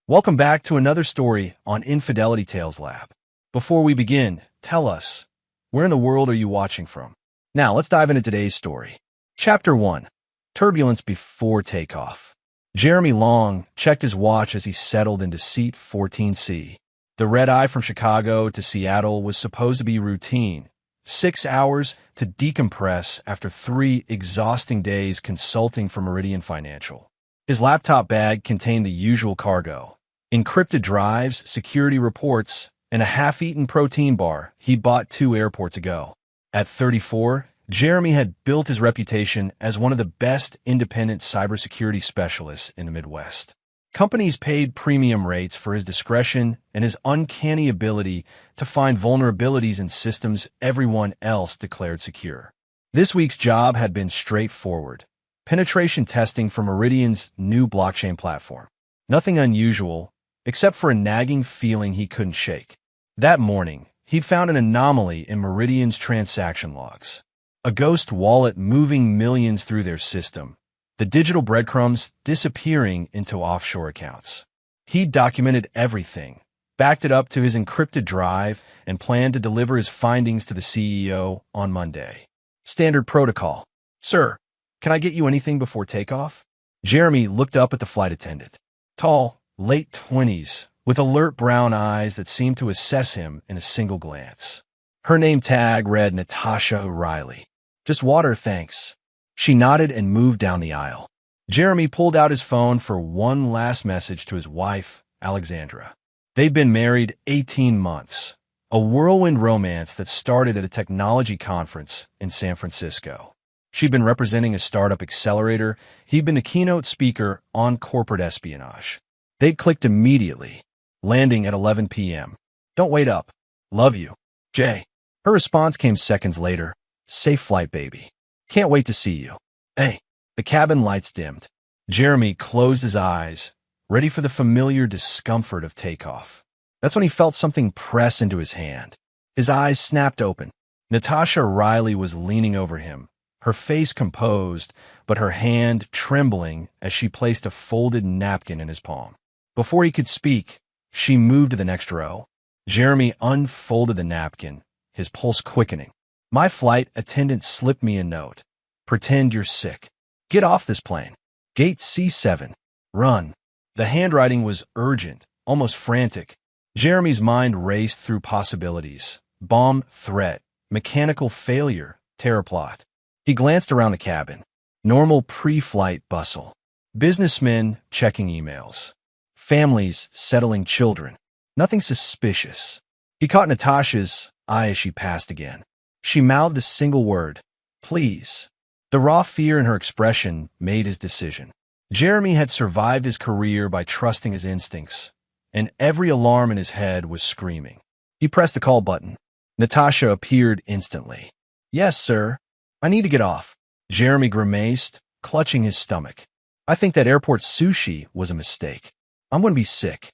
Welcome back to another story on Infidelity Tales Lab. Before we begin, tell us, where in the world are you watching from? Now, let's dive into today's story. Chapter 1. Turbulence Before Takeoff. Jeremy Long checked his watch as he settled into seat 14C. The red-eye from Chicago to Seattle was supposed to be routine. 6 hours to decompress after 3 exhausting days consulting for Meridian Financial. His laptop bag contained the usual cargo: encrypted drives, security reports, and a half-eaten protein bar he'd bought 2 airports ago. At 34, Jeremy had built his reputation as one of the best independent cybersecurity specialists in the Midwest. Companies paid premium rates for his discretion and his uncanny ability to find vulnerabilities in systems everyone else declared secure. This week's job had been straightforward: penetration testing for Meridian's new blockchain platform. Nothing unusual, except for a nagging feeling he couldn't shake. That morning, he'd found an anomaly in Meridian's transaction logs. A ghost wallet moving millions through their system, the digital breadcrumbs disappearing into offshore accounts. He'd documented everything, backed it up to his encrypted drive, and planned to deliver his findings to the CEO on Monday. Standard protocol. "Sir, can I get you anything before takeoff?" Jeremy looked up at the flight attendant. Tall, late 20s, with alert brown eyes that seemed to assess him in a single glance. Her name tag read Natasha O'Reilly. "Just water, thanks." She nodded and moved down the aisle. Jeremy pulled out his phone for one last message to his wife, Alexandra. They'd been married 18 months, a whirlwind romance that started at a technology conference in San Francisco. She'd been representing a startup accelerator. He'd been the keynote speaker on corporate espionage. They'd clicked immediately, landing at 11 p.m. "Don't wait up. Love you, Jay." Her response came seconds later. "Safe flight, baby. Can't wait to see you." Hey. The cabin lights dimmed. Jeremy closed his eyes, ready for the familiar discomfort of takeoff. That's when he felt something press into his hand. His eyes snapped open. Natasha Riley was leaning over him, her face composed, but her hand trembling as she placed a folded napkin in his palm. Before he could speak, she moved to the next row. Jeremy unfolded the napkin, his pulse quickening. "My flight attendant slipped me a note. Pretend you're sick. Get off this plane. Gate C7. Run." The handwriting was urgent, almost frantic. Jeremy's mind raced through possibilities: bomb threat, mechanical failure, terror plot. He glanced around the cabin. Normal pre-flight bustle. Businessmen checking emails. Families settling children. Nothing suspicious. He caught Natasha's eye as she passed again. She mouthed a single word: "Please." The raw fear in her expression made his decision. Jeremy had survived his career by trusting his instincts, and every alarm in his head was screaming. He pressed the call button. Natasha appeared instantly. "Yes, sir. I need to get off." Jeremy grimaced, clutching his stomach. "I think that airport sushi was a mistake. I'm going to be sick."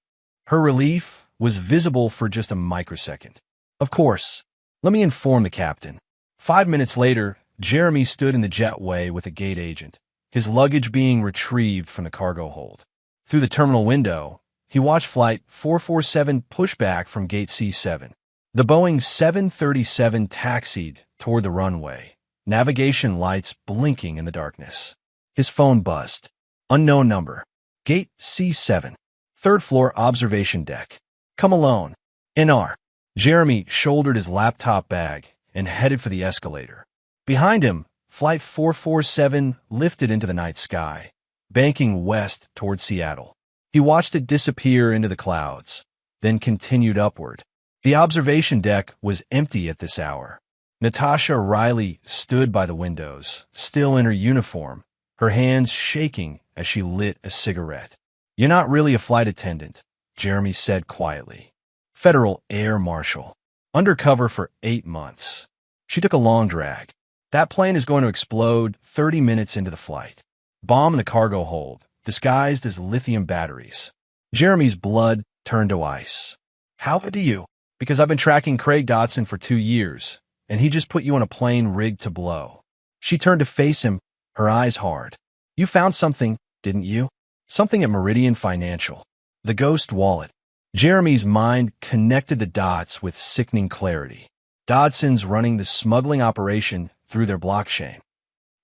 Her relief was visible for just a microsecond. "Of course. Let me inform the captain." 5 minutes later, Jeremy stood in the jetway with a gate agent, his luggage being retrieved from the cargo hold. Through the terminal window, he watched Flight 447 push back from Gate C7. The Boeing 737 taxied toward the runway, navigation lights blinking in the darkness. His phone buzzed. Unknown number. Gate C7. Third floor observation deck. Come alone. NR. Jeremy shouldered his laptop bag and headed for the escalator. Behind him, Flight 447 lifted into the night sky, banking west toward Seattle. He watched it disappear into the clouds, then continued upward. The observation deck was empty at this hour. Natasha Riley stood by the windows, still in her uniform, her hands shaking as she lit a cigarette. "You're not really a flight attendant," Jeremy said quietly. "Federal Air Marshal. Undercover for 8 months." She took a long drag. "That plane is going to explode 30 minutes into the flight. Bomb in the cargo hold, disguised as lithium batteries." Jeremy's blood turned to ice. "How do you?" "Because I've been tracking Craig Dotson for 2 years, and he just put you on a plane rigged to blow." She turned to face him, her eyes hard. "You found something, didn't you? Something at Meridian Financial." The ghost wallet. Jeremy's mind connected the dots with sickening clarity. Dodson's running the smuggling operation through their blockchain.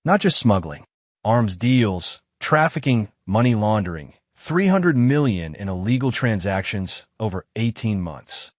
Not just smuggling. Arms deals, trafficking, money laundering, 300 million in illegal transactions over 18 months.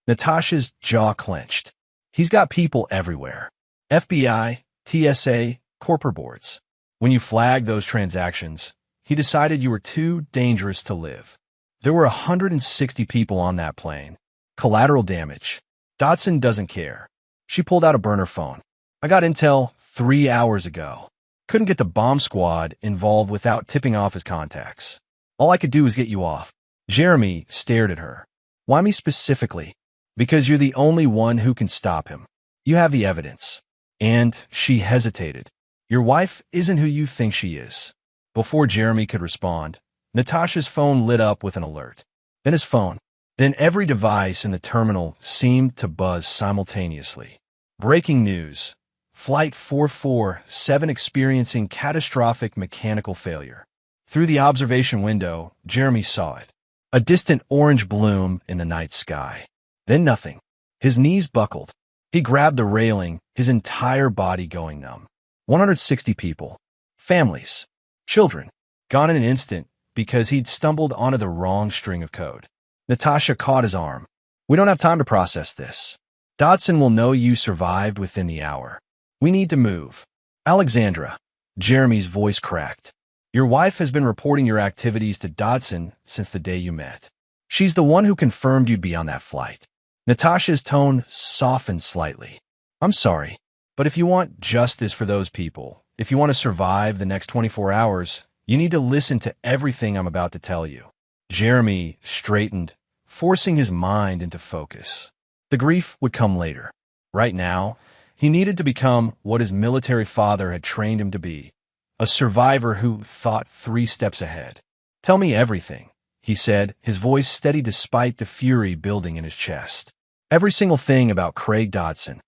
Natasha's jaw clenched. He's got people everywhere. FBI, TSA, corporate boards. When you flagged those transactions, he decided you were too dangerous to live. There were 160 people on that plane. Collateral damage. Dodson doesn't care. She pulled out a burner phone. I got intel 3 hours ago. Couldn't get the bomb squad involved without tipping off his contacts. All I could do was get you off. Jeremy stared at her. Why me specifically? Because you're the only one who can stop him. You have the evidence. And she hesitated. Your wife isn't who you think she is. Before Jeremy could respond, Natasha's phone lit up with an alert. Then his phone. Then every device in the terminal seemed to buzz simultaneously. Breaking news. Flight 447 experiencing catastrophic mechanical failure. Through the observation window, Jeremy saw it. A distant orange bloom in the night sky. Then nothing. His knees buckled. He grabbed the railing, his entire body going numb. 160 people. Families. Children. Gone in an instant because he'd stumbled onto the wrong string of code. Natasha caught his arm. We don't have time to process this. Dodson will know you survived within the hour. We need to move. Alexandra. Jeremy's voice cracked. Your wife has been reporting your activities to Dodson since the day you met. She's the one who confirmed you'd be on that flight. Natasha's tone softened slightly. I'm sorry, but if you want justice for those people, if you want to survive the next 24 hours, you need to listen to everything I'm about to tell you. Jeremy straightened, forcing his mind into focus. The grief would come later. Right now, he needed to become what his military father had trained him to be, a survivor who thought 3 steps ahead. Tell me everything, he said, his voice steady despite the fury building in his chest. Every single thing about Craig Dodson.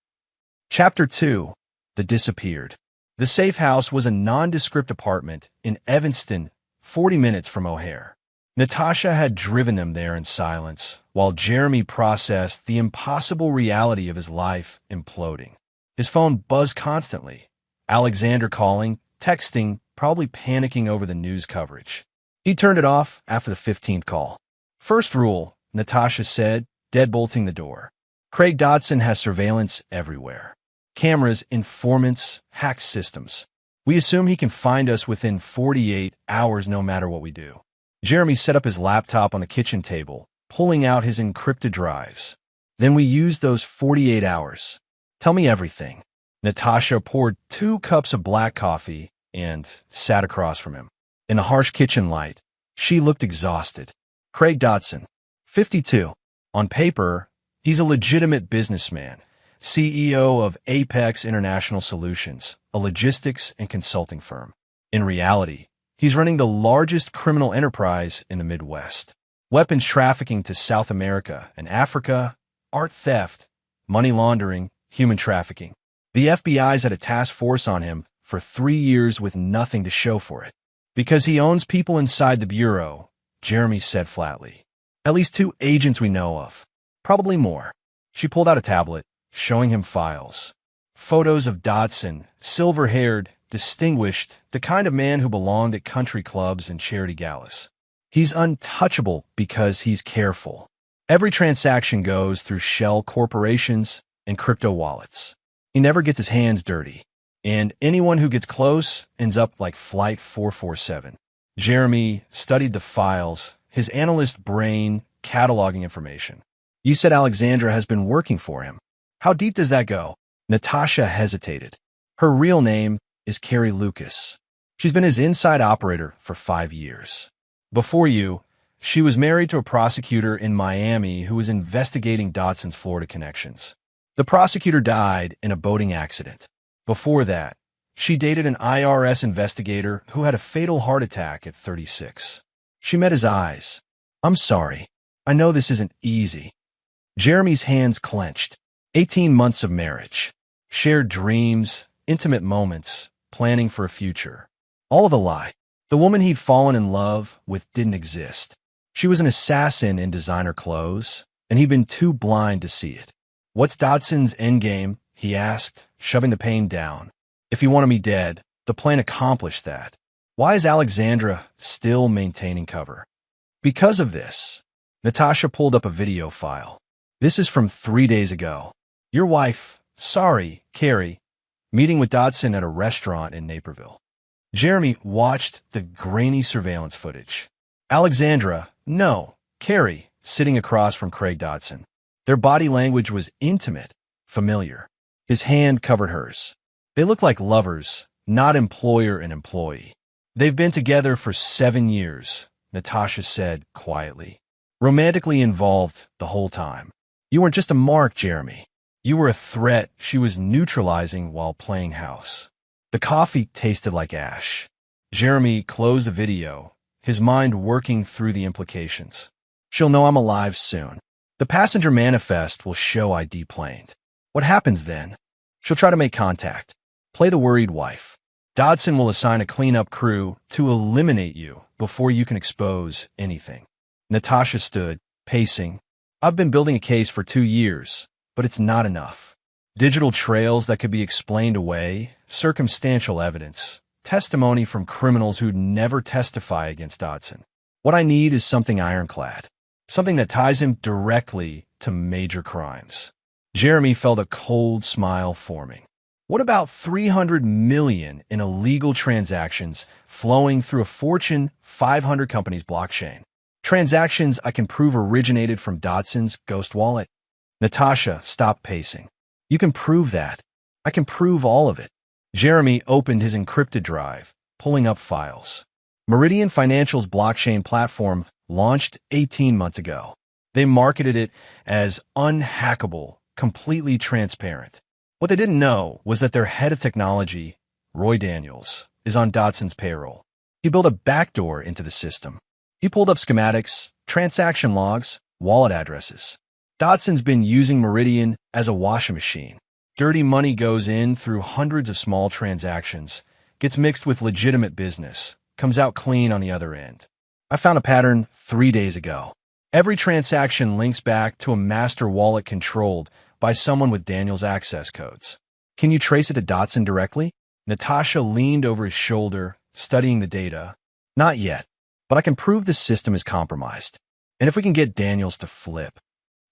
Chapter 2. The Disappeared. The safe house was a nondescript apartment in Evanston, 40 minutes from O'Hare. Natasha had driven them there in silence, while Jeremy processed the impossible reality of his life imploding. His phone buzzed constantly. Alexander calling, texting, probably panicking over the news coverage. He turned it off after the 15th call. First rule, Natasha said, deadbolting the door. Craig Dodson has surveillance everywhere. Cameras, informants, hack systems. We assume he can find us within 48 hours no matter what we do. Jeremy set up his laptop on the kitchen table, pulling out his encrypted drives. Then we use those 48 hours. Tell me everything. Natasha poured 2 cups of black coffee and sat across from him. In the harsh kitchen light, she looked exhausted. Craig Dodson, 52. On paper, he's a legitimate businessman, CEO of Apex International Solutions, a logistics and consulting firm. In reality, he's running the largest criminal enterprise in the Midwest. Weapons trafficking to South America and Africa, art theft, money laundering, human trafficking. The FBI's had a task force on him for 3 years with nothing to show for it. Because he owns people inside the bureau, Jeremy said flatly. At least 2 agents we know of. Probably more. She pulled out a tablet, showing him files. Photos of Dodson, silver-haired, distinguished, the kind of man who belonged at country clubs and charity galas. He's untouchable because he's careful. Every transaction goes through shell corporations and crypto wallets. He never gets his hands dirty. And anyone who gets close ends up like Flight 447. Jeremy studied the files, his analyst brain cataloging information. You said Alexandra has been working for him. How deep does that go? Natasha hesitated. Her real name is Carrie Lucas. She's been his inside operator for 5 years. Before you, she was married to a prosecutor in Miami who was investigating Dodson's Florida connections. The prosecutor died in a boating accident. Before that, she dated an IRS investigator who had a fatal heart attack at 36. She met his eyes. I'm sorry. I know this isn't easy. Jeremy's hands clenched. 18 months of marriage. Shared dreams, intimate moments, planning for a future. All of a lie. The woman he'd fallen in love with didn't exist. She was an assassin in designer clothes, and he'd been too blind to see it. "What's Dodson's endgame?" he asked, shoving the pain down. "If he wanted me dead, the plan accomplished that. Why is Alexandra still maintaining cover?" Because of this, Natasha pulled up a video file. "This is from 3 days ago. Your wife, sorry, Carrie, meeting with Dodson at a restaurant in Naperville." Jeremy watched the grainy surveillance footage. Alexandra, no, Carrie, sitting across from Craig Dodson. Their body language was intimate, familiar. His hand covered hers. They looked like lovers, not employer and employee. "They've been together for 7 years, Natasha said quietly. "Romantically involved the whole time. You weren't just a mark, Jeremy. You were a threat she was neutralizing while playing house." The coffee tasted like ash. Jeremy closed the video, his mind working through the implications. "She'll know I'm alive soon. The passenger manifest will show I deplaned. What happens then? She'll try to make contact. Play the worried wife. Dodson will assign a cleanup crew to eliminate you before you can expose anything." Natasha stood, pacing. "I've been building a case for 2 years, but it's not enough. Digital trails that could be explained away, circumstantial evidence, testimony from criminals who'd never testify against Dodson. What I need is something ironclad, something that ties him directly to major crimes." Jeremy felt a cold smile forming. "What about 300 million in illegal transactions flowing through a Fortune 500 company's blockchain? Transactions I can prove originated from Dodson's ghost wallet." Natasha stopped pacing. "You can prove that. I can prove all of it." Jeremy opened his encrypted drive, pulling up files. Meridian Financial's blockchain platform launched 18 months ago. They marketed it as unhackable, completely transparent. What they didn't know was that their head of technology, Roy Daniels, is on Dodson's payroll. He built a backdoor into the system. He pulled up schematics, transaction logs, wallet addresses. Dodson's been using Meridian as a washing machine. Dirty money goes in through hundreds of small transactions, gets mixed with legitimate business, comes out clean on the other end. I found a pattern 3 days ago. Every transaction links back to a master wallet controlled by someone with Daniel's access codes. Can you trace it to Dodson directly? Natasha leaned over his shoulder, studying the data. Not yet, but I can prove the system is compromised. And if we can get Daniels to flip.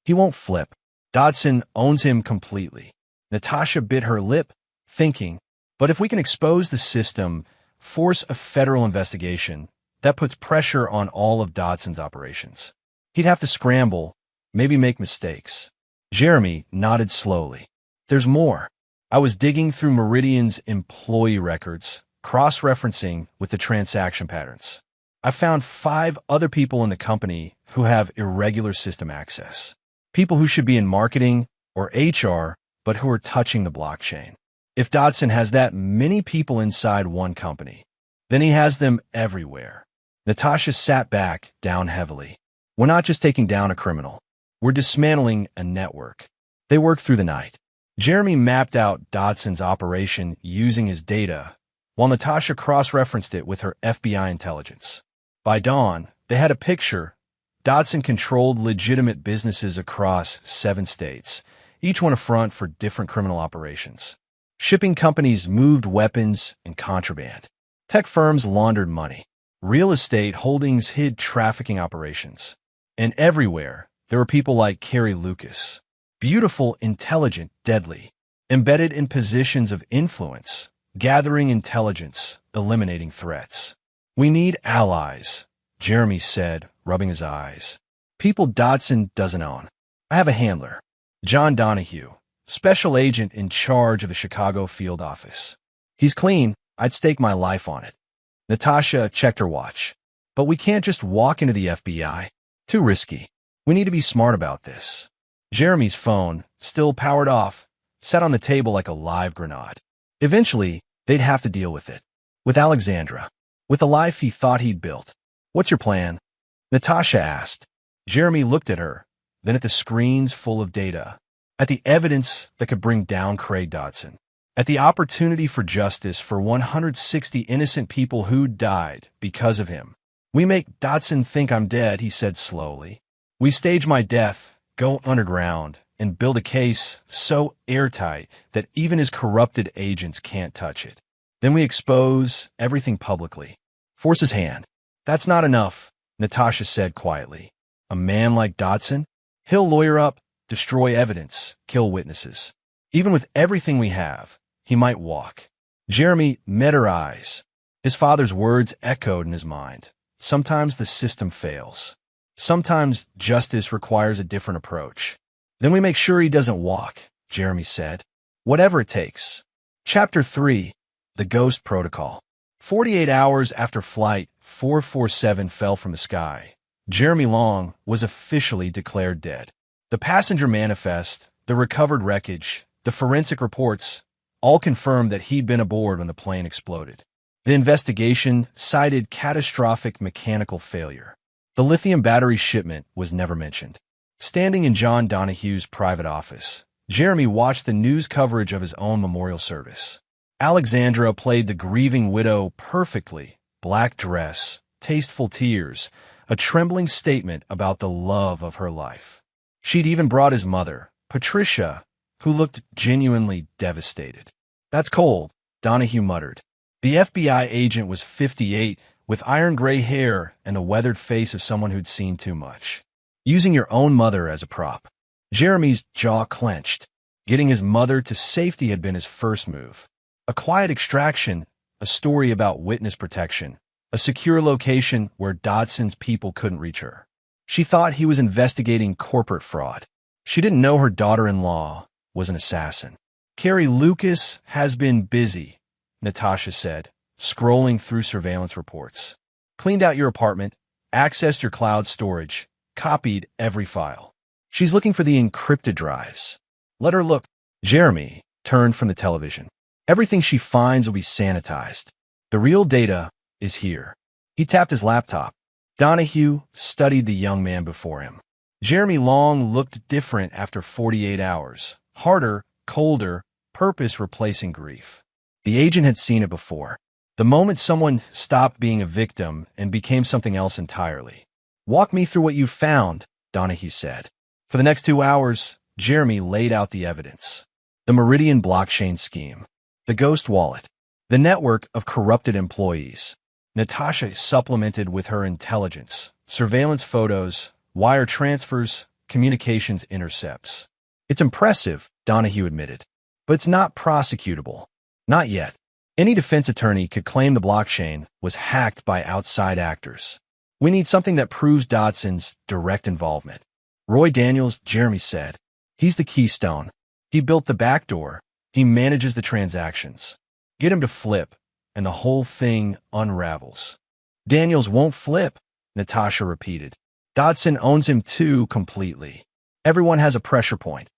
He won't flip. Dodson owns him completely. Natasha bit her lip, thinking, but if we can expose the system, force a federal investigation, that puts pressure on all of Dodson's operations. He'd have to scramble, maybe make mistakes. Jeremy nodded slowly. There's more. I was digging through Meridian's employee records, cross-referencing with the transaction patterns. I found 5 other people in the company who have irregular system access. People who should be in marketing or HR, but who are touching the blockchain. If Dodson has that many people inside one company, then he has them everywhere. Natasha sat back, down heavily. We're not just taking down a criminal. We're dismantling a network. They worked through the night. Jeremy mapped out Dodson's operation using his data, while Natasha cross-referenced it with her FBI intelligence. By dawn, they had a picture. Dodson controlled legitimate businesses across 7 states, each one a front for different criminal operations. Shipping companies moved weapons and contraband. Tech firms laundered money. Real estate holdings hid trafficking operations. And everywhere, there were people like Carrie Lucas. Beautiful, intelligent, deadly. Embedded in positions of influence, gathering intelligence, eliminating threats. We need allies, Jeremy said, rubbing his eyes. People Dodson doesn't own. I have a handler, John Donahue, special agent in charge of the Chicago field office. He's clean. I'd stake my life on it. Natasha checked her watch. But we can't just walk into the FBI. Too risky. We need to be smart about this. Jeremy's phone, still powered off, sat on the table like a live grenade. Eventually, they'd have to deal with it. With Alexandra. With the life he thought he'd built. What's your plan? Natasha asked. Jeremy looked at her, then at the screens full of data, at the evidence that could bring down Craig Dodson, at the opportunity for justice for 160 innocent people who died because of him. We make Dodson think I'm dead, he said slowly. We stage my death, go underground, and build a case so airtight that even his corrupted agents can't touch it. Then we expose everything publicly. Force his hand. That's not enough, Natasha said quietly. A man like Dodson? He'll lawyer up, destroy evidence, kill witnesses. Even with everything we have, he might walk. Jeremy met her eyes. His father's words echoed in his mind. Sometimes the system fails. Sometimes justice requires a different approach. Then we make sure he doesn't walk, Jeremy said. Whatever it takes. Chapter 3. The Ghost Protocol. 48 hours after Flight 447 fell from the sky, Jeremy Long was officially declared dead. The passenger manifest, the recovered wreckage, the forensic reports, all confirmed that he'd been aboard when the plane exploded. The investigation cited catastrophic mechanical failure. The lithium battery shipment was never mentioned. Standing in John Donahue's private office, Jeremy watched the news coverage of his own memorial service. Alexandra played the grieving widow perfectly. Black dress, tasteful tears, a trembling statement about the love of her life. She'd even brought his mother, Patricia, who looked genuinely devastated. That's cold, Donahue muttered. The FBI agent was 58, with iron-gray hair and the weathered face of someone who'd seen too much. Using your own mother as a prop. Jeremy's jaw clenched. Getting his mother to safety had been his first move. A quiet extraction, a story about witness protection, a secure location where Dodson's people couldn't reach her. She thought he was investigating corporate fraud. She didn't know her daughter-in-law was an assassin. Carrie Lucas has been busy, Natasha said, scrolling through surveillance reports. Cleaned out your apartment, accessed your cloud storage, copied every file. She's looking for the encrypted drives. Let her look. Jeremy turned from the television. Everything she finds will be sanitized. The real data is here. He tapped his laptop. Donahue studied the young man before him. Jeremy Long looked different after 48 hours. Harder, colder, purpose replacing grief. The agent had seen it before. The moment someone stopped being a victim and became something else entirely. Walk me through what you found, Donahue said. For the next 2 hours, Jeremy laid out the evidence. The Meridian blockchain scheme. The ghost wallet. The network of corrupted employees. Natasha supplemented with her intelligence. Surveillance photos, wire transfers, communications intercepts. It's impressive, Donahue admitted. But it's not prosecutable. Not yet. Any defense attorney could claim the blockchain was hacked by outside actors. We need something that proves Dodson's direct involvement. Roy Daniels, Jeremy said. He's the keystone. He built the backdoor. He manages the transactions. Get him to flip, and the whole thing unravels. Daniels won't flip, Natasha repeated. Dodson owns him too completely. Everyone has a pressure point.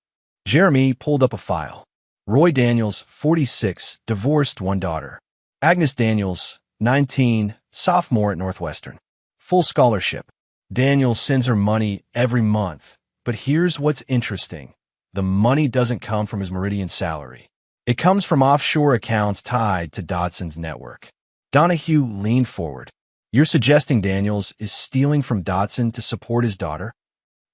Jeremy pulled up a file. Roy Daniels, 46, divorced, one daughter. Agnes Daniels, 19, sophomore at Northwestern. Full scholarship. Daniels sends her money every month. But here's what's interesting. The money doesn't come from his Meridian salary. It comes from offshore accounts tied to Dodson's network. Donahue leaned forward. You're suggesting Daniels is stealing from Dodson to support his daughter?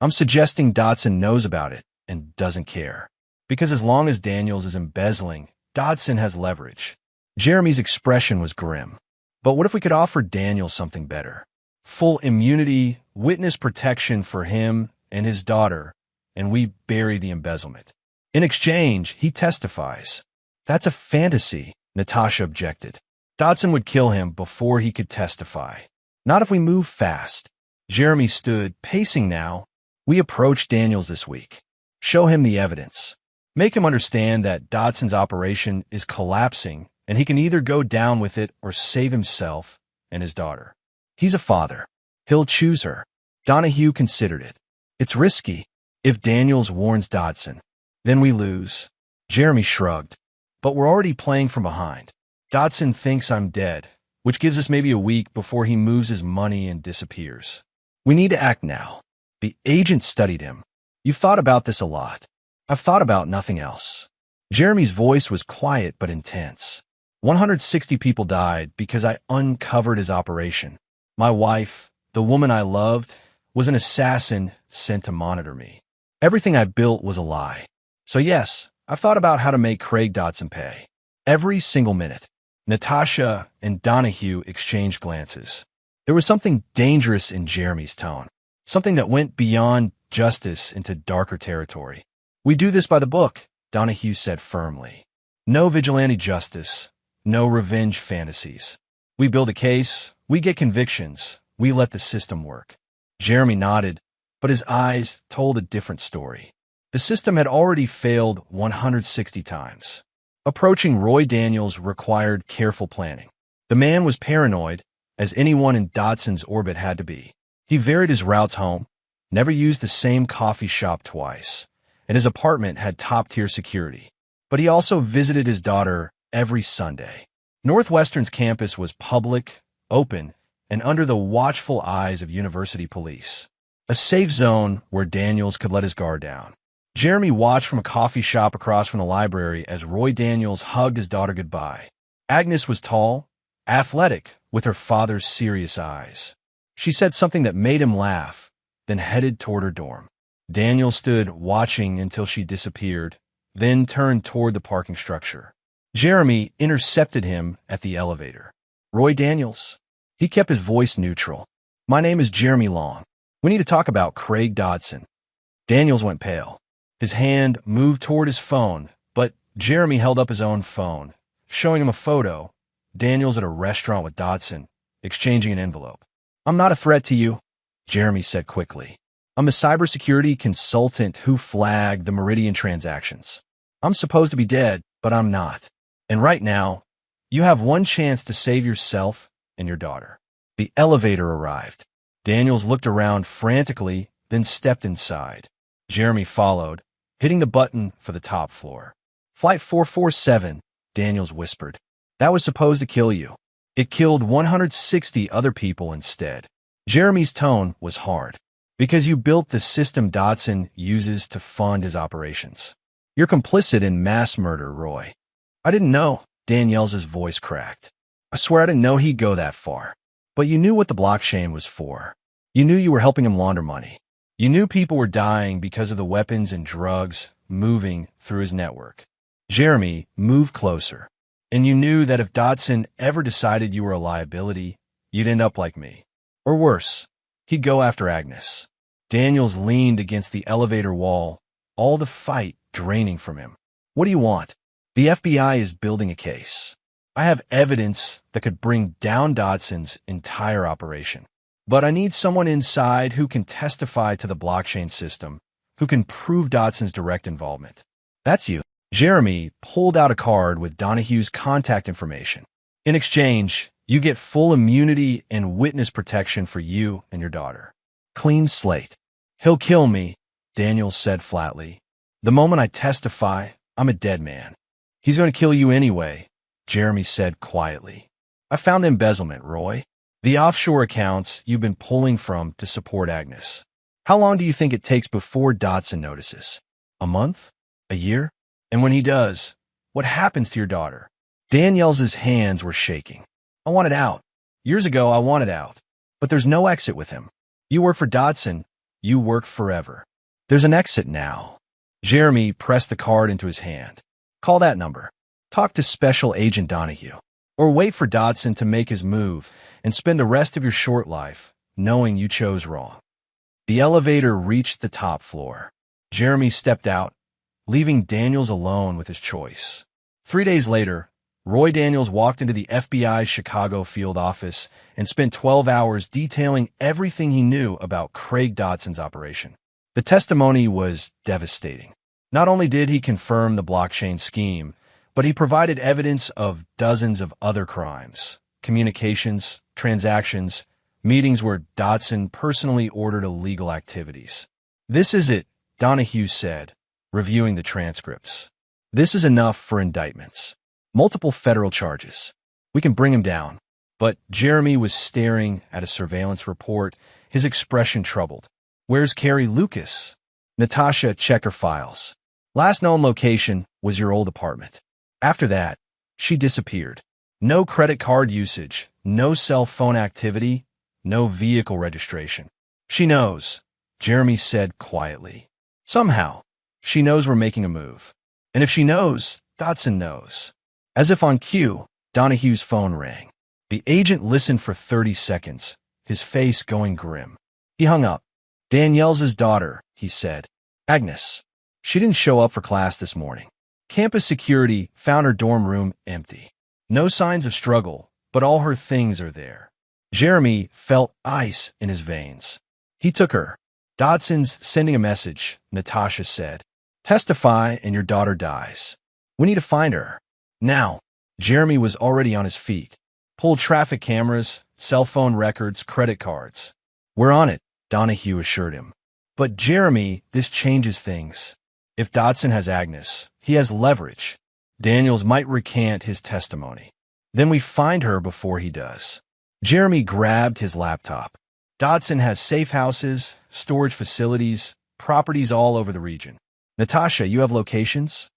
I'm suggesting Dodson knows about it and doesn't care. Because as long as Daniels is embezzling, Dodson has leverage. Jeremy's expression was grim. But what if we could offer Daniels something better? Full immunity, witness protection for him and his daughter, and we bury the embezzlement. In exchange, he testifies. That's a fantasy, Natasha objected. Dodson would kill him before he could testify. Not if we move fast. Jeremy stood, pacing now. We approach Daniels this week. Show him the evidence. Make him understand that Dodson's operation is collapsing, and he can either go down with it or save himself and his daughter. He's a father. He'll choose her. Donahue considered it. It's risky. If Daniels warns Dodson, then we lose. Jeremy shrugged. But we're already playing from behind. Dodson thinks I'm dead, which gives us maybe a week before he moves his money and disappears. We need to act now. The agent studied him. You've thought about this a lot. I've thought about nothing else. Jeremy's voice was quiet but intense. 160 people died because I uncovered his operation. My wife, the woman I loved, was an assassin sent to monitor me. Everything I built was a lie. So yes, I've thought about how to make Craig Dotson pay. Every single minute. Natasha and Donahue exchanged glances. There was something dangerous in Jeremy's tone, something that went beyond justice into darker territory. We do this by the book, Donahue said firmly. No vigilante justice, no revenge fantasies. We build a case, we get convictions, we let the system work. Jeremy nodded, but his eyes told a different story. The system had already failed 160 times. Approaching Roy Daniels required careful planning. The man was paranoid, as anyone in Dotson's orbit had to be. He varied his routes home, never used the same coffee shop twice, and his apartment had top-tier security. But he also visited his daughter every Sunday. Northwestern's campus was public, open, and under the watchful eyes of university police. A safe zone where Daniels could let his guard down. Jeremy watched from a coffee shop across from the library as Roy Daniels hugged his daughter goodbye. Agnes was tall, athletic, with her father's serious eyes. She said something that made him laugh, then headed toward her dorm. Daniel stood watching until she disappeared, then turned toward the parking structure. Jeremy intercepted him at the elevator. Roy Daniels. He kept his voice neutral. My name is Jeremy Long. We need to talk about Craig Dotson. Daniels went pale. His hand moved toward his phone, but Jeremy held up his own phone, showing him a photo. Daniels at a restaurant with Dotson, exchanging an envelope. I'm not a threat to you, Jeremy said quickly. I'm a cybersecurity consultant who flagged the Meridian transactions. I'm supposed to be dead, but I'm not. And right now, you have one chance to save yourself and your daughter. The elevator arrived. Daniels looked around frantically, then stepped inside. Jeremy followed, hitting the button for the top floor. Flight 447, Daniels whispered. That was supposed to kill you. It killed 160 other people instead. Jeremy's tone was hard. Because you built the system Dotson uses to fund his operations. You're complicit in mass murder, Roy. I didn't know, Daniels' voice cracked. I swear I didn't know he'd go that far. But you knew what the blockchain was for. You knew you were helping him launder money. You knew people were dying because of the weapons and drugs moving through his network. Jeremy moved closer. And you knew that if Dotson ever decided you were a liability, you'd end up like me. Or worse, he'd go after Agnes. Daniels leaned against the elevator wall, all the fight draining from him. What do you want? The FBI is building a case. I have evidence that could bring down Dotson's entire operation. But I need someone inside who can testify to the blockchain system, who can prove Dotson's direct involvement. That's you. Jeremy pulled out a card with Donahue's contact information. In exchange, you get full immunity and witness protection for you and your daughter. Clean slate. He'll kill me, Daniels said flatly. The moment I testify, I'm a dead man. He's going to kill you anyway, Jeremy said quietly. I found the embezzlement, Roy. The offshore accounts you've been pulling from to support Agnes. How long do you think it takes before Dotson notices? A month? A year? And when he does, what happens to your daughter? Daniels' hands were shaking. I wanted out. Years ago, I wanted out. But there's no exit with him. You work for Dotson. You work forever. There's an exit now. Jeremy pressed the card into his hand. Call that number. Talk to Special Agent Donahue. Or wait for Dotson to make his move and spend the rest of your short life knowing you chose wrong. The elevator reached the top floor. Jeremy stepped out, leaving Daniels alone with his choice. 3 days later, Roy Daniels walked into the FBI's Chicago field office and spent 12 hours detailing everything he knew about Craig Dotson's operation. The testimony was devastating. Not only did he confirm the blockchain scheme, but he provided evidence of dozens of other crimes, communications, transactions, meetings where Dotson personally ordered illegal activities. This is it, Donahue said, reviewing the transcripts. This is enough for indictments. Multiple federal charges. We can bring him down. But Jeremy was staring at a surveillance report, his expression troubled. Where's Carrie Lucas? Natasha checked her files. Last known location was your old apartment. After that, she disappeared. No credit card usage, no cell phone activity, no vehicle registration. She knows, Jeremy said quietly. Somehow, she knows we're making a move. And if she knows, Dodson knows. As if on cue, Donahue's phone rang. The agent listened for 30 seconds, his face going grim. He hung up. Danielle's daughter, he said. Agnes. She didn't show up for class this morning. Campus security found her dorm room empty. No signs of struggle, but all her things are there. Jeremy felt ice in his veins. He took her. Dodson's sending a message, Natasha said. Testify and your daughter dies. We need to find her. Now. Jeremy was already on his feet. Pulled traffic cameras, cell phone records, credit cards. We're on it, Donahue assured him. But Jeremy, this changes things. If Dodson has Agnes, he has leverage. Daniels might recant his testimony. Then we find her before he does. Jeremy grabbed his laptop. Dodson has safe houses, storage facilities, properties all over the region. Natasha, you have locations?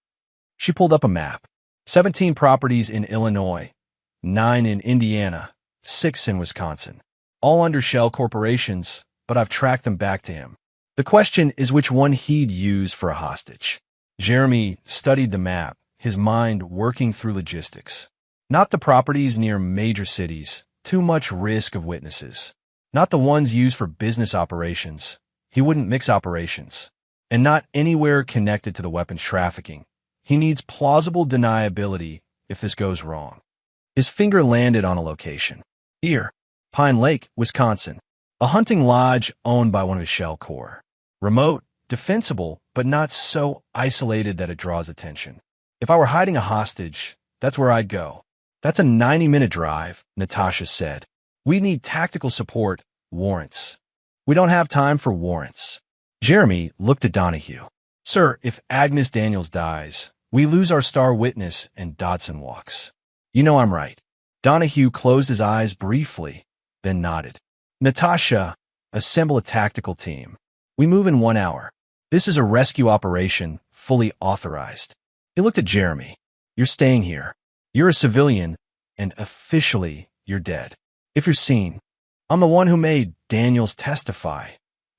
She pulled up a map. 17 properties in Illinois, 9 in Indiana, 6 in Wisconsin. All under shell corporations, but I've tracked them back to him. The question is which one he'd use for a hostage. Jeremy studied the map, his mind working through logistics. Not the properties near major cities, too much risk of witnesses. Not the ones used for business operations. He wouldn't mix operations. And not anywhere connected to the weapons trafficking. He needs plausible deniability if this goes wrong. His finger landed on a location. Here, Pine Lake, Wisconsin. A hunting lodge owned by one of his shell corps. Remote, defensible, but not so isolated that it draws attention. If I were hiding a hostage, that's where I'd go. That's a 90-minute drive, Natasha said. We need tactical support, warrants. We don't have time for warrants. Jeremy looked at Donahue. Sir, if Agnes Daniels dies, we lose our star witness and Dodson walks. You know I'm right. Donahue closed his eyes briefly, then nodded. Natasha, assemble a tactical team. We move in 1 hour. This is a rescue operation, fully authorized. He looked at Jeremy. You're staying here. You're a civilian, and officially, you're dead. If you're seen, I'm the one who made Daniels testify,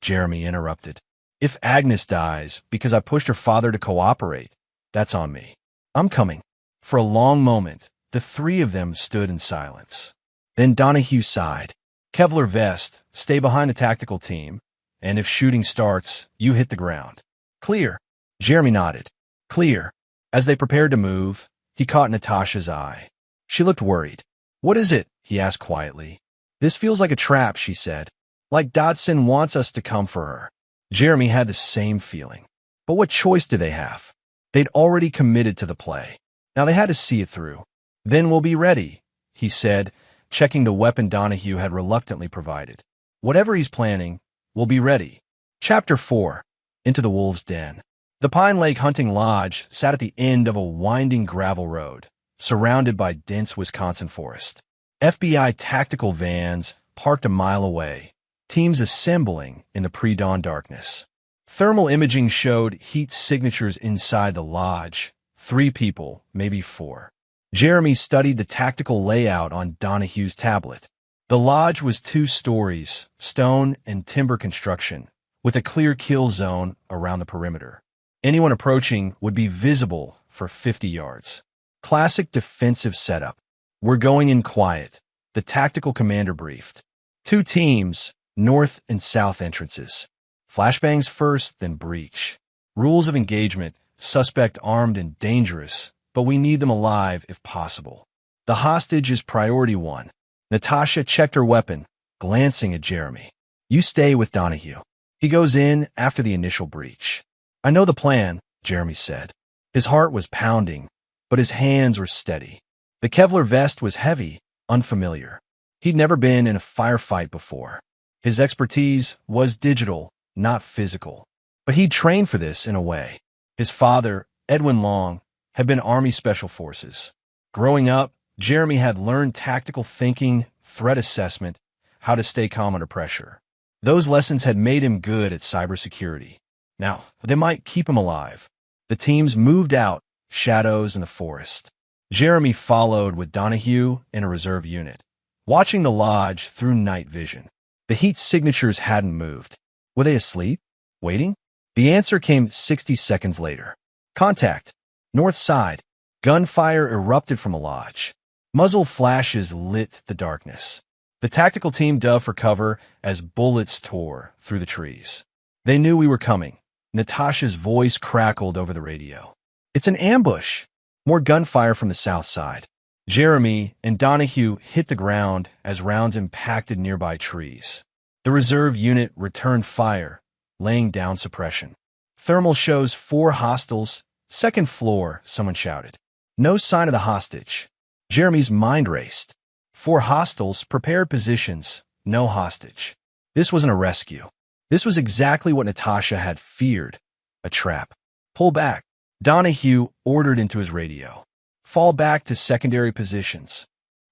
Jeremy interrupted. If Agnes dies because I pushed her father to cooperate, that's on me. I'm coming. For a long moment, the three of them stood in silence. Then Donahue sighed. Kevlar vest, stay behind the tactical team, and if shooting starts, you hit the ground. Clear. Jeremy nodded. Clear. As they prepared to move, he caught Natasha's eye. She looked worried. What is it? He asked quietly. This feels like a trap, she said. Like Dodson wants us to come for her. Jeremy had the same feeling. But what choice do they have? They'd already committed to the play. Now they had to see it through. Then we'll be ready, he said, checking the weapon Donahue had reluctantly provided. Whatever he's planning, we'll be ready. Chapter 4. Into the Wolves' Den. The Pine Lake Hunting Lodge sat at the end of a winding gravel road, surrounded by dense Wisconsin forest. FBI tactical vans parked a mile away, teams assembling in the pre-dawn darkness. Thermal imaging showed heat signatures inside the lodge. 3 people, maybe 4. Jeremy studied the tactical layout on Donahue's tablet. The lodge was 2 stories, stone and timber construction, with a clear kill zone around the perimeter. Anyone approaching would be visible for 50 yards. Classic defensive setup. We're going in quiet, the tactical commander briefed. 2 teams, north and south entrances. Flashbangs first, then breach. Rules of engagement, suspect armed and dangerous, but we need them alive if possible. The hostage is priority 1. Natasha checked her weapon, glancing at Jeremy. You stay with Donahue. He goes in after the initial breach. I know the plan, Jeremy said. His heart was pounding, but his hands were steady. The Kevlar vest was heavy, unfamiliar. He'd never been in a firefight before. His expertise was digital, not physical. But he'd trained for this in a way. His father, Edwin Long, had been Army Special Forces. Growing up, Jeremy had learned tactical thinking, threat assessment, how to stay calm under pressure. Those lessons had made him good at cybersecurity. Now, they might keep him alive. The teams moved out, shadows in the forest. Jeremy followed with Donahue in a reserve unit, watching the lodge through night vision. The heat signatures hadn't moved. Were they asleep? Waiting? The answer came 60 seconds later. Contact. North side. Gunfire erupted from a lodge. Muzzle flashes lit the darkness. The tactical team dove for cover as bullets tore through the trees. They knew we were coming. Natasha's voice crackled over the radio. It's an ambush. More gunfire from the south side. Jeremy and Donahue hit the ground as rounds impacted nearby trees. The reserve unit returned fire, laying down suppression. Thermal shows 4 hostiles. Second floor, someone shouted. No sign of the hostage. Jeremy's mind raced. 4 hostiles, prepared positions, no hostage. This wasn't a rescue. This was exactly what Natasha had feared. A trap. Pull back. Donahue ordered into his radio. Fall back to secondary positions.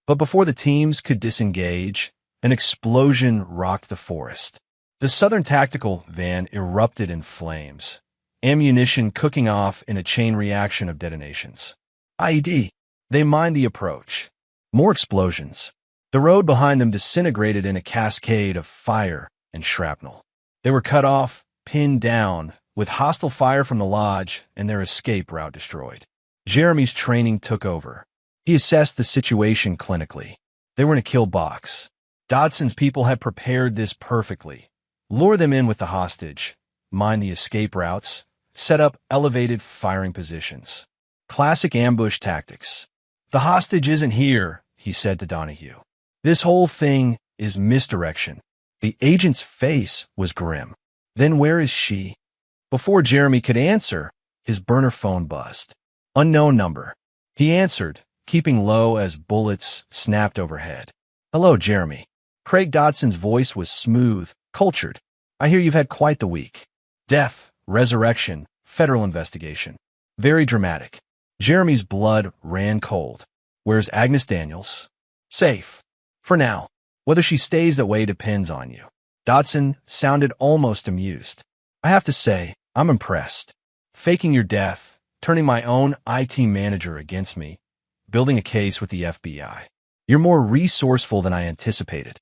But before the teams could disengage, an explosion rocked the forest. The Southern Tactical van erupted in flames, ammunition cooking off in a chain reaction of detonations. IED. They mined the approach. More explosions. The road behind them disintegrated in a cascade of fire and shrapnel. They were cut off, pinned down, with hostile fire from the lodge and their escape route destroyed. Jeremy's training took over. He assessed the situation clinically. They were in a kill box. Dodson's people had prepared this perfectly. Lure them in with the hostage, mine the escape routes, set up elevated firing positions. Classic ambush tactics. The hostage isn't here, he said to Donahue. This whole thing is misdirection. The agent's face was grim. Then where is she? Before Jeremy could answer, his burner phone buzzed. Unknown number. He answered, keeping low as bullets snapped overhead. Hello, Jeremy. Craig Dodson's voice was smooth, cultured. I hear you've had quite the week. Death, resurrection, federal investigation. Very dramatic. Jeremy's blood ran cold. Where's Agnes Daniels? Safe. For now. Whether she stays that way depends on you. Dodson sounded almost amused. I have to say, I'm impressed. Faking your death, turning my own IT manager against me, building a case with the FBI. You're more resourceful than I anticipated.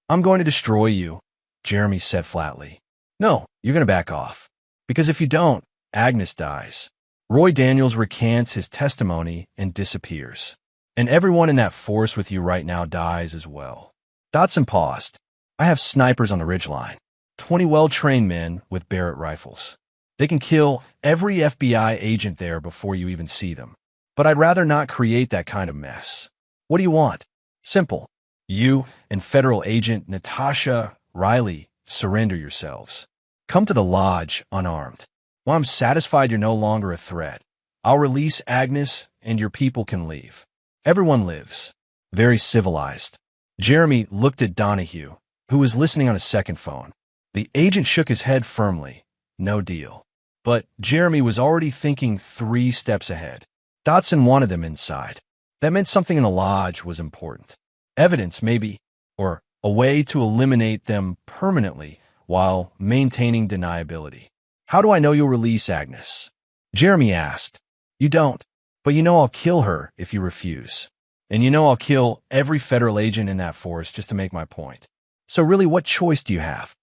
I'm going to destroy you, Jeremy said flatly. No, you're going to back off. Because if you don't, Agnes dies. Roy Daniels recants his testimony and disappears. And everyone in that force with you right now dies as well. Dodson paused. I have snipers on the ridgeline. 20 well-trained men with Barrett rifles. They can kill every FBI agent there before you even see them. But I'd rather not create that kind of mess. What do you want? Simple. You and federal agent Natasha Riley surrender yourselves. Come to the lodge unarmed. Well, I'm satisfied you're no longer a threat. I'll release Agnes and your people can leave. Everyone lives. Very civilized. Jeremy looked at Donahue, who was listening on a second phone. The agent shook his head firmly. No deal. But Jeremy was already thinking 3 steps ahead. Dodson wanted them inside. That meant something in the lodge was important. Evidence, maybe, or a way to eliminate them permanently while maintaining deniability. How do I know you'll release Agnes? Jeremy asked. You don't, but you know I'll kill her if you refuse. And you know I'll kill every federal agent in that force just to make my point. So really, what choice do you have?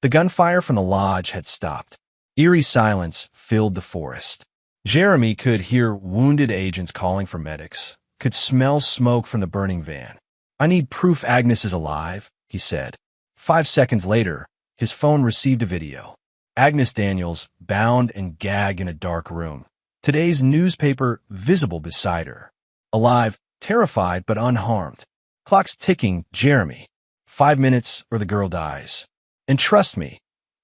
The gunfire from the lodge had stopped. Eerie silence filled the forest. Jeremy could hear wounded agents calling for medics, could smell smoke from the burning van. I need proof Agnes is alive, he said. 5 seconds later, his phone received a video. Agnes Daniels bound and gagged in a dark room. Today's newspaper visible beside her. Alive, terrified but unharmed. Clock's ticking, Jeremy. 5 minutes or the girl dies. And trust me,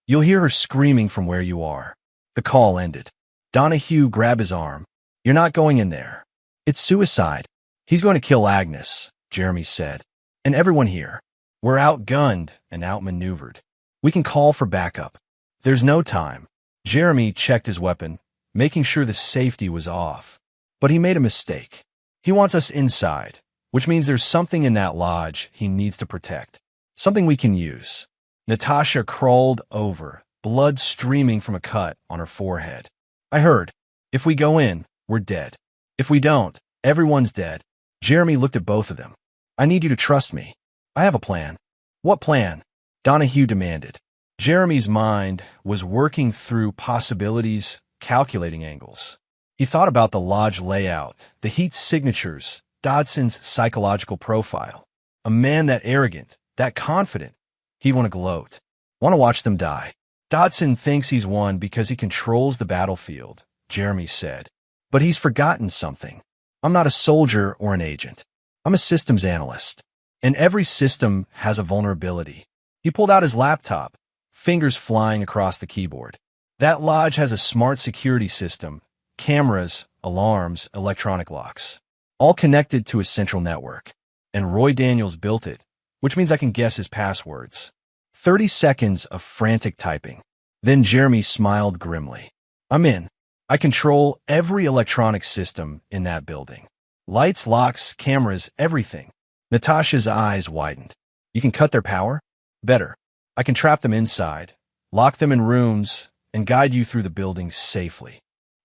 you'll hear her screaming from where you are. The call ended. Donahue grabbed his arm. You're not going in there. It's suicide. He's going to kill Agnes, Jeremy said. And everyone here. We're outgunned and outmaneuvered. We can call for backup. There's no time. Jeremy checked his weapon, making sure the safety was off. But he made a mistake. He wants us inside, which means there's something in that lodge he needs to protect. Something we can use. Natasha crawled over, blood streaming from a cut on her forehead. I heard. If we go in, we're dead. If we don't, everyone's dead. Jeremy looked at both of them. I need you to trust me. I have a plan. What plan? Donahue demanded. Jeremy's mind was working through possibilities, calculating angles. He thought about the lodge layout, the heat signatures, Dodson's psychological profile. A man that arrogant, that confident. He'd want to gloat. Want to watch them die. Dodson thinks he's won because he controls the battlefield, Jeremy said. But he's forgotten something. I'm not a soldier or an agent. I'm a systems analyst. And every system has a vulnerability. He pulled out his laptop, fingers flying across the keyboard. That lodge has a smart security system, cameras, alarms, electronic locks, all connected to a central network. And Roy Daniels built it, which means I can guess his passwords. 30 seconds of frantic typing. Then Jeremy smiled grimly. I'm in. I control every electronic system in that building. Lights, locks, cameras, everything. Natasha's eyes widened. You can cut their power? Better. I can trap them inside, lock them in rooms, and guide you through the building safely.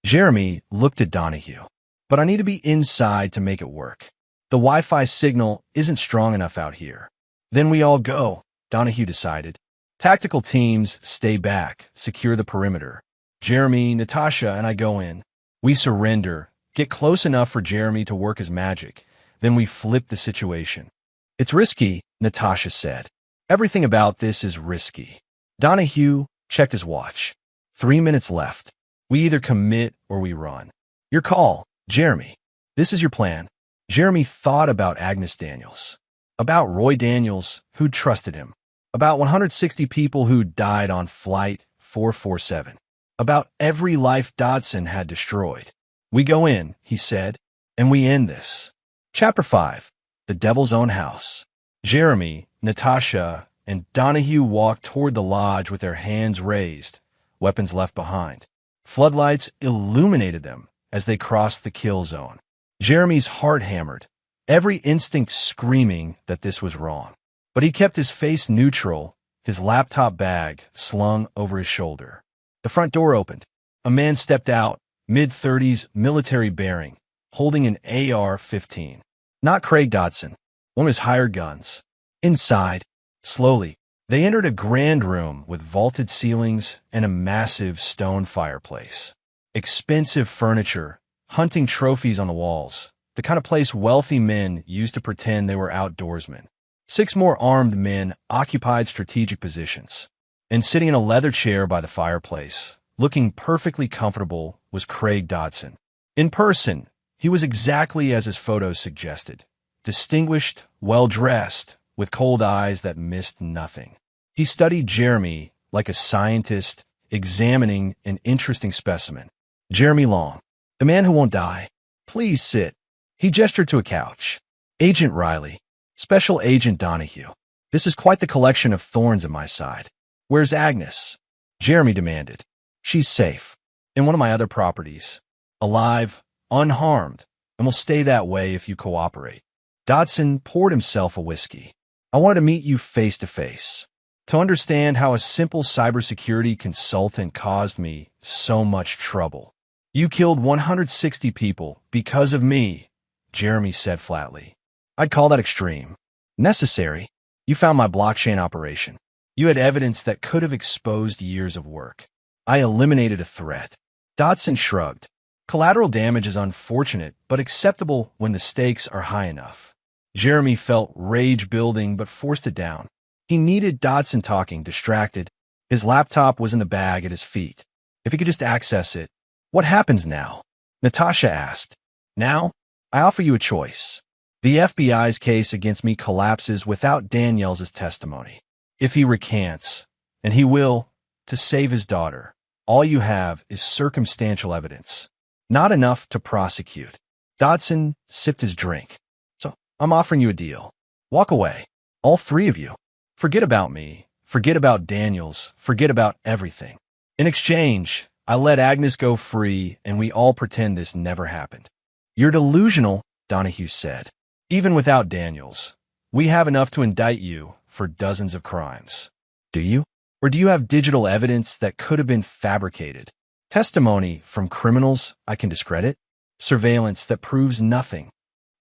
Jeremy looked at Donahue. But I need to be inside to make it work. The Wi-Fi signal isn't strong enough out here. Then we all go, Donahue decided. Tactical teams stay back, secure the perimeter. Jeremy, Natasha, and I go in. We surrender, get close enough for Jeremy to work his magic. Then we flip the situation. It's risky, Natasha said. Everything about this is risky. Donahue checked his watch. 3 minutes left. We either commit or we run. Your call, Jeremy. This is your plan. Jeremy thought about Agnes Daniels, about Roy Daniels, who'd trusted him, about 160 people who died on Flight 447, about every life Dodson had destroyed. We go in, he said, and we end this. Chapter 5. The Devil's Own House. Jeremy, Natasha, and Donahue walked toward the lodge with their hands raised, weapons left behind. Floodlights illuminated them as they crossed the kill zone. Jeremy's heart hammered, every instinct screaming that this was wrong. But he kept his face neutral, his laptop bag slung over his shoulder. The front door opened. A man stepped out, mid-30s, military bearing, holding an AR-15. Not Craig Dodson, one of his hired guns. Inside, slowly, they entered a grand room with vaulted ceilings and a massive stone fireplace. Expensive furniture, hunting trophies on the walls, the kind of place wealthy men used to pretend they were outdoorsmen. 6 more armed men occupied strategic positions. And sitting in a leather chair by the fireplace, looking perfectly comfortable, was Craig Dodson. In person, he was exactly as his photos suggested. Distinguished, well-dressed, with cold eyes that missed nothing. He studied Jeremy like a scientist examining an interesting specimen. Jeremy Long, the man who won't die. Please sit. He gestured to a couch. Agent Riley, Special Agent Donahue. This is quite the collection of thorns at my side. Where's Agnes? Jeremy demanded. She's safe. In one of my other properties. Alive, unharmed, and will stay that way if you cooperate. Dodson poured himself a whiskey. I wanted to meet you face to face. To understand how a simple cybersecurity consultant caused me so much trouble. You killed 160 people because of me, Jeremy said flatly. I'd call that extreme. Necessary. You found my blockchain operation. You had evidence that could have exposed years of work. I eliminated a threat. Dodson shrugged. Collateral damage is unfortunate, but acceptable when the stakes are high enough. Jeremy felt rage building, but forced it down. He needed Dodson talking, distracted. His laptop was in the bag at his feet. If he could just access it. What happens now? Natasha asked. Now, I offer you a choice. The FBI's case against me collapses without Daniels' testimony. If he recants, and he will, to save his daughter, all you have is circumstantial evidence. Not enough to prosecute. Dodson sipped his drink. So, I'm offering you a deal. Walk away. All 3 of you. Forget about me. Forget about Daniels. Forget about everything. In exchange, I let Agnes go free, and we all pretend this never happened. You're delusional, Donahue said. Even without Daniels, we have enough to indict you for dozens of crimes. Do you? Or do you have digital evidence that could have been fabricated? Testimony from criminals I can discredit? Surveillance that proves nothing?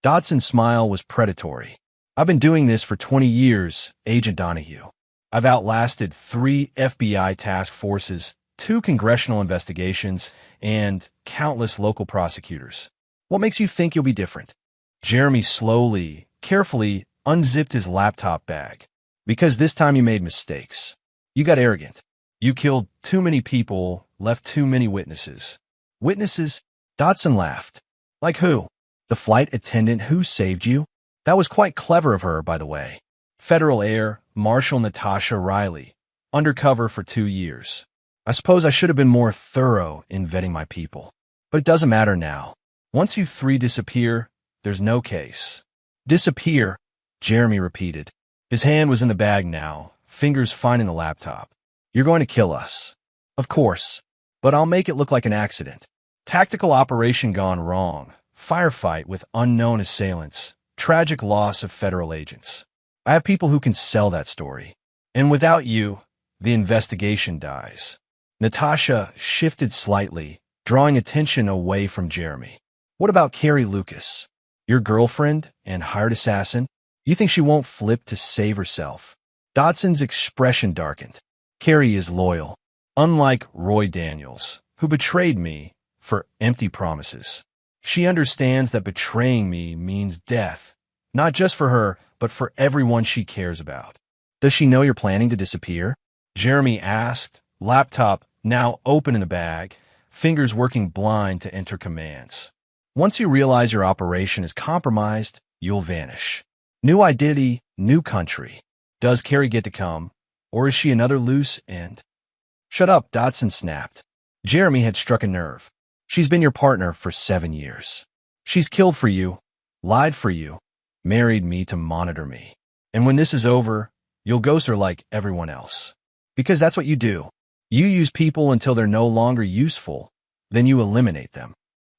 Dodson's smile was predatory. I've been doing this for 20 years, Agent Donahue. I've outlasted 3 FBI task forces, 2 congressional investigations, and countless local prosecutors. What makes you think you'll be different? Jeremy slowly, carefully unzipped his laptop bag. Because this time you made mistakes. You got arrogant. You killed too many people, left too many witnesses. Witnesses? Dodson laughed. Like who? The flight attendant who saved you? That was quite clever of her, by the way. Federal Air Marshal Natasha Riley, undercover for 2 years. I suppose I should have been more thorough in vetting my people. But it doesn't matter now. Once you 3 disappear, there's no case. Disappear, Jeremy repeated. His hand was in the bag now, fingers finding the laptop. You're going to kill us. Of course. But I'll make it look like an accident. Tactical operation gone wrong. Firefight with unknown assailants. Tragic loss of federal agents. I have people who can sell that story. And without you, the investigation dies. Natasha shifted slightly, drawing attention away from Jeremy. What about Carrie Lucas? Your girlfriend and hired assassin? You think she won't flip to save herself? Dodson's expression darkened. Carrie is loyal, unlike Roy Daniels, who betrayed me for empty promises. She understands that betraying me means death, not just for her, but for everyone she cares about. Does she know you're planning to disappear? Jeremy asked, laptop now open in the bag, fingers working blind to enter commands. Once you realize your operation is compromised, you'll vanish. New identity, new country. Does Carrie get to come, or is she another loose end? Shut up, Dodson snapped. Jeremy had struck a nerve. She's been your partner for 7 years. She's killed for you, lied for you, married me to monitor me. And when this is over, you'll ghost her like everyone else. Because that's what you do. You use people until they're no longer useful, then you eliminate them.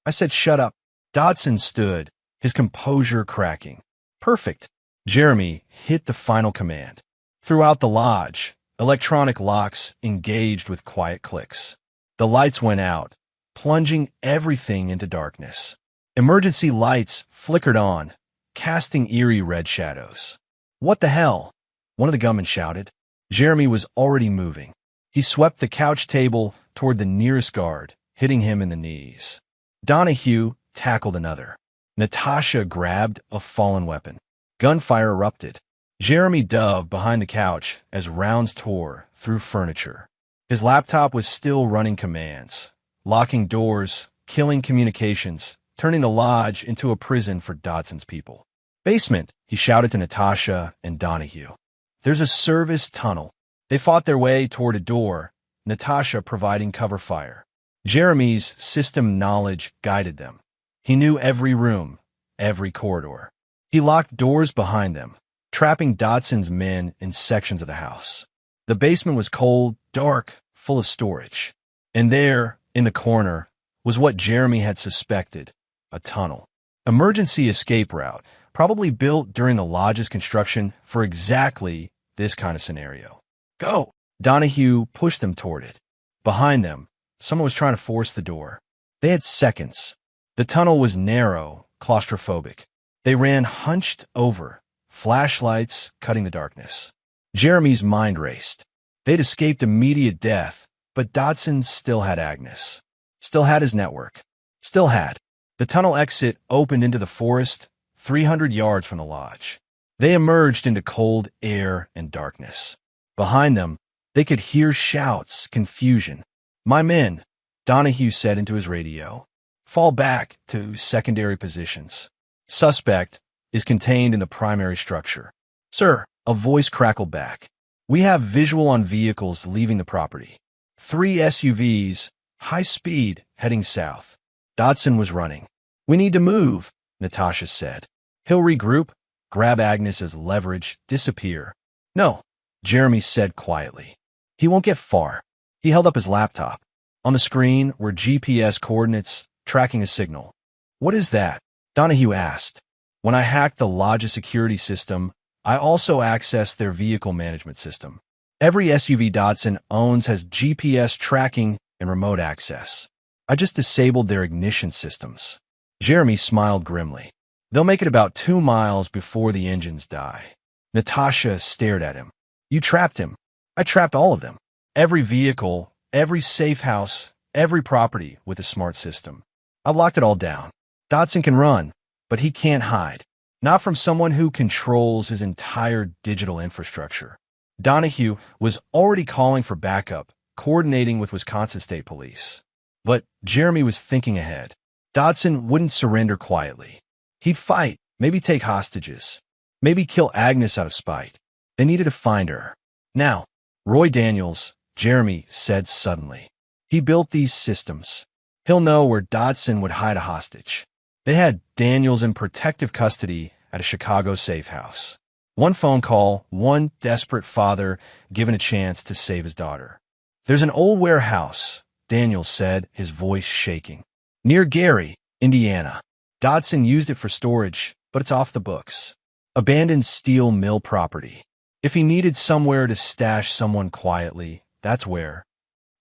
I said shut up. Dodson stood, his composure cracking. Perfect. Jeremy hit the final command. Throughout the lodge, electronic locks engaged with quiet clicks. The lights went out, plunging everything into darkness. Emergency lights flickered on, casting eerie red shadows. What the hell? One of the gunmen shouted. Jeremy was already moving. He swept the couch table toward the nearest guard, hitting him in the knees. Donahue tackled another. Natasha grabbed a fallen weapon. Gunfire erupted. Jeremy dove behind the couch as rounds tore through furniture. His laptop was still running commands, locking doors, killing communications, turning the lodge into a prison for Dodson's people. Basement, he shouted to Natasha and Donahue. There's a service tunnel. They fought their way toward a door, Natasha providing cover fire. Jeremy's system knowledge guided them. He knew every room, every corridor. He locked doors behind them, trapping Dodson's men in sections of the house. The basement was cold, dark, full of storage. And there, in the corner, was what Jeremy had suspected, a tunnel. Emergency escape route, probably built during the lodge's construction for exactly this kind of scenario. Go! Donahue pushed them toward it. Behind them, someone was trying to force the door. They had seconds. The tunnel was narrow, claustrophobic. They ran hunched over, flashlights cutting the darkness. Jeremy's mind raced. They'd escaped immediate death, but Dodson still had Agnes. Still had his network. Still had. The tunnel exit opened into the forest, 300 yards from the lodge. They emerged into cold air and darkness. Behind them, they could hear shouts, confusion. My men, Donahue said into his radio, fall back to secondary positions. Suspect is contained in the primary structure. Sir, a voice crackled back. We have visual on vehicles leaving the property. 3 SUVs, high speed, heading south. Dodson was running. We need to move, Natasha said. He'll regroup, grab Agnes as leverage, disappear. No, Jeremy said quietly. He won't get far. He held up his laptop. On the screen were GPS coordinates, tracking a signal. What is that? Donahue asked. When I hacked the lodge's security system, I also accessed their vehicle management system. Every SUV Dodson owns has GPS tracking and remote access. I just disabled their ignition systems. Jeremy smiled grimly. They'll make it about 2 miles before the engines die. Natasha stared at him. You trapped him. I trapped all of them. Every vehicle, every safe house, every property with a smart system. I've locked it all down. Dodson can run, but he can't hide. Not from someone who controls his entire digital infrastructure. Donahue was already calling for backup, coordinating with Wisconsin State Police. But Jeremy was thinking ahead. Dodson wouldn't surrender quietly. He'd fight, maybe take hostages, maybe kill Agnes out of spite. They needed to find her. Now, Roy Daniels, Jeremy said suddenly. He built these systems. He'll know where Dodson would hide a hostage. They had Daniels in protective custody at a Chicago safe house. One phone call, one desperate father given a chance to save his daughter. There's an old warehouse, Daniels said, his voice shaking. Near Gary, Indiana. Dodson used it for storage, but it's off the books. Abandoned steel mill property. If he needed somewhere to stash someone quietly, that's where.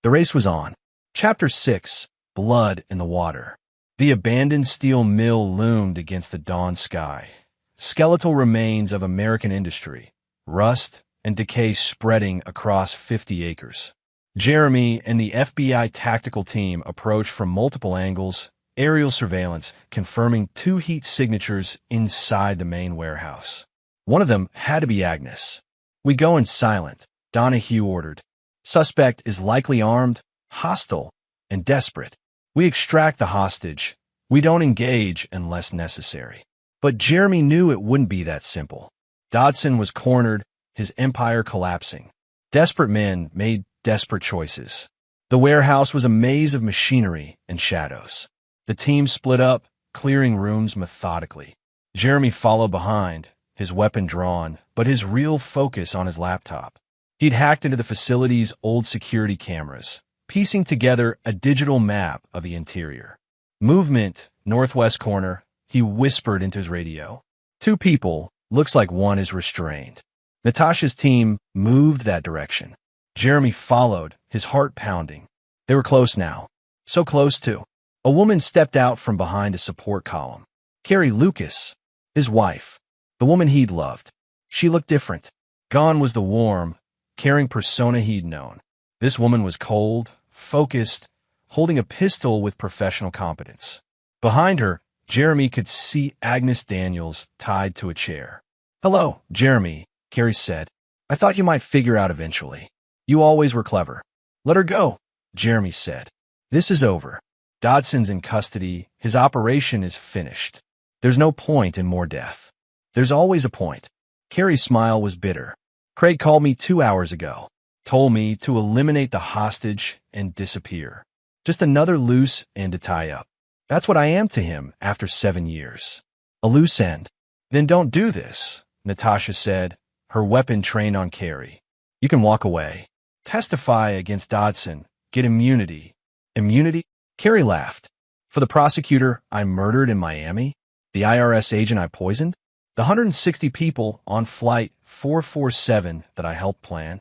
The race was on. Chapter 6, Blood in the Water. The abandoned steel mill loomed against the dawn sky. Skeletal remains of American industry, rust and decay spreading across 50 acres. Jeremy and the FBI tactical team approached from multiple angles, aerial surveillance confirming 2 heat signatures inside the main warehouse. One of them had to be Agnes. We go in silent, Donahue ordered. Suspect is likely armed, hostile, and desperate. We extract the hostage. We don't engage unless necessary. But Jeremy knew it wouldn't be that simple. Dodson was cornered, his empire collapsing. Desperate men made desperate choices. The warehouse was a maze of machinery and shadows. The team split up, clearing rooms methodically. Jeremy followed behind, his weapon drawn, but his real focus on his laptop. He'd hacked into the facility's old security cameras, piecing together a digital map of the interior. Movement, northwest corner, he whispered into his radio. 2 people, looks like one is restrained. Natasha's team moved that direction. Jeremy followed, his heart pounding. They were close now. So close, too. A woman stepped out from behind a support column. Carrie Lucas, his wife, the woman he'd loved. She looked different. Gone was the warm, caring persona he'd known. This woman was cold, focused, holding a pistol with professional competence. Behind her, Jeremy could see Agnes Daniels tied to a chair. Hello, Jeremy, Carrie said. I thought you might figure out eventually. You always were clever. Let her go, Jeremy said. This is over. Dodson's in custody. His operation is finished. There's no point in more death. There's always a point. Carrie's smile was bitter. Craig called me 2 hours ago. Told me to eliminate the hostage and disappear. Just another loose end to tie up. That's what I am to him after 7 years. A loose end. Then don't do this, Natasha said, her weapon trained on Carrie. You can walk away. Testify against Dodson. Get immunity. Immunity? Carrie laughed. For the prosecutor I murdered in Miami? The IRS agent I poisoned? The 160 people on Flight 447 that I helped plan?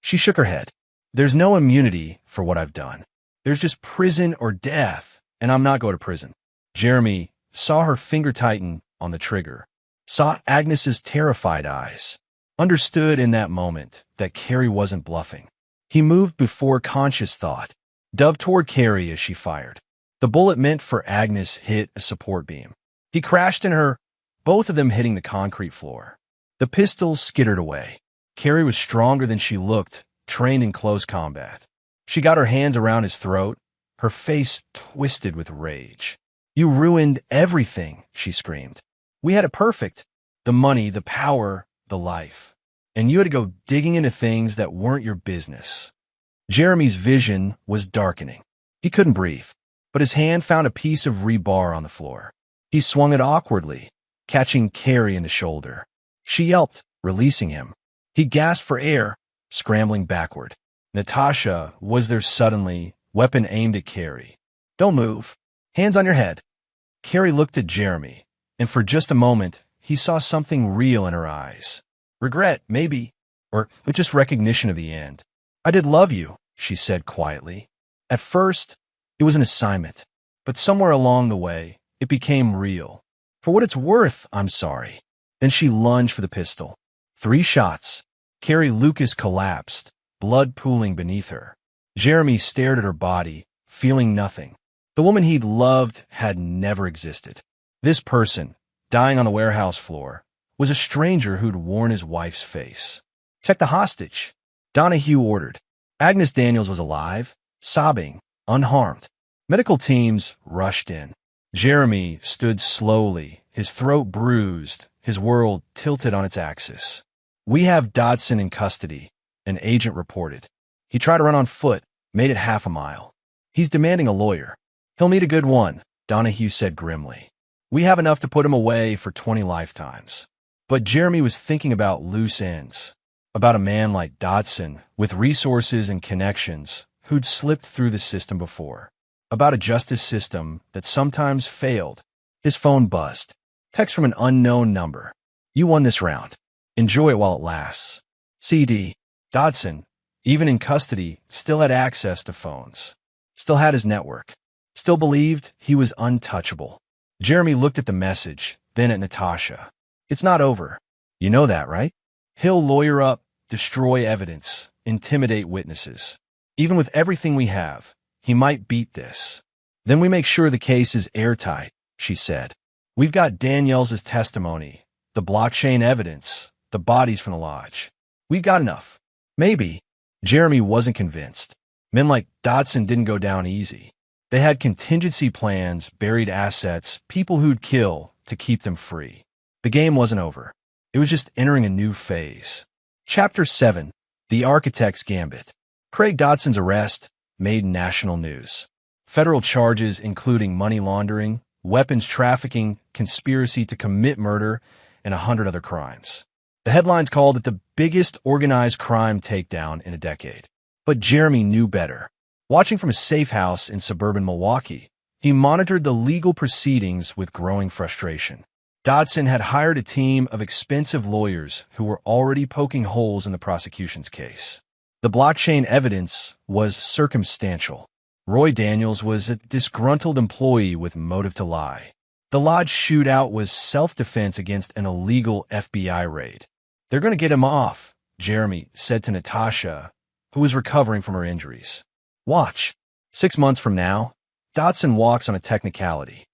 She shook her head. There's no immunity for what I've done. There's just prison or death, and I'm not going to prison. Jeremy saw her finger tighten on the trigger, saw Agnes's terrified eyes, understood in that moment that Carrie wasn't bluffing. He moved before conscious thought, dove toward Carrie as she fired. The bullet meant for Agnes hit a support beam. He crashed in her, both of them hitting the concrete floor. The pistol skittered away. Carrie was stronger than she looked, trained in close combat. She got her hands around his throat, her face twisted with rage. You ruined everything, she screamed. We had it perfect. The money, the power, the life. And you had to go digging into things that weren't your business. Jeremy's vision was darkening. He couldn't breathe, but his hand found a piece of rebar on the floor. He swung it awkwardly, catching Carrie in the shoulder. She yelped, releasing him. He gasped for air, scrambling backward. Natasha was there suddenly, weapon aimed at Carrie. Don't move. Hands on your head. Carrie looked at Jeremy, and for just a moment, he saw something real in her eyes. Regret, maybe, or just recognition of the end. I did love you, she said quietly. At first, it was an assignment, but somewhere along the way, it became real. For what it's worth, I'm sorry. Then she lunged for the pistol. 3 shots. Carrie Lucas collapsed, blood pooling beneath her. Jeremy stared at her body, feeling nothing. The woman he'd loved had never existed. This person, dying on the warehouse floor, was a stranger who'd worn his wife's face. Check the hostage, Donahue ordered. Agnes Daniels was alive, sobbing, unharmed. Medical teams rushed in. Jeremy stood slowly, his throat bruised, his world tilted on its axis. "We have Dodson in custody," an agent reported. "He tried to run on foot, made it half a mile. He's demanding a lawyer. He'll need a good one," Donahue said grimly. "We have enough to put him away for 20 lifetimes." But Jeremy was thinking about loose ends, about a man like Dodson with resources and connections who'd slipped through the system before, about a justice system that sometimes failed. His phone buzzed. Text from an unknown number. "You won this round. Enjoy it while it lasts." CD. Dodson, even in custody, still had access to phones, still had his network, still believed he was untouchable. Jeremy looked at the message, then at Natasha. "It's not over. You know that, right? He'll lawyer up, destroy evidence, intimidate witnesses. Even with everything we have, he might beat this. Then we make sure the case is airtight," she said. "We've got Danielle's testimony, the blockchain evidence, the bodies from the lodge. We've got enough." Maybe. Jeremy wasn't convinced. Men like Dodson didn't go down easy. They had contingency plans, buried assets, people who'd kill to keep them free. The game wasn't over. It was just entering a new phase. Chapter 7. The Architect's Gambit. Craig Dodson's arrest made national news. Federal charges including money laundering, weapons trafficking, conspiracy to commit murder, and 100 other crimes. The headlines called it the biggest organized crime takedown in a decade. But Jeremy knew better. Watching from a safe house in suburban Milwaukee, he monitored the legal proceedings with growing frustration. Dodson had hired a team of expensive lawyers who were already poking holes in the prosecution's case. The blockchain evidence was circumstantial. Roy Daniels was a disgruntled employee with motive to lie. The lodge shootout was self-defense against an illegal FBI raid. "They're going to get him off," Jeremy said to Natasha, who was recovering from her injuries. "Watch. 6 months from now, Dodson walks on a technicality."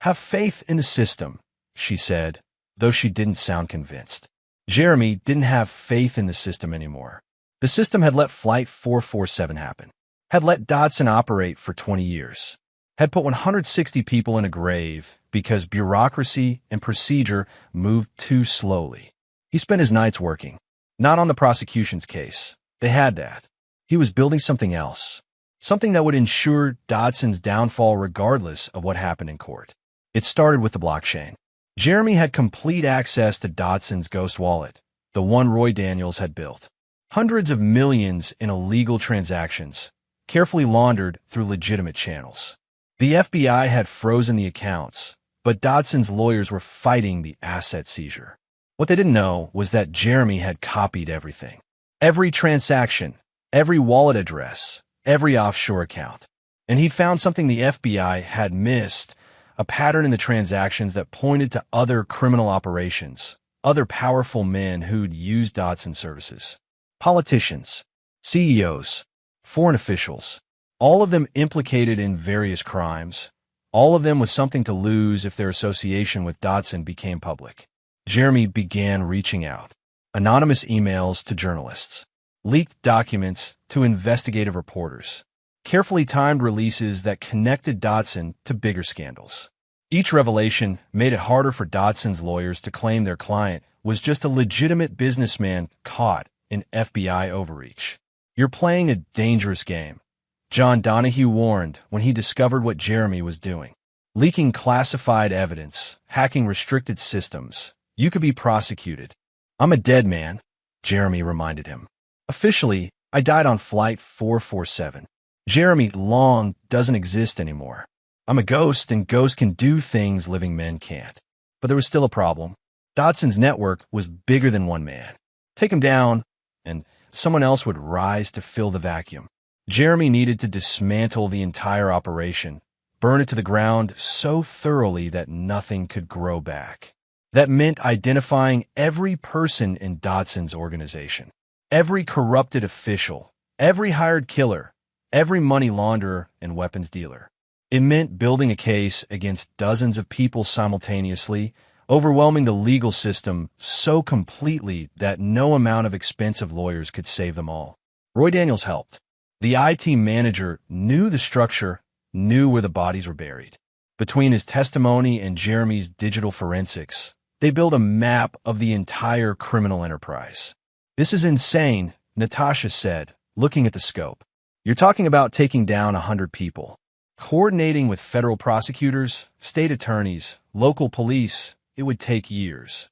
"Have faith in the system," she said, though she didn't sound convinced. Jeremy didn't have faith in the system anymore. The system had let Flight 447 happen, had let Dodson operate for 20 years, had put 160 people in a grave because bureaucracy and procedure moved too slowly. He spent his nights working, not on the prosecution's case. They had that. He was building something else, something that would ensure Dodson's downfall regardless of what happened in court. It started with the blockchain. Jeremy had complete access to Dodson's ghost wallet, the one Roy Daniels had built. Hundreds of millions in illegal transactions, carefully laundered through legitimate channels. The FBI had frozen the accounts, but Dodson's lawyers were fighting the asset seizure. What they didn't know was that Jeremy had copied everything. Every transaction, every wallet address, every offshore account. And he'd found something the FBI had missed, a pattern in the transactions that pointed to other criminal operations, other powerful men who'd used Dodson's services. Politicians, CEOs, foreign officials, all of them implicated in various crimes, all of them with something to lose if their association with Dodson became public. Jeremy began reaching out. Anonymous emails to journalists, leaked documents to investigative reporters, carefully timed releases that connected Dodson to bigger scandals. Each revelation made it harder for Dodson's lawyers to claim their client was just a legitimate businessman caught in FBI overreach. "You're playing a dangerous game," John Donahue warned when he discovered what Jeremy was doing. "Leaking classified evidence, hacking restricted systems. You could be prosecuted." "I'm a dead man," Jeremy reminded him. "Officially, I died on Flight 447. Jeremy Long doesn't exist anymore. I'm a ghost, and ghosts can do things living men can't." But there was still a problem. Dodson's network was bigger than one man. Take him down, and someone else would rise to fill the vacuum. Jeremy needed to dismantle the entire operation, burn it to the ground so thoroughly that nothing could grow back. That meant identifying every person in Dodson's organization, every corrupted official, every hired killer, every money launderer and weapons dealer. It meant building a case against dozens of people simultaneously, overwhelming the legal system so completely that no amount of expensive lawyers could save them all. Roy Daniels helped. The IT manager knew the structure, knew where the bodies were buried. Between his testimony and Jeremy's digital forensics, they built a map of the entire criminal enterprise. "This is insane," Natasha said, looking at the scope. "You're talking about taking down 100 people. Coordinating with federal prosecutors, state attorneys, local police, it would take years.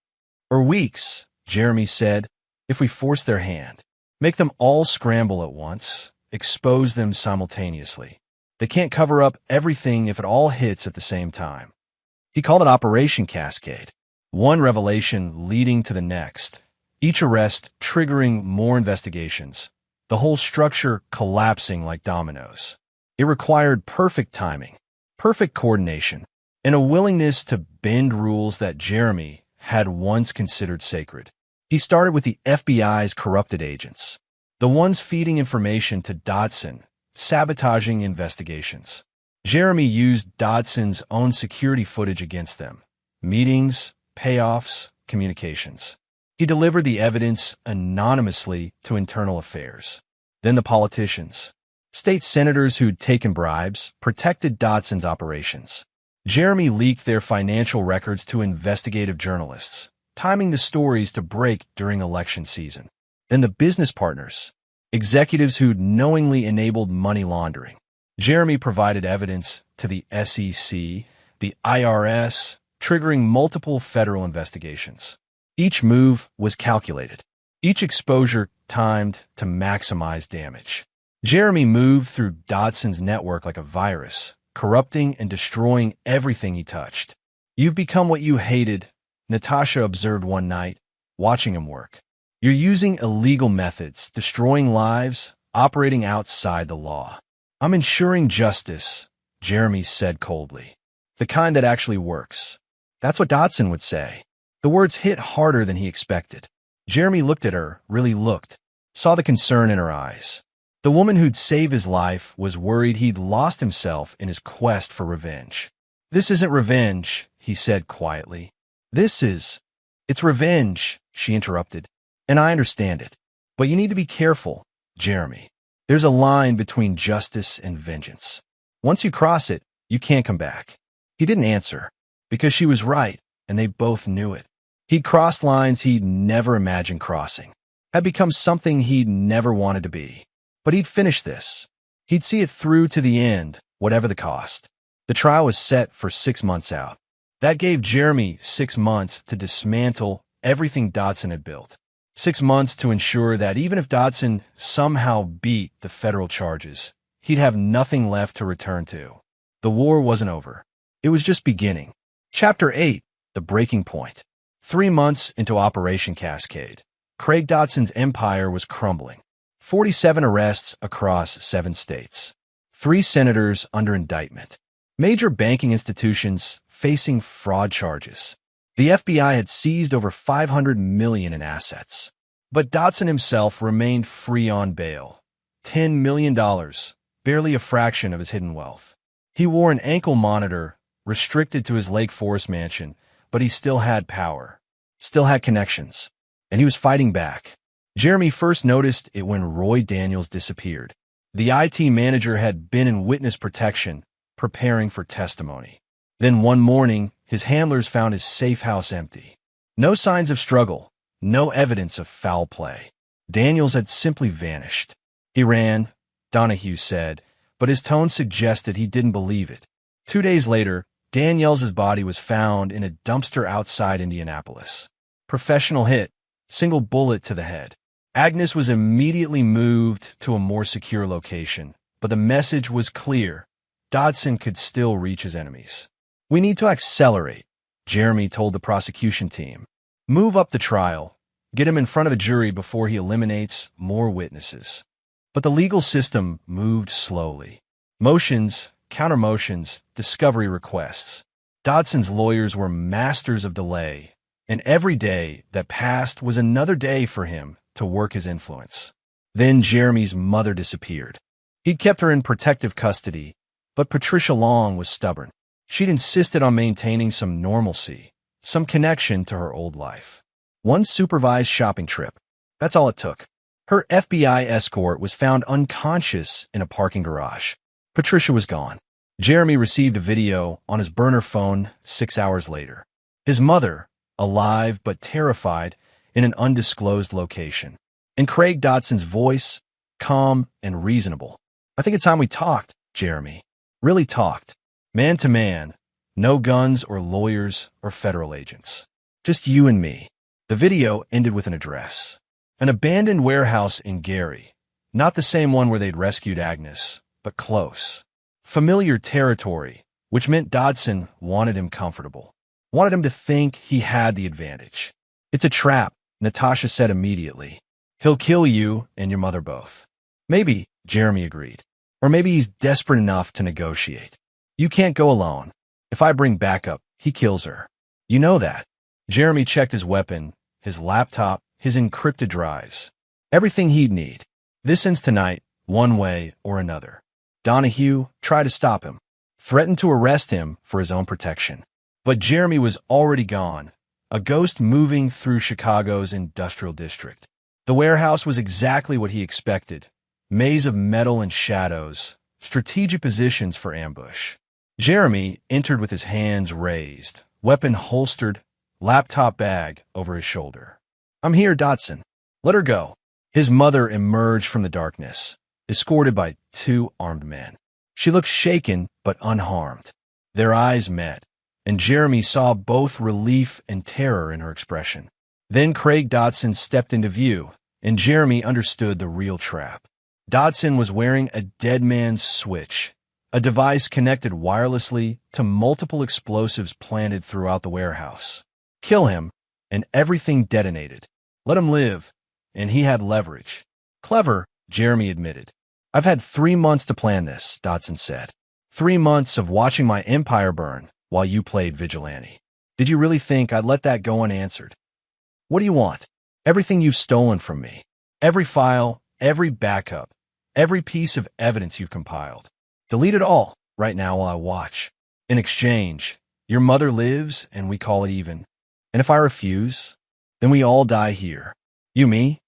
Or weeks," Jeremy said, "if we force their hand. Make them all scramble at once, expose them simultaneously. They can't cover up everything if it all hits at the same time." He called it Operation Cascade. One revelation leading to the next, each arrest triggering more investigations, the whole structure collapsing like dominoes. It required perfect timing, perfect coordination, and a willingness to bend rules that Jeremy had once considered sacred. He started with the FBI's corrupted agents, the ones feeding information to Dodson, sabotaging investigations. Jeremy used Dodson's own security footage against them, meetings, payoffs, communications. He delivered the evidence anonymously to Internal Affairs. Then the politicians, state senators who'd taken bribes, protected Dodson's operations. Jeremy leaked their financial records to investigative journalists, timing the stories to break during election season. Then the business partners, executives who'd knowingly enabled money laundering. Jeremy provided evidence to the SEC, the IRS, triggering multiple federal investigations. Each move was calculated, each exposure timed to maximize damage. Jeremy moved through Dodson's network like a virus, corrupting and destroying everything he touched. "You've become what you hated," Natasha observed one night, watching him work. "You're using illegal methods, destroying lives, operating outside the law." "I'm ensuring justice," Jeremy said coldly. "The kind that actually works." That's what Dodson would say. The words hit harder than he expected. Jeremy looked at her, really looked, saw the concern in her eyes. The woman who'd saved his life was worried he'd lost himself in his quest for revenge. "This isn't revenge," he said quietly. It's revenge," she interrupted. "And I understand it. But you need to be careful, Jeremy. There's a line between justice and vengeance. Once you cross it, you can't come back." He didn't answer, because she was right, and they both knew it. He'd crossed lines he'd never imagined crossing, had become something he'd never wanted to be. But he'd finish this. He'd see it through to the end, whatever the cost. The trial was set for 6 months out. That gave Jeremy 6 months to dismantle everything Dodson had built. 6 months to ensure that even if Dodson somehow beat the federal charges, he'd have nothing left to return to. The war wasn't over. It was just beginning. Chapter 8, The Breaking Point. 3 months into Operation Cascade, Craig Dodson's empire was crumbling. 47 arrests across 7 states. 3 senators under indictment. Major banking institutions facing fraud charges. The FBI had seized over $500 million in assets. But Dodson himself remained free on bail. $10 million, barely a fraction of his hidden wealth. He wore an ankle monitor, restricted to his Lake Forest mansion, but he still had power, still had connections, and he was fighting back. Jeremy first noticed it when Roy Daniels disappeared. The IT manager had been in witness protection, preparing for testimony. Then one morning, his handlers found his safe house empty. No signs of struggle, no evidence of foul play. Daniels had simply vanished. "He ran," Donahue said, but his tone suggested he didn't believe it. 2 days later, Daniels' body was found in a dumpster outside Indianapolis. Professional hit, single bullet to the head. Agnes was immediately moved to a more secure location, but the message was clear. Dodson could still reach his enemies. "We need to accelerate," Jeremy told the prosecution team. "Move up the trial. Get him in front of a jury before he eliminates more witnesses." But the legal system moved slowly. Motions, countermotions, discovery requests. Dodson's lawyers were masters of delay, and every day that passed was another day for him to work his influence. Then Jeremy's mother disappeared. He'd kept her in protective custody, but Patricia Long was stubborn. She'd insisted on maintaining some normalcy, some connection to her old life. One supervised shopping trip. That's all it took. Her FBI escort was found unconscious in a parking garage. Patricia was gone. Jeremy received a video on his burner phone 6 hours later. His mother, alive but terrified, in an undisclosed location. And Craig Dodson's voice, calm and reasonable. "I think it's time we talked, Jeremy. Really talked. Man to man. No guns or lawyers or federal agents. Just you and me." The video ended with an address. An abandoned warehouse in Gary. Not the same one where they'd rescued Agnes, but close. Familiar territory, which meant Dodson wanted him comfortable. Wanted him to think he had the advantage. "It's a trap," Natasha said immediately. "He'll kill you and your mother both." "Maybe," Jeremy agreed. "Or maybe he's desperate enough to negotiate. You can't go alone. If I bring backup, he kills her. You know that." Jeremy checked his weapon, his laptop, his encrypted drives. Everything he'd need. This ends tonight, one way or another. Donahue tried to stop him, threatened to arrest him for his own protection. But Jeremy was already gone, a ghost moving through Chicago's industrial district. The warehouse was exactly what he expected. Maze of metal and shadows, strategic positions for ambush. Jeremy entered with his hands raised, weapon holstered, laptop bag over his shoulder. "I'm here, Dodson. Let her go." His mother emerged from the darkness, escorted by 2 armed men. She looked shaken but unharmed. Their eyes met, and Jeremy saw both relief and terror in her expression. Then Craig Dodson stepped into view, and Jeremy understood the real trap. Dodson was wearing a dead man's switch, a device connected wirelessly to multiple explosives planted throughout the warehouse. Kill him, and everything detonated. Let him live, and he had leverage. "Clever," Jeremy admitted. "I've had 3 months to plan this," Dodson said. 3 months of watching my empire burn while you played vigilante. Did you really think I'd let that go unanswered? What do you want? Everything you've stolen from me. Every file, every backup, every piece of evidence you've compiled. Delete it all right now while I watch. In exchange, your mother lives and we call it even. And if I refuse, then we all die here. You, me,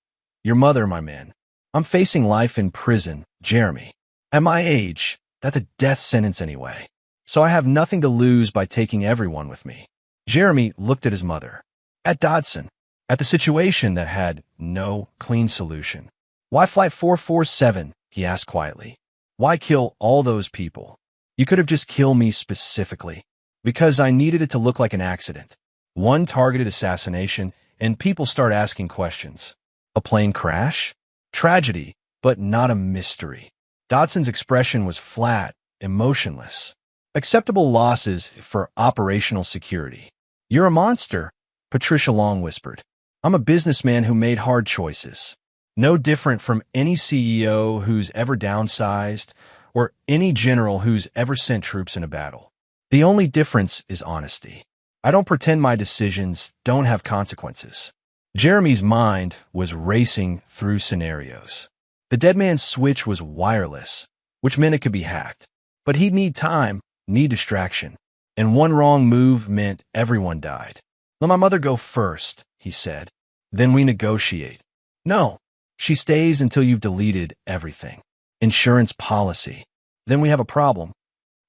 your mother, my man. I'm facing life in prison, Jeremy. At my age, that's a death sentence anyway. So I have nothing to lose by taking everyone with me." Jeremy looked at his mother, at Dodson, at the situation that had no clean solution. "Why Flight 447? He asked quietly. "Why kill all those people? You could have just killed me specifically. Because I needed it to look like an accident. One targeted assassination, and people start asking questions. A plane crash? Tragedy, but not a mystery." Dodson's expression was flat, emotionless. "Acceptable losses for operational security." "You're a monster," Patricia Long whispered. "I'm a businessman who made hard choices. No different from any CEO who's ever downsized or any general who's ever sent troops in a battle. The only difference is honesty. I don't pretend my decisions don't have consequences." Jeremy's mind was racing through scenarios. The dead man's switch was wireless, which meant it could be hacked. But he'd need time, need distraction. And one wrong move meant everyone died. "Let my mother go first," he said. "Then we negotiate." "No, she stays until you've deleted everything. Insurance policy. Then we have a problem."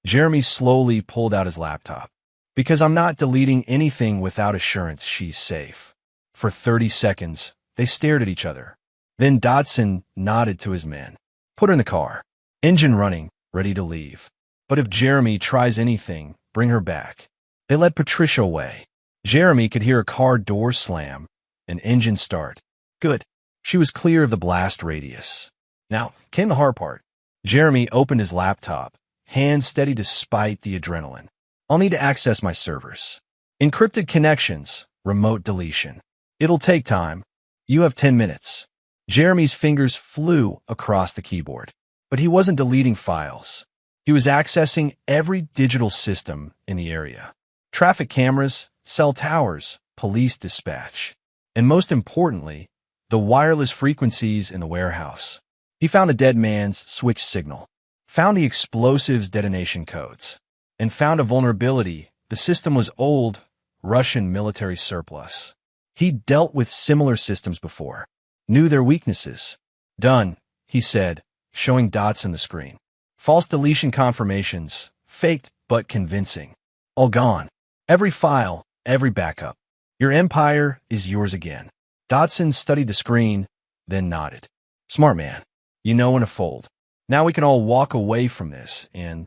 Jeremy slowly pulled out his laptop. "Because I'm not deleting anything without assurance she's safe." For 30 seconds, they stared at each other. Then Dodson nodded to his men. "Put her in the car. Engine running, ready to leave. But if Jeremy tries anything, bring her back." They led Patricia away. Jeremy could hear a car door slam, an engine start. Good. She was clear of the blast radius. Now came the hard part. Jeremy opened his laptop, hands steady despite the adrenaline. "I'll need to access my servers. Encrypted connections, remote deletion. It'll take time. You have 10 minutes. Jeremy's fingers flew across the keyboard. But he wasn't deleting files. He was accessing every digital system in the area. Traffic cameras, cell towers, police dispatch, and most importantly, the wireless frequencies in the warehouse. He found the dead man's switch signal, found the explosives detonation codes, and found a vulnerability. The system was old, Russian military surplus. He dealt with similar systems before, knew their weaknesses. Done, he said, showing dots on the screen. False deletion confirmations, faked but convincing. All gone. Every file, every backup. Your empire is yours again. Dodson studied the screen, then nodded. Smart man. You know when to fold. Now we can all walk away from this, and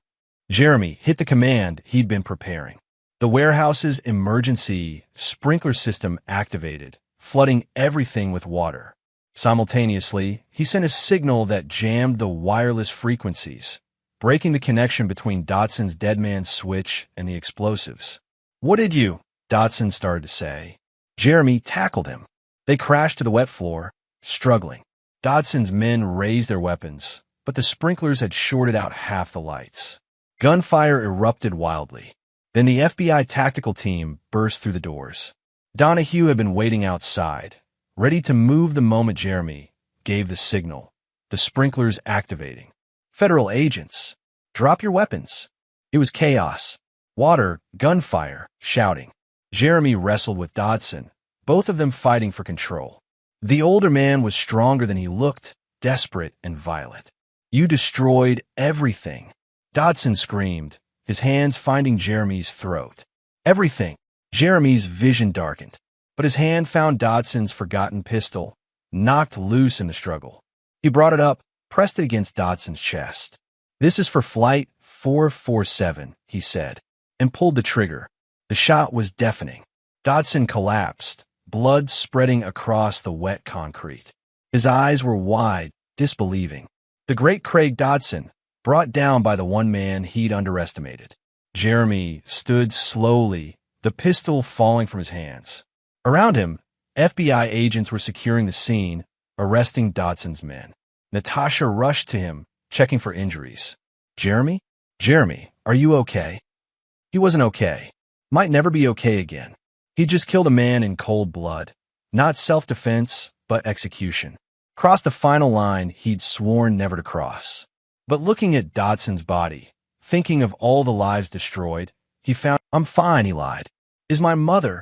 Jeremy hit the command he'd been preparing. The warehouse's emergency sprinkler system activated, flooding everything with water. Simultaneously, he sent a signal that jammed the wireless frequencies, breaking the connection between Dodson's dead man's switch and the explosives. What did you? Dodson started to say. Jeremy tackled him. They crashed to the wet floor, struggling. Dodson's men raised their weapons, but the sprinklers had shorted out half the lights. Gunfire erupted wildly. Then the FBI tactical team burst through the doors. Donahue had been waiting outside, ready to move the moment Jeremy gave the signal, the sprinklers activating. Federal agents, drop your weapons. It was chaos. Water, gunfire, shouting. Jeremy wrestled with Dodson, both of them fighting for control. The older man was stronger than he looked, desperate and violent. You destroyed everything. Dodson screamed, his hands finding Jeremy's throat. Everything. Jeremy's vision darkened, but his hand found Dodson's forgotten pistol, knocked loose in the struggle. He brought it up, pressed it against Dodson's chest. This is for Flight 447, he said, and pulled the trigger. The shot was deafening. Dodson collapsed, blood spreading across the wet concrete. His eyes were wide, disbelieving. The great Craig Dodson, brought down by the one man he'd underestimated. Jeremy stood slowly, the pistol falling from his hands. Around him, FBI agents were securing the scene, arresting Dodson's men. Natasha rushed to him, checking for injuries. Jeremy? Jeremy, are you okay? He wasn't okay. Might never be okay again. He just killed a man in cold blood. Not self-defense, but execution. Crossed the final line he'd sworn never to cross. But looking at Dodson's body, thinking of all the lives destroyed, he found, I'm fine, he lied. Is my mother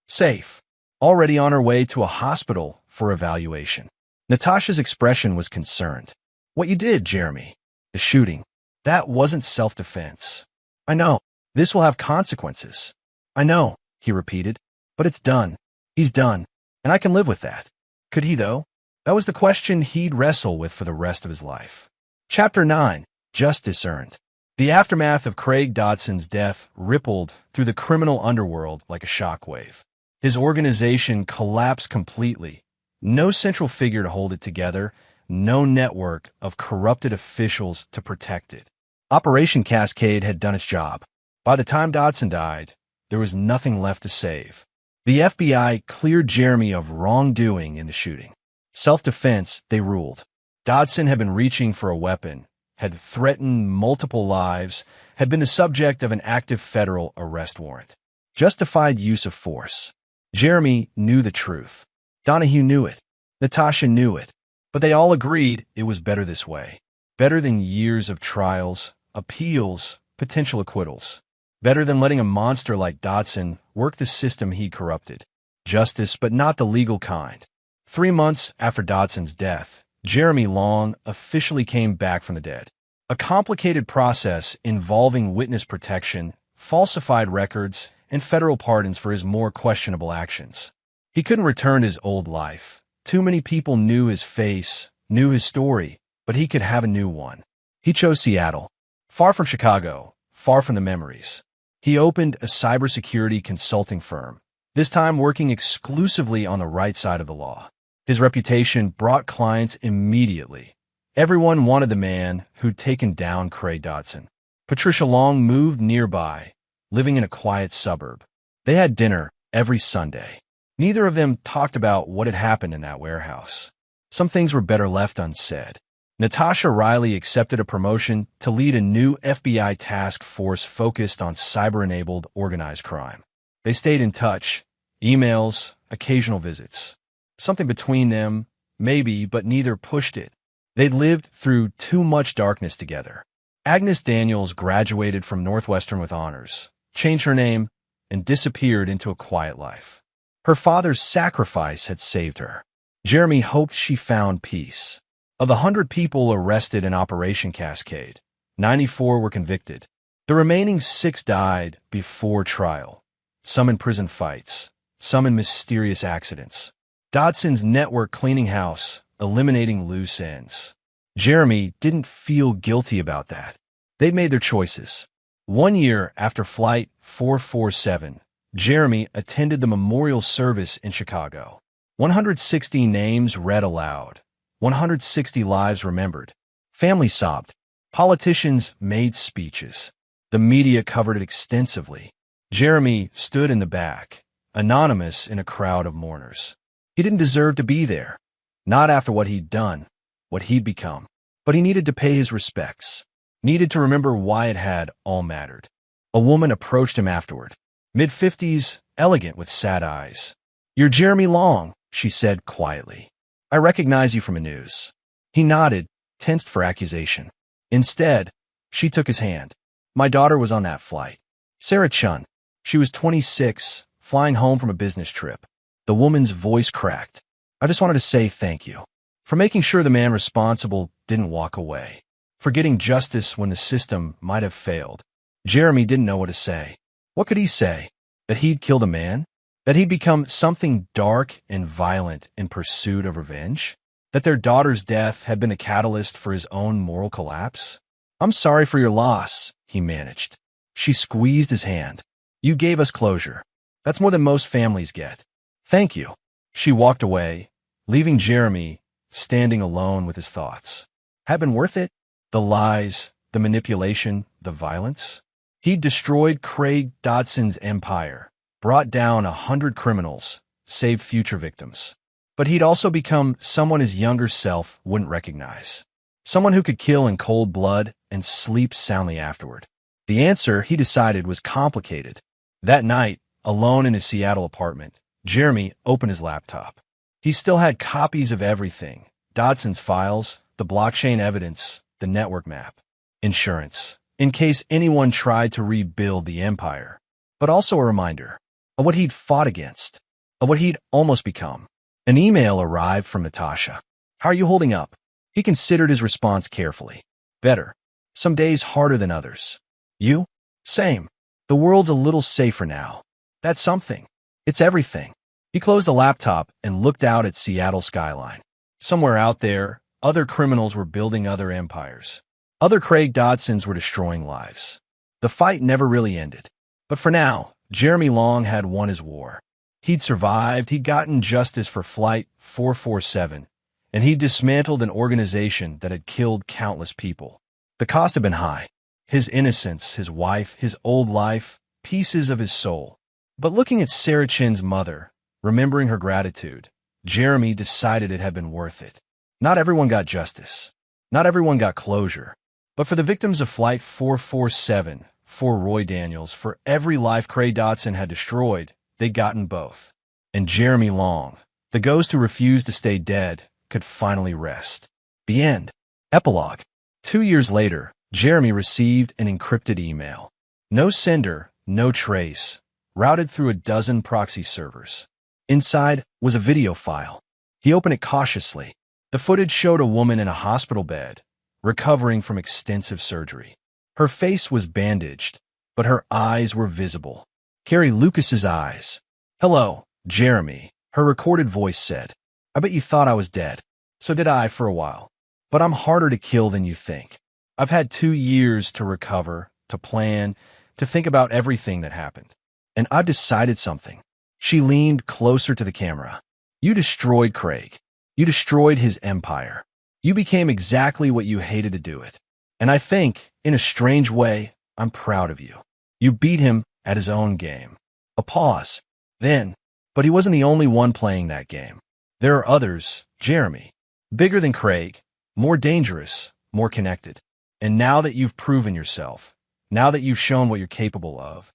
safe? Already on her way to a hospital for evaluation. Natasha's expression was concerned. What you did, Jeremy? The shooting. That wasn't self-defense. I know. This will have consequences. I know, he repeated. But it's done. He's done. And I can live with that. Could he, though? That was the question he'd wrestle with for the rest of his life. Chapter 9. Justice Earned. The aftermath of Craig Dodson's death rippled through the criminal underworld like a shockwave. His organization collapsed completely. No central figure to hold it together, no network of corrupted officials to protect it. Operation Cascade had done its job. By the time Dodson died, there was nothing left to save. The FBI cleared Jeremy of wrongdoing in the shooting. Self-defense, they ruled. Dodson had been reaching for a weapon, had threatened multiple lives, had been the subject of an active federal arrest warrant. Justified use of force. Jeremy knew the truth. Donahue knew it. Natasha knew it. But they all agreed it was better this way. Better than years of trials, appeals, potential acquittals. Better than letting a monster like Dodson work the system he'd corrupted. Justice, but not the legal kind. 3 months after Dodson's death, Jeremy Long officially came back from the dead. A complicated process involving witness protection, falsified records, and federal pardons for his more questionable actions. He couldn't return to his old life. Too many people knew his face, knew his story, but he could have a new one. He chose Seattle. Far from Chicago, far from the memories. He opened a cybersecurity consulting firm, this time working exclusively on the right side of the law. His reputation brought clients immediately. Everyone wanted the man who'd taken down Craig Dodson. Patricia Long moved nearby, living in a quiet suburb. They had dinner every Sunday. Neither of them talked about what had happened in that warehouse. Some things were better left unsaid. Natasha Riley accepted a promotion to lead a new FBI task force focused on cyber-enabled organized crime. They stayed in touch, emails, occasional visits. Something between them, maybe, but neither pushed it. They'd lived through too much darkness together. Agnes Daniels graduated from Northwestern with honors, changed her name, and disappeared into a quiet life. Her father's sacrifice had saved her. Jeremy hoped she found peace. Of the 100 people arrested in Operation Cascade, 94 were convicted. The remaining 6 died before trial, some in prison fights, some in mysterious accidents. Dodson's network cleaning house, eliminating loose ends. Jeremy didn't feel guilty about that. They'd made their choices. 1 year after Flight 447, Jeremy attended the memorial service in Chicago. 160 names read aloud. 160 lives remembered. Families sobbed. Politicians made speeches. The media covered it extensively. Jeremy stood in the back, anonymous in a crowd of mourners. He didn't deserve to be there. Not after what he'd done, what he'd become. But he needed to pay his respects. Needed to remember why it had all mattered. A woman approached him afterward. Mid-50s, elegant with sad eyes. "You're Jeremy Long," she said quietly. "I recognize you from the news." He nodded, tensed for accusation. Instead, she took his hand. "My daughter was on that flight. Sarah Chun. She was 26, flying home from a business trip." The woman's voice cracked. "I just wanted to say thank you for making sure the man responsible didn't walk away, for getting justice when the system might have failed." Jeremy didn't know what to say. What could he say? That he'd killed a man? That he'd become something dark and violent in pursuit of revenge? That their daughter's death had been a catalyst for his own moral collapse? "I'm sorry for your loss," he managed. She squeezed his hand. "You gave us closure. That's more than most families get. Thank you." She walked away, leaving Jeremy standing alone with his thoughts. Had been worth it? The lies, the manipulation, the violence? He'd destroyed Craig Dodson's empire, brought down 100 criminals, saved future victims. But he'd also become someone his younger self wouldn't recognize. Someone who could kill in cold blood and sleep soundly afterward. The answer, he decided, was complicated. That night, alone in his Seattle apartment, Jeremy opened his laptop. He still had copies of everything. Dodson's files, the blockchain evidence, the network map. Insurance, in case anyone tried to rebuild the empire. But also a reminder of what he'd fought against, of what he'd almost become. An email arrived from Natasha. "How are you holding up?" He considered his response carefully. "Better. Some days harder than others." "You?" "Same. The world's a little safer now." "That's something. It's everything." He closed the laptop and looked out at Seattle skyline. Somewhere out there, other criminals were building other empires. Other Craig Dodsons were destroying lives. The fight never really ended. But for now, Jeremy Long had won his war. He'd survived, he'd gotten justice for Flight 447, and he'd dismantled an organization that had killed countless people. The cost had been high. His innocence, his wife, his old life, pieces of his soul. But looking at Sarah Chin's mother, remembering her gratitude, Jeremy decided it had been worth it. Not everyone got justice. Not everyone got closure. But for the victims of Flight 447, for Roy Daniels, for every life Craig Dodson had destroyed, they'd gotten both. And Jeremy Long, the ghost who refused to stay dead, could finally rest. The end. Epilogue. 2 years later, Jeremy received an encrypted email. No sender, no trace, routed through a dozen proxy servers. Inside was a video file. He opened it cautiously. The footage showed a woman in a hospital bed, recovering from extensive surgery. Her face was bandaged, but her eyes were visible. Carrie Lucas's eyes. "Hello, Jeremy," her recorded voice said. "I bet you thought I was dead. So did I for a while. But I'm harder to kill than you think. I've had 2 years to recover, to plan, to think about everything that happened. And I've decided something." She leaned closer to the camera. "You destroyed Craig. You destroyed his empire. You became exactly what you hated to do it. And I think, in a strange way, I'm proud of you. You beat him at his own game." A pause. Then, but he wasn't the only one playing that game. There are others, Jeremy. Bigger than Craig, more dangerous, more connected. And now that you've proven yourself, now that you've shown what you're capable of,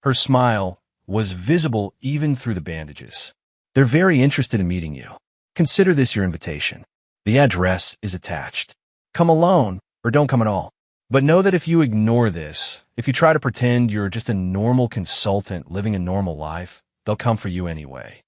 her smile was visible even through the bandages. They're very interested in meeting you. Consider this your invitation. The address is attached. Come alone or don't come at all. But know that if you ignore this, if you try to pretend you're just a normal consultant living a normal life, they'll come for you anyway.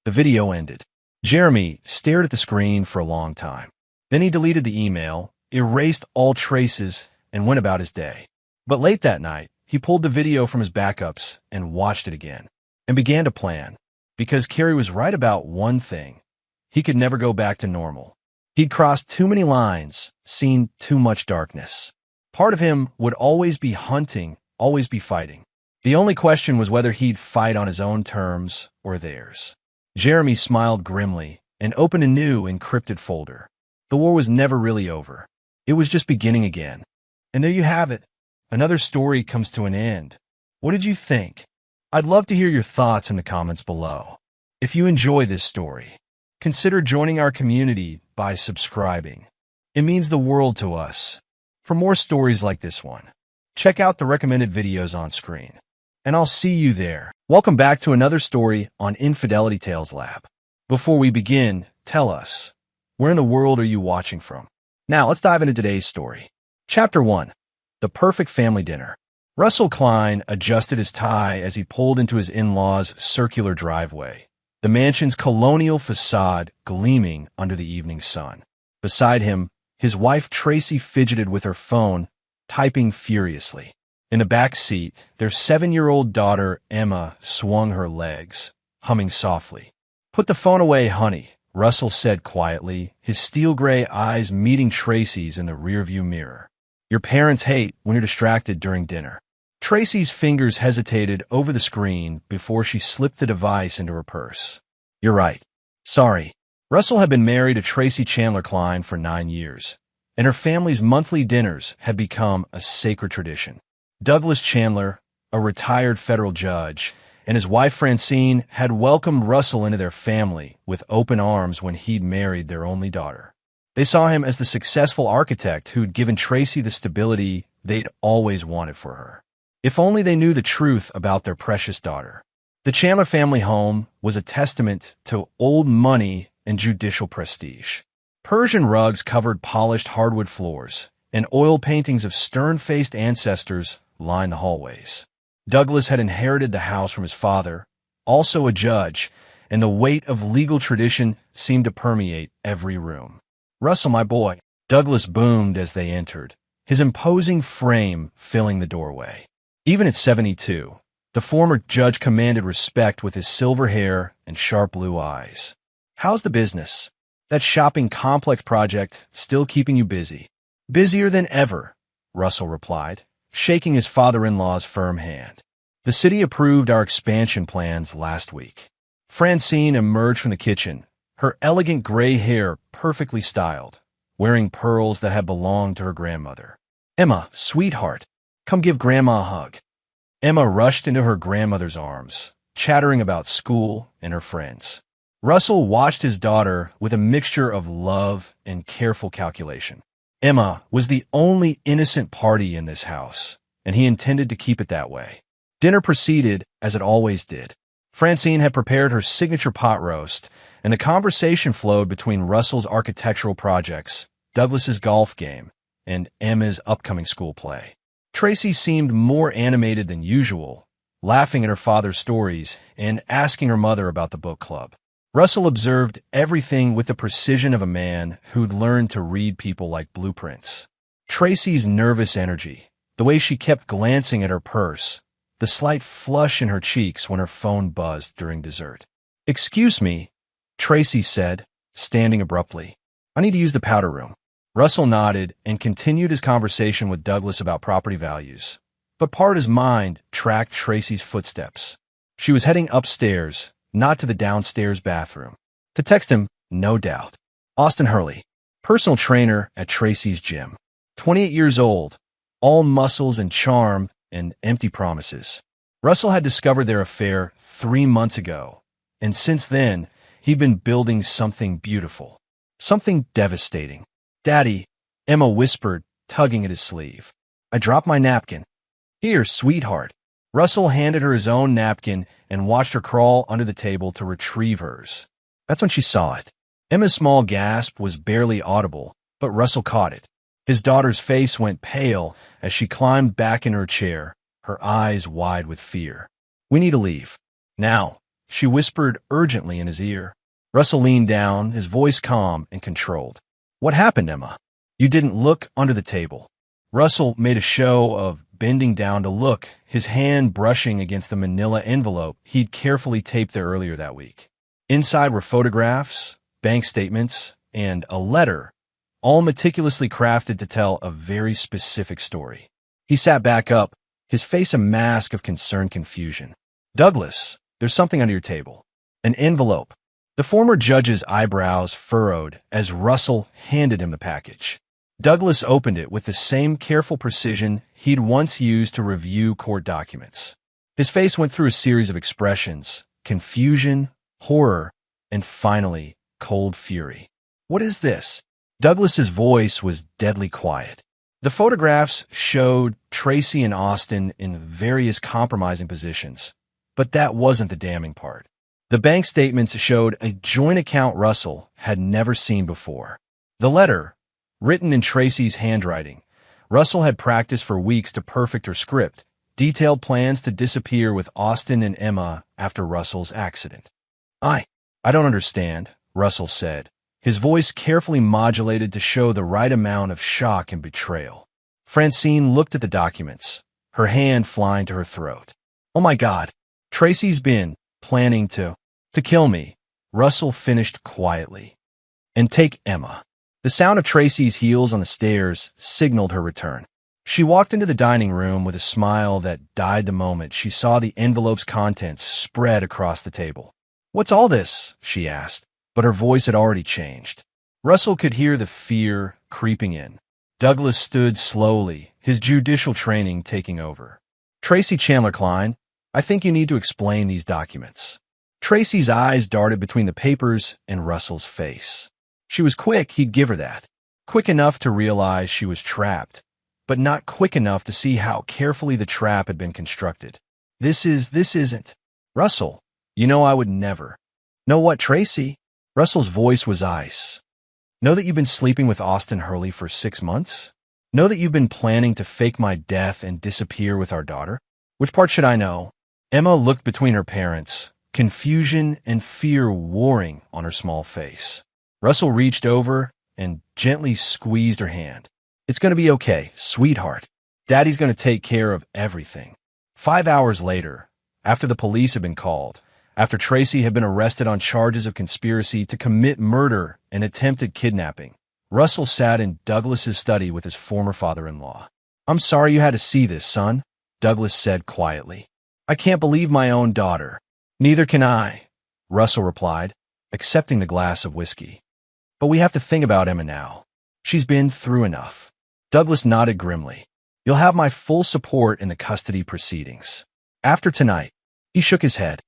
The video ended. Jeremy stared at the screen for a long time. Then he deleted the email, erased all traces, and went about his day. But late that night, he pulled the video from his backups and watched it again, and began to plan. Because Carrie was right about one thing. He could never go back to normal. He'd crossed too many lines, seen too much darkness. Part of him would always be hunting, always be fighting. The only question was whether he'd fight on his own terms or theirs. Jeremy smiled grimly and opened a new encrypted folder. The war was never really over. It was just beginning again. And there you have it. Another story comes to an end. What did you think? I'd love to hear your thoughts in the comments below. If you enjoy this story, consider joining our community by subscribing. It means the world to us. For more stories like this one, check out the recommended videos on screen. And I'll see you there. Welcome back to another story on Infidelity Tales Lab. Before we begin, tell us, where in the world are you watching from? Now, let's dive into today's story. Chapter 1. The Perfect Family Dinner. Russell Klein adjusted his tie as he pulled into his in-laws' circular driveway, the mansion's colonial facade gleaming under the evening sun. Beside him, his wife Tracy fidgeted with her phone, typing furiously. In the back seat, their 7-year-old daughter Emma swung her legs, humming softly. "Put the phone away, honey," Russell said quietly, his steel-gray eyes meeting Tracy's in the rearview mirror. "Your parents hate when you're distracted during dinner." Tracy's fingers hesitated over the screen before she slipped the device into her purse. "You're right. Sorry." Russell had been married to Tracy Chandler Klein for 9 years, and her family's monthly dinners had become a sacred tradition. Douglas Chandler, a retired federal judge, and his wife Francine had welcomed Russell into their family with open arms when he'd married their only daughter. They saw him as the successful architect who'd given Tracy the stability they'd always wanted for her. If only they knew the truth about their precious daughter. The Chandler family home was a testament to old money and judicial prestige. Persian rugs covered polished hardwood floors, and oil paintings of stern-faced ancestors lined the hallways. Douglas had inherited the house from his father, also a judge, and the weight of legal tradition seemed to permeate every room. "Russell, my boy," Douglas boomed as they entered, his imposing frame filling the doorway. Even at 72, the former judge commanded respect with his silver hair and sharp blue eyes. "How's the business? That shopping complex project still keeping you busy?" "Busier than ever," Russell replied, shaking his father-in-law's firm hand. "The city approved our expansion plans last week." Francine emerged from the kitchen, her elegant gray hair perfectly styled, wearing pearls that had belonged to her grandmother. "Emma, sweetheart, come give Grandma a hug." Emma rushed into her grandmother's arms, chattering about school and her friends. Russell watched his daughter with a mixture of love and careful calculation. Emma was the only innocent party in this house, and he intended to keep it that way. Dinner proceeded as it always did. Francine had prepared her signature pot roast, and the conversation flowed between Russell's architectural projects, Douglas's golf game, and Emma's upcoming school play. Tracy seemed more animated than usual, laughing at her father's stories and asking her mother about the book club. Russell observed everything with the precision of a man who'd learned to read people like blueprints. Tracy's nervous energy, the way she kept glancing at her purse, the slight flush in her cheeks when her phone buzzed during dessert. "Excuse me," Tracy said, standing abruptly. "I need to use the powder room." Russell nodded and continued his conversation with Douglas about property values. But part of his mind tracked Tracy's footsteps. She was heading upstairs, not to the downstairs bathroom. To text him, no doubt. Austin Hurley, personal trainer at Tracy's gym. 28 years old, all muscles and charm and empty promises. Russell had discovered their affair 3 months ago, and since then, he'd been building something beautiful, something devastating. Daddy, Emma whispered, tugging at his sleeve. I dropped my napkin. Here, sweetheart. Russell handed her his own napkin and watched her crawl under the table to retrieve hers. That's when she saw it. Emma's small gasp was barely audible, but Russell caught it. His daughter's face went pale as she climbed back in her chair, her eyes wide with fear. We need to leave. Now, she whispered urgently in his ear. Russell leaned down, his voice calm and controlled. What happened, Emma? You didn't look under the table. Russell made a show of bending down to look, his hand brushing against the manila envelope he'd carefully taped there earlier that week. Inside were photographs, bank statements, and a letter, all meticulously crafted to tell a very specific story. He sat back up, his face a mask of concerned confusion. Douglas, there's something under your table. An envelope. The former judge's eyebrows furrowed as Russell handed him the package. Douglas opened it with the same careful precision he'd once used to review court documents. His face went through a series of expressions: confusion, horror, and finally, cold fury. What is this? Douglas's voice was deadly quiet. The photographs showed Tracy and Austin in various compromising positions, but that wasn't the damning part. The bank statements showed a joint account Russell had never seen before. The letter, written in Tracy's handwriting, Russell had practiced for weeks to perfect her script, detailed plans to disappear with Austin and Emma after Russell's accident. I don't understand, Russell said, his voice carefully modulated to show the right amount of shock and betrayal. Francine looked at the documents, her hand flying to her throat. Oh my God, Tracy's been planning to kill me, Russell finished quietly. And take Emma. The sound of Tracy's heels on the stairs signaled her return. She walked into the dining room with a smile that died the moment she saw the envelope's contents spread across the table. What's all this? She asked, but her voice had already changed. Russell could hear the fear creeping in. Douglas stood slowly, his judicial training taking over. Tracy Chandler Klein, I think you need to explain these documents. Tracy's eyes darted between the papers and Russell's face. She was quick, he'd give her that. Quick enough to realize she was trapped, but not quick enough to see how carefully the trap had been constructed. This isn't. Russell, you know I would never. Know what, Tracy? Russell's voice was ice. Know that you've been sleeping with Austin Hurley for 6 months? Know that you've been planning to fake my death and disappear with our daughter? Which part should I know? Emma looked between her parents, confusion and fear warring on her small face. Russell reached over and gently squeezed her hand. It's going to be okay, sweetheart. Daddy's going to take care of everything. 5 hours later, after the police had been called, after Tracy had been arrested on charges of conspiracy to commit murder and attempted kidnapping, Russell sat in Douglas's study with his former father-in-law. I'm sorry you had to see this, son, Douglas said quietly. I can't believe my own daughter. Neither can I, Russell replied, accepting the glass of whiskey. But we have to think about Emma now. She's been through enough. Douglas nodded grimly. You'll have my full support in the custody proceedings. After tonight, he shook his head.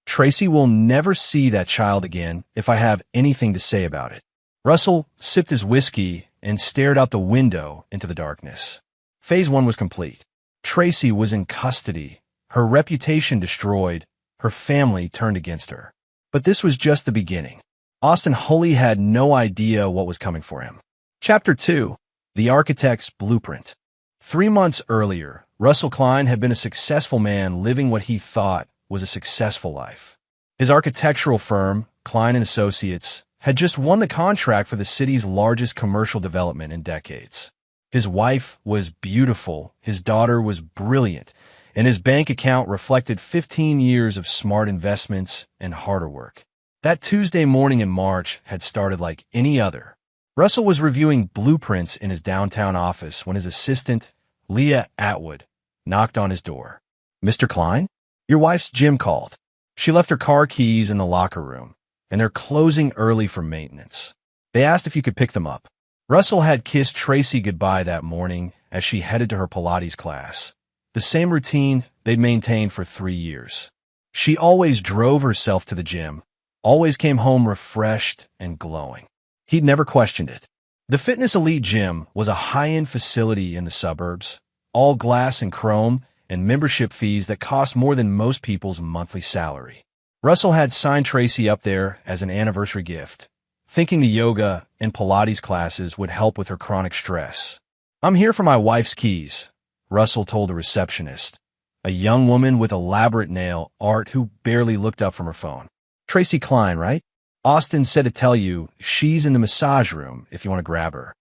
Tracy will never see that child again if I have anything to say about it. Russell sipped his whiskey and stared out the window into the darkness. Phase 1 was complete. Tracy was in custody, her reputation destroyed, her family turned against her. But this was just the beginning. Austin Hurley had no idea what was coming for him. Chapter 2. The Architect's Blueprint. 3 months earlier, Russell Klein had been a successful man living what he thought was a successful life. His architectural firm, Klein & Associates, had just won the contract for the city's largest commercial development in decades. His wife was beautiful, his daughter was brilliant, and his bank account reflected 15 years of smart investments and harder work. That Tuesday morning in March had started like any other. Russell was reviewing blueprints in his downtown office when his assistant, Leah Atwood, knocked on his door. Mr. Klein? Your wife's gym called. She left her car keys in the locker room, and they're closing early for maintenance. They asked if you could pick them up. Russell had kissed Tracy goodbye that morning as she headed to her Pilates class, the same routine they'd maintained for 3 years. She always drove herself to the gym, always came home refreshed and glowing. He'd never questioned it. The Fitness Elite Gym was a high-end facility in the suburbs, all glass and chrome, and membership fees that cost more than most people's monthly salary. Russell had signed Tracy up there as an anniversary gift, thinking the yoga and Pilates classes would help with her chronic stress. "I'm here for my wife's keys," Russell told the receptionist, a young woman with elaborate nail art who barely looked up from her phone. "Tracy Klein, right? Austin said to tell you she's in the massage room if you want to grab her."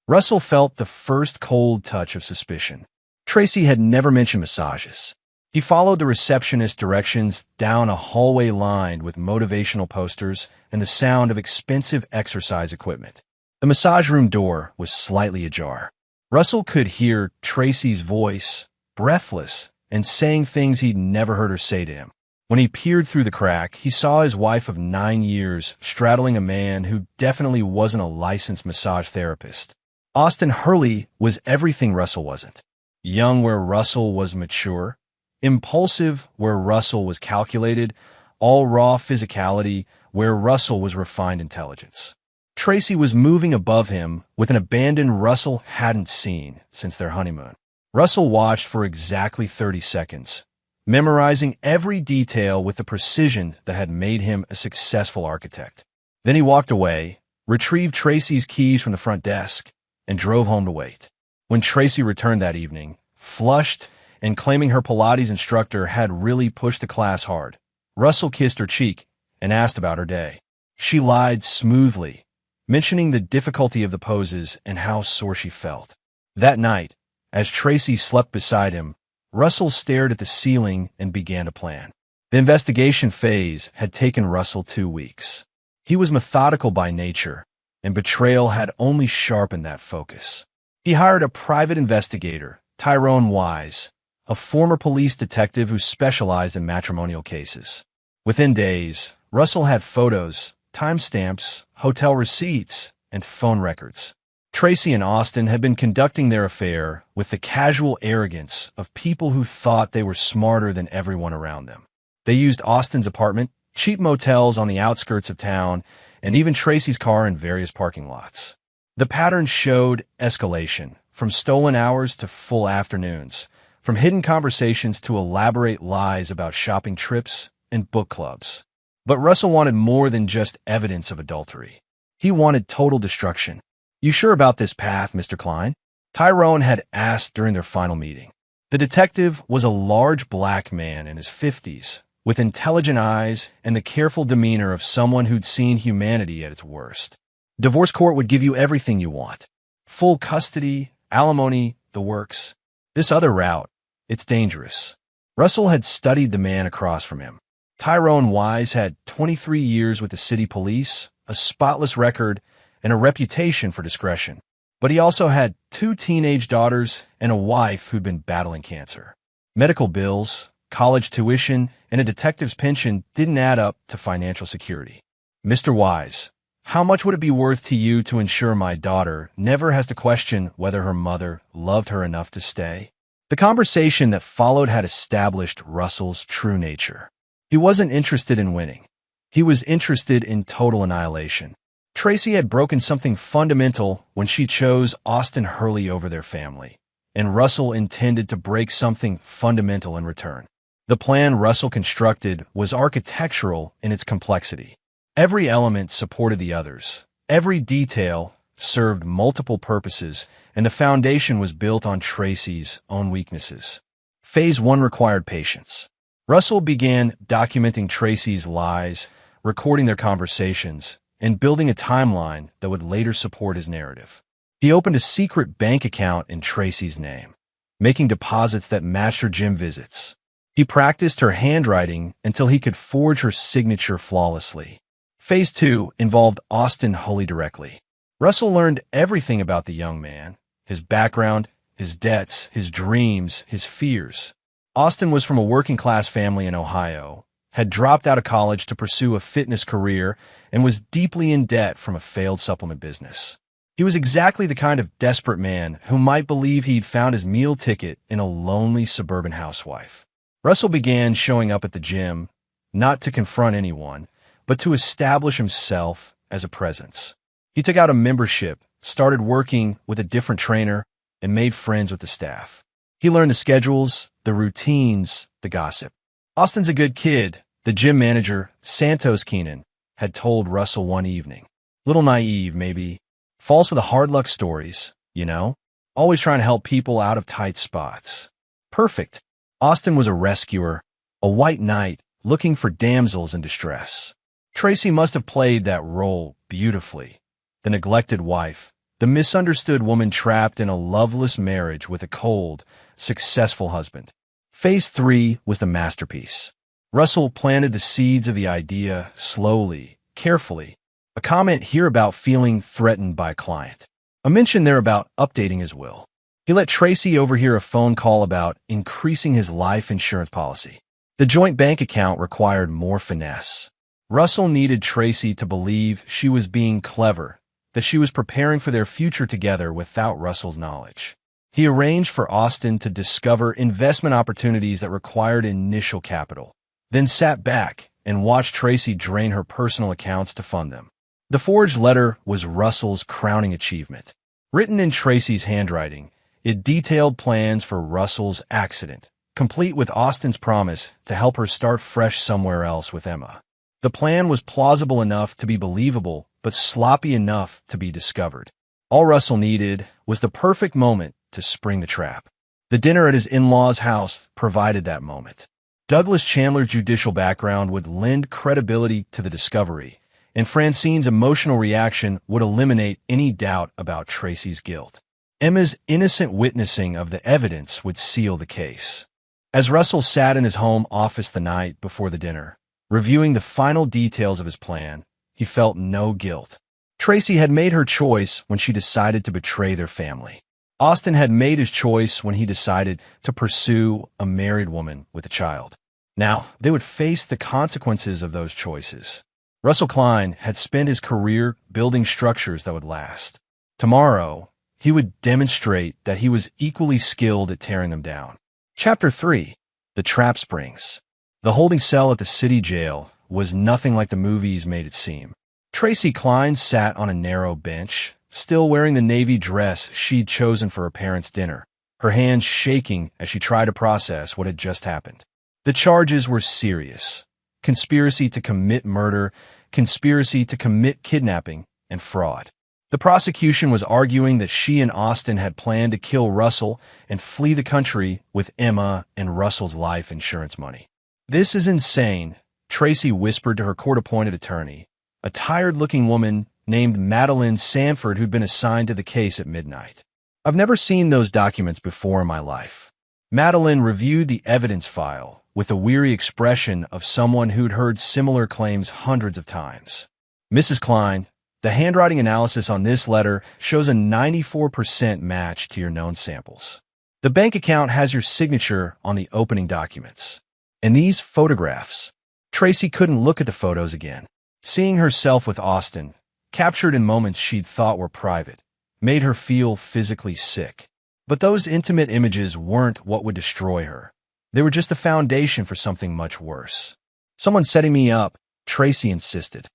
Russell felt the first cold touch of suspicion. Tracy had never mentioned massages. He followed the receptionist's directions down a hallway lined with motivational posters and the sound of expensive exercise equipment. The massage room door was slightly ajar. Russell could hear Tracy's voice, breathless, and saying things he'd never heard her say to him. When he peered through the crack, he saw his wife of 9 years straddling a man who definitely wasn't a licensed massage therapist. Austin Hurley was everything Russell wasn't. Young where Russell was mature, impulsive where Russell was calculated, all raw physicality where Russell was refined intelligence. Tracy was moving above him with an abandon Russell hadn't seen since their honeymoon. Russell watched for exactly 30 seconds, memorizing every detail with the precision that had made him a successful architect. Then he walked away, retrieved Tracy's keys from the front desk, and drove home to wait. When Tracy returned that evening, flushed and claiming her Pilates instructor had really pushed the class hard, Russell kissed her cheek and asked about her day. She lied smoothly, mentioning the difficulty of the poses and how sore she felt. That night, as Tracy slept beside him, Russell stared at the ceiling and began to plan. The investigation phase had taken Russell 2 weeks. He was methodical by nature, and betrayal had only sharpened that focus. He hired a private investigator, Tyrone Wise, a former police detective who specialized in matrimonial cases. Within days, Russell had photos, timestamps, hotel receipts, and phone records. Tracy and Austin had been conducting their affair with the casual arrogance of people who thought they were smarter than everyone around them. They used Austin's apartment, cheap motels on the outskirts of town, and even Tracy's car in various parking lots. The pattern showed escalation, from stolen hours to full afternoons, from hidden conversations to elaborate lies about shopping trips and book clubs. But Russell wanted more than just evidence of adultery. He wanted total destruction. "You sure about this path, Mr. Klein?" Tyrone had asked during their final meeting. The detective was a large black man in his 50s, with intelligent eyes and the careful demeanor of someone who'd seen humanity at its worst. "Divorce court would give you everything you want. Full custody, alimony, the works. This other route, it's dangerous." Russell had studied the man across from him. Tyrone Wise had 23 years with the city police, a spotless record, and a reputation for discretion. But he also had 2 teenage daughters and a wife who'd been battling cancer. Medical bills, college tuition, and a detective's pension didn't add up to financial security. "Mr. Wise, how much would it be worth to you to ensure my daughter never has to question whether her mother loved her enough to stay?" The conversation that followed had established Russell's true nature. He wasn't interested in winning. He was interested in total annihilation. Tracy had broken something fundamental when she chose Austin Hurley over their family, and Russell intended to break something fundamental in return. The plan Russell constructed was architectural in its complexity. Every element supported the others. Every detail served multiple purposes, and the foundation was built on Tracy's own weaknesses. Phase 1 required patience. Russell began documenting Tracy's lies, recording their conversations, and building a timeline that would later support his narrative. He opened a secret bank account in Tracy's name, making deposits that matched her gym visits. He practiced her handwriting until he could forge her signature flawlessly. Phase 2 involved Austin Hurley directly. Russell learned everything about the young man, his background, his debts, his dreams, his fears. Austin was from a working-class family in Ohio, had dropped out of college to pursue a fitness career, and was deeply in debt from a failed supplement business. He was exactly the kind of desperate man who might believe he'd found his meal ticket in a lonely suburban housewife. Russell began showing up at the gym, not to confront anyone, but to establish himself as a presence. He took out a membership, started working with a different trainer, and made friends with the staff. He learned the schedules, the routines, the gossip. Austin's a good kid, the gym manager, Santos Keenan, had told Russell one evening. Little naive, maybe. Falls for the hard luck stories, you know? Always trying to help people out of tight spots. Perfect. Austin was a rescuer, a white knight looking for damsels in distress. Tracy must have played that role beautifully. The neglected wife, the misunderstood woman trapped in a loveless marriage with a cold, successful husband. Phase 3 was the masterpiece. Russell planted the seeds of the idea slowly, carefully. A comment here about feeling threatened by a client. A mention there about updating his will. He let Tracy overhear a phone call about increasing his life insurance policy. The joint bank account required more finesse. Russell needed Tracy to believe she was being clever, that she was preparing for their future together without Russell's knowledge. He arranged for Austin to discover investment opportunities that required initial capital, then sat back and watched Tracy drain her personal accounts to fund them. The forged letter was Russell's crowning achievement. Written in Tracy's handwriting, it detailed plans for Russell's accident, complete with Austin's promise to help her start fresh somewhere else with Emma. The plan was plausible enough to be believable, but sloppy enough to be discovered. All Russell needed was the perfect moment to spring the trap. The dinner at his in-laws' house provided that moment. Douglas Chandler's judicial background would lend credibility to the discovery, and Francine's emotional reaction would eliminate any doubt about Tracy's guilt. Emma's innocent witnessing of the evidence would seal the case. As Russell sat in his home office the night before the dinner, reviewing the final details of his plan, he felt no guilt. Tracy had made her choice when she decided to betray their family. Austin had made his choice when he decided to pursue a married woman with a child. Now, they would face the consequences of those choices. Russell Klein had spent his career building structures that would last. Tomorrow, he would demonstrate that he was equally skilled at tearing them down. Chapter 3. The Trap Springs. The holding cell at the city jail was nothing like the movies made it seem. Tracy Klein sat on a narrow bench, still wearing the navy dress she'd chosen for her parents' dinner, her hands shaking as she tried to process what had just happened. The charges were serious. Conspiracy to commit murder, conspiracy to commit kidnapping, and fraud. The prosecution was arguing that she and Austin had planned to kill Russell and flee the country with Emma and Russell's life insurance money. "This is insane," Tracy whispered to her court-appointed attorney, a tired-looking woman named Madeline Sanford who'd been assigned to the case at midnight. "I've never seen those documents before in my life." Madeline reviewed the evidence file with a weary expression of someone who'd heard similar claims hundreds of times. "Mrs. Klein, the handwriting analysis on this letter shows a 94% match to your known samples. The bank account has your signature on the opening documents. And these photographs." Tracy couldn't look at the photos again. Seeing herself with Austin, captured in moments she'd thought were private, made her feel physically sick. But those intimate images weren't what would destroy her. They were just the foundation for something much worse. "Someone's setting me up," Tracy insisted.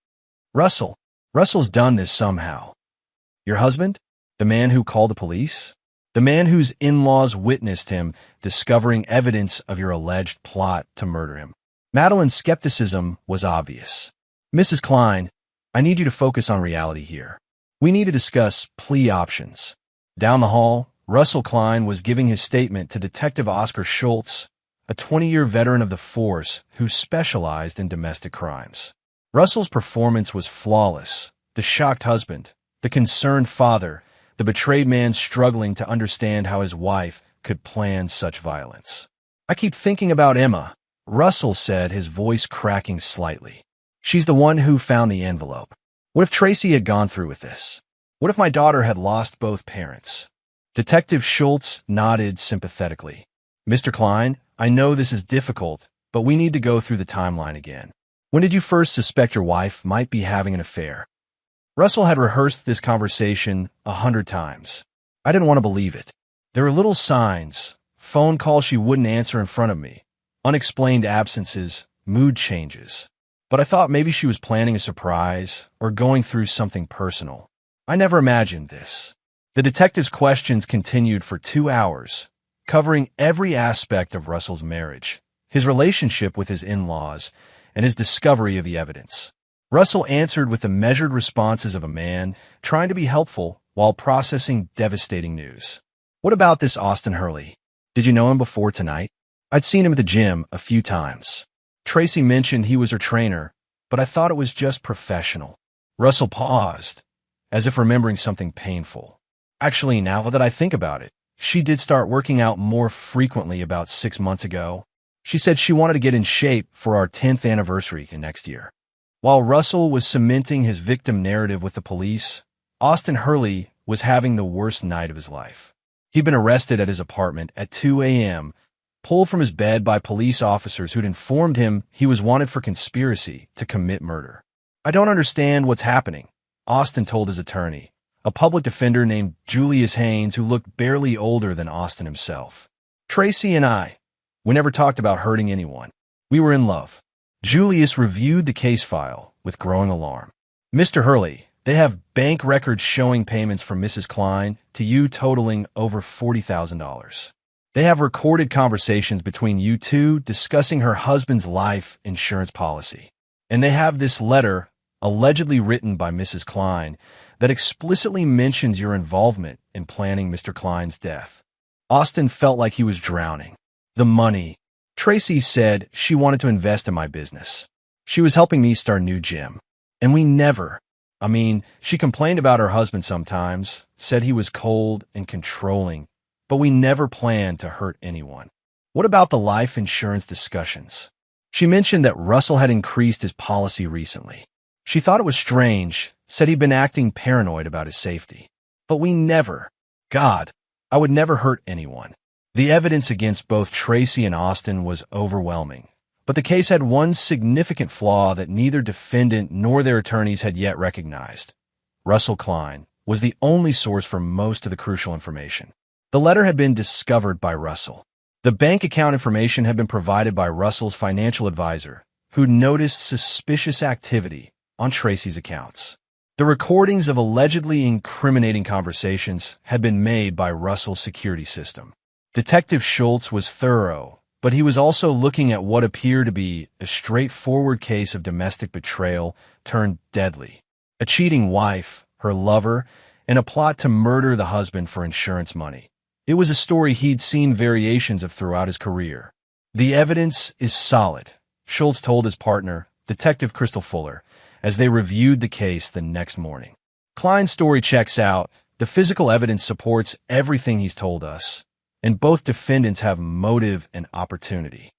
Russell's done this somehow." "Your husband? The man who called the police? The man whose in-laws witnessed him discovering evidence of your alleged plot to murder him?" Madeline's skepticism was obvious. "Mrs. Klein, I need you to focus on reality here. We need to discuss plea options." Down the hall, Russell Klein was giving his statement to Detective Oscar Schultz, a 20-year veteran of the force who specialized in domestic crimes. Russell's performance was flawless. The shocked husband, the concerned father, the betrayed man struggling to understand how his wife could plan such violence. "I keep thinking about Emma," Russell said, his voice cracking slightly. "She's the one who found the envelope. What if Tracy had gone through with this? What if my daughter had lost both parents?" Detective Schultz nodded sympathetically. "Mr. Klein, I know this is difficult, but we need to go through the timeline again. When did you first suspect your wife might be having an affair?" Russell had rehearsed this conversation 100 times. "I didn't want to believe it. There were little signs, phone calls she wouldn't answer in front of me, unexplained absences, mood changes. But I thought maybe she was planning a surprise or going through something personal. I never imagined this. The detective's questions continued for 2 hours, covering every aspect of Russell's marriage, his relationship with his in-laws, and his discovery of the evidence. Russell answered with the measured responses of a man trying to be helpful while processing devastating news. What about this Austin Hurley? Did you know him before tonight? I'd seen him at the gym a few times. Tracy mentioned he was her trainer, but I thought it was just professional. Russell paused, as if remembering something painful. Actually, now that I think about it, she did start working out more frequently about 6 months ago. She said she wanted to get in shape for our 10th anniversary next year. While Russell was cementing his victim narrative with the police, Austin Hurley was having the worst night of his life. He'd been arrested at his apartment at 2 a.m., pulled from his bed by police officers who'd informed him he was wanted for conspiracy to commit murder. I don't understand what's happening, Austin told his attorney, a public defender named Julius Haynes who looked barely older than Austin himself. Tracy and we never talked about hurting anyone. We were in love. Julius reviewed the case file with growing alarm. Mr. Hurley, they have bank records showing payments from Mrs. Klein to you totaling over $40,000. They have recorded conversations between you two discussing her husband's life insurance policy. And they have this letter, allegedly written by Mrs. Klein, that explicitly mentions your involvement in planning Mr. Klein's death. Austin felt like he was drowning. The money. Tracy said she wanted to invest in my business. She was helping me start a new gym. And we never. She complained about her husband sometimes, said he was cold and controlling, but we never planned to hurt anyone. What about the life insurance discussions? She mentioned that Russell had increased his policy recently. She thought it was strange, said he'd been acting paranoid about his safety. But we never. God, I would never hurt anyone. The evidence against both Tracy and Austin was overwhelming, but the case had one significant flaw that neither defendant nor their attorneys had yet recognized. Russell Klein was the only source for most of the crucial information. The letter had been discovered by Russell. The bank account information had been provided by Russell's financial advisor, who noticed suspicious activity on Tracy's accounts. The recordings of allegedly incriminating conversations had been made by Russell's security system. Detective Schultz was thorough, but he was also looking at what appeared to be a straightforward case of domestic betrayal turned deadly. A cheating wife, her lover, and a plot to murder the husband for insurance money. It was a story he'd seen variations of throughout his career. The evidence is solid, Schultz told his partner, Detective Crystal Fuller, as they reviewed the case the next morning. Klein's story checks out. The physical evidence supports everything he's told us, and both defendants have motive and opportunity.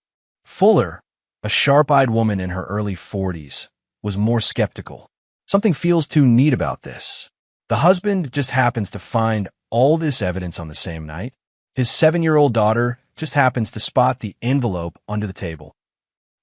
Fuller, a sharp-eyed woman in her early 40s, was more skeptical. Something feels too neat about this. The husband just happens to find all this evidence on the same night. His 7-year-old daughter just happens to spot the envelope under the table.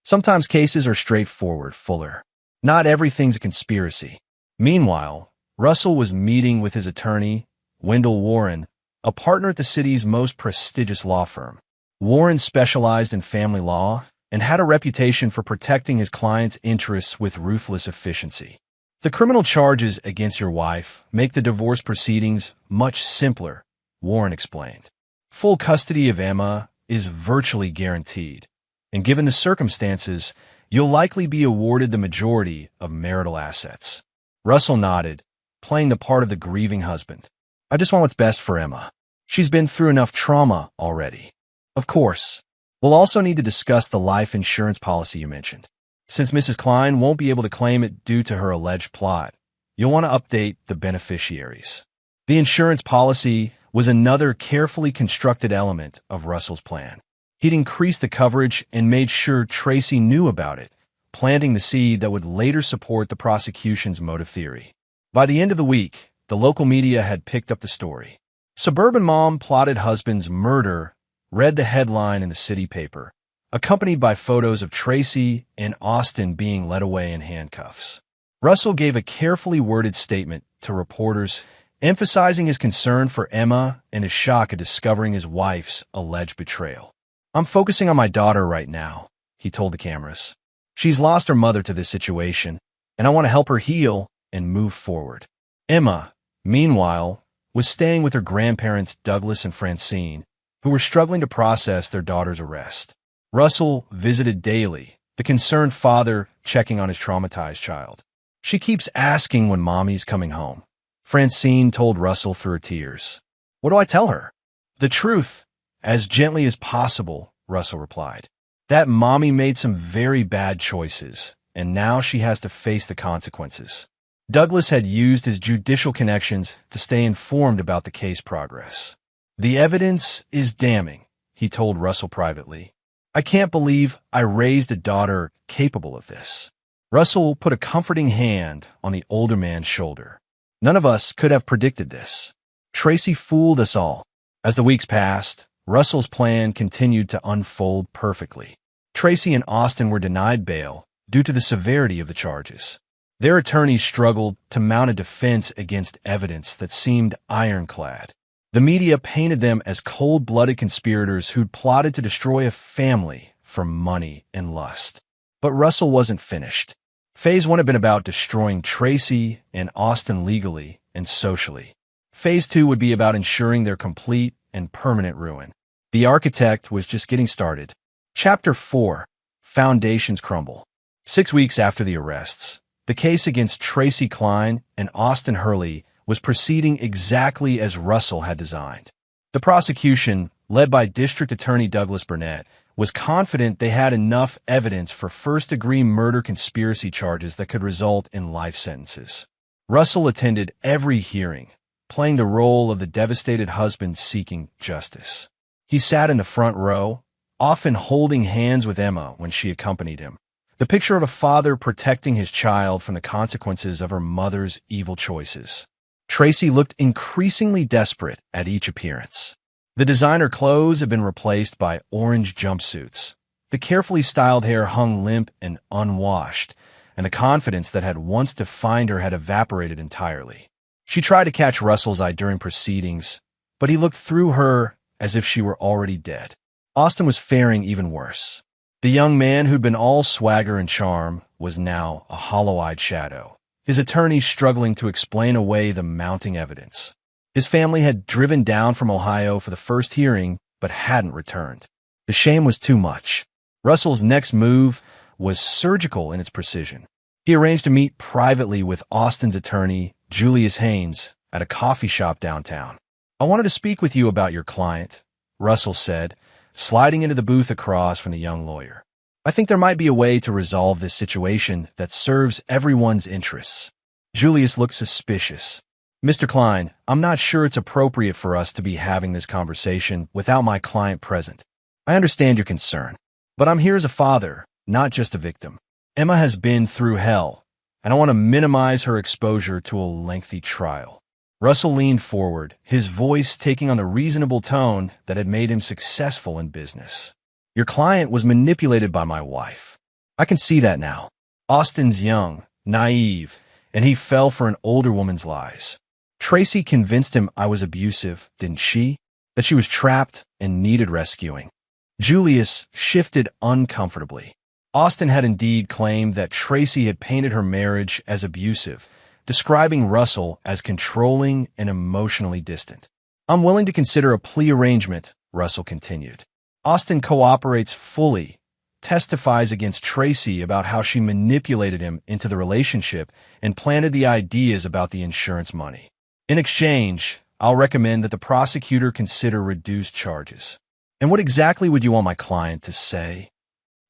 Sometimes cases are straightforward, Fuller. Not everything's a conspiracy. Meanwhile, Russell was meeting with his attorney, Wendell Warren, a partner at the city's most prestigious law firm. Warren specialized in family law and had a reputation for protecting his clients' interests with ruthless efficiency. The criminal charges against your wife make the divorce proceedings much simpler, Warren explained. Full custody of Emma is virtually guaranteed, and given the circumstances, you'll likely be awarded the majority of marital assets. Russell nodded, playing the part of the grieving husband. I just want what's best for Emma. She's been through enough trauma already. Of course. We'll also need to discuss the life insurance policy you mentioned. Since Mrs. Klein won't be able to claim it due to her alleged plot, you'll want to update the beneficiaries. The insurance policy was another carefully constructed element of Russell's plan. He'd increased the coverage and made sure Tracy knew about it, planting the seed that would later support the prosecution's motive theory. By the end of the week, the local media had picked up the story. Suburban mom plotted husband's murder read the headline in the city paper, accompanied by photos of Tracy and Austin being led away in handcuffs. Russell gave a carefully worded statement to reporters, emphasizing his concern for Emma and his shock at discovering his wife's alleged betrayal. I'm focusing on my daughter right now, he told the cameras. She's lost her mother to this situation, and I want to help her heal and move forward. Emma, meanwhile, was staying with her grandparents Douglas and Francine, who were struggling to process their daughter's arrest. Russell visited daily, the concerned father checking on his traumatized child. "She keeps asking when mommy's coming home," Francine told Russell through her tears. "What do I tell her?" "The truth, as gently as possible," Russell replied. "That mommy made some very bad choices, and now she has to face the consequences." Douglas had used his judicial connections to stay informed about the case progress. "The evidence is damning," he told Russell privately. "I can't believe I raised a daughter capable of this." Russell put a comforting hand on the older man's shoulder. "None of us could have predicted this. Tracy fooled us all." As the weeks passed, Russell's plan continued to unfold perfectly. Tracy and Austin were denied bail due to the severity of the charges. Their attorneys struggled to mount a defense against evidence that seemed ironclad. The media painted them as cold-blooded conspirators who'd plotted to destroy a family for money and lust. But Russell wasn't finished. Phase 1 had been about destroying Tracy and Austin legally and socially. Phase 2 would be about ensuring their complete and permanent ruin. The architect was just getting started. Chapter 4: Foundations Crumble. 6 weeks after the arrests, the case against Tracy Klein and Austin Hurley was proceeding exactly as Russell had designed. The prosecution, led by District Attorney Douglas Burnett, was confident they had enough evidence for first-degree murder conspiracy charges that could result in life sentences. Russell attended every hearing, playing the role of the devastated husband seeking justice. He sat in the front row, often holding hands with Emma when she accompanied him. The picture of a father protecting his child from the consequences of her mother's evil choices. Tracy looked increasingly desperate at each appearance. The designer clothes had been replaced by orange jumpsuits. The carefully styled hair hung limp and unwashed, and the confidence that had once defined her had evaporated entirely. She tried to catch Russell's eye during proceedings, but he looked through her as if she were already dead. Austin was faring even worse. The young man who'd been all swagger and charm was now a hollow-eyed shadow, his attorneys struggling to explain away the mounting evidence. His family had driven down from Ohio for the first hearing, but hadn't returned. The shame was too much. Russell's next move was surgical in its precision. He arranged to meet privately with Austin's attorney, Julius Haynes, at a coffee shop downtown. "I wanted to speak with you about your client," Russell said, sliding into the booth across from the young lawyer. "I think there might be a way to resolve this situation that serves everyone's interests." Julius looked suspicious. "Mr. Klein, I'm not sure it's appropriate for us to be having this conversation without my client present. I understand your concern, but I'm here as a father, not just a victim. Emma has been through hell, and I want to minimize her exposure to a lengthy trial." Russell leaned forward, his voice taking on the reasonable tone that had made him successful in business. "Your client was manipulated by my wife. I can see that now. Austin's young, naive, and he fell for an older woman's lies. Tracy convinced him I was abusive, didn't she? That she was trapped and needed rescuing." Julius shifted uncomfortably. Austin had indeed claimed that Tracy had painted her marriage as abusive, describing Russell as controlling and emotionally distant. "I'm willing to consider a plea arrangement," Russell continued. "Austin cooperates fully, testifies against Tracy about how she manipulated him into the relationship and planted the ideas about the insurance money. In exchange, I'll recommend that the prosecutor consider reduced charges." "And what exactly would you want my client to say?"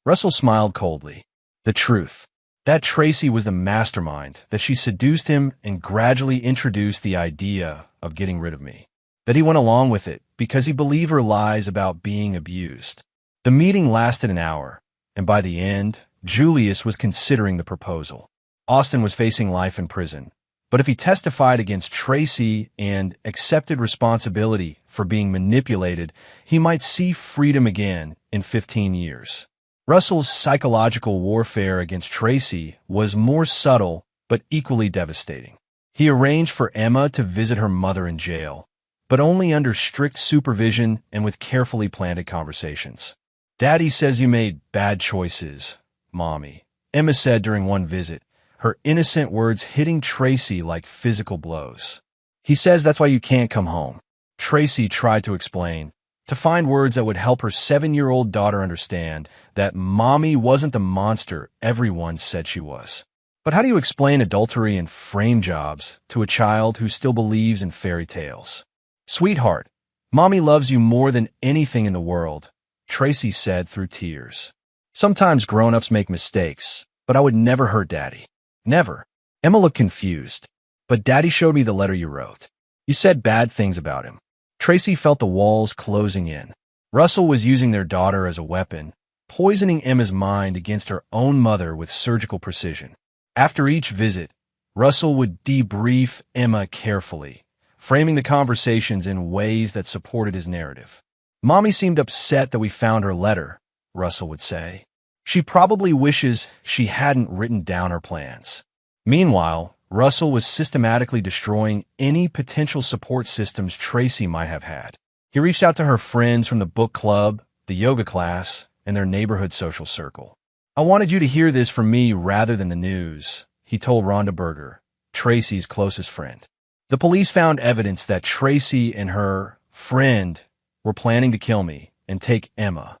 Russell smiled coldly. "The truth. That Tracy was the mastermind, that she seduced him and gradually introduced the idea of getting rid of me. That he went along with it because he believed her lies about being abused." The meeting lasted an hour, and by the end, Julius was considering the proposal. Austin was facing life in prison, but if he testified against Tracy and accepted responsibility for being manipulated, he might see freedom again in 15 years. Russell's psychological warfare against Tracy was more subtle but equally devastating. He arranged for Emma to visit her mother in jail, but only under strict supervision and with carefully planned conversations. "Daddy says you made bad choices, Mommy," Emma said during one visit, her innocent words hitting Tracy like physical blows. He says that's why you can't come home. Tracy tried to explain, to find words that would help her 7-year-old daughter understand that Mommy wasn't the monster everyone said she was. But how do you explain adultery and frame jobs to a child who still believes in fairy tales? Sweetheart, Mommy loves you more than anything in the world, Tracy said through tears. Sometimes grown-ups make mistakes, but I would never hurt Daddy. Never. Emma looked confused. But Daddy showed me the letter you wrote. You said bad things about him. Tracy felt the walls closing in. Russell was using their daughter as a weapon, poisoning Emma's mind against her own mother with surgical precision. After each visit, Russell would debrief Emma carefully, framing the conversations in ways that supported his narrative. Mommy seemed upset that we found her letter, Russell would say. She probably wishes she hadn't written down her plans. Meanwhile, Russell was systematically destroying any potential support systems Tracy might have had. He reached out to her friends from the book club, the yoga class, and their neighborhood social circle. I wanted you to hear this from me rather than the news, he told Rhonda Berger, Tracy's closest friend. The police found evidence that Tracy and her friend were planning to kill me and take Emma.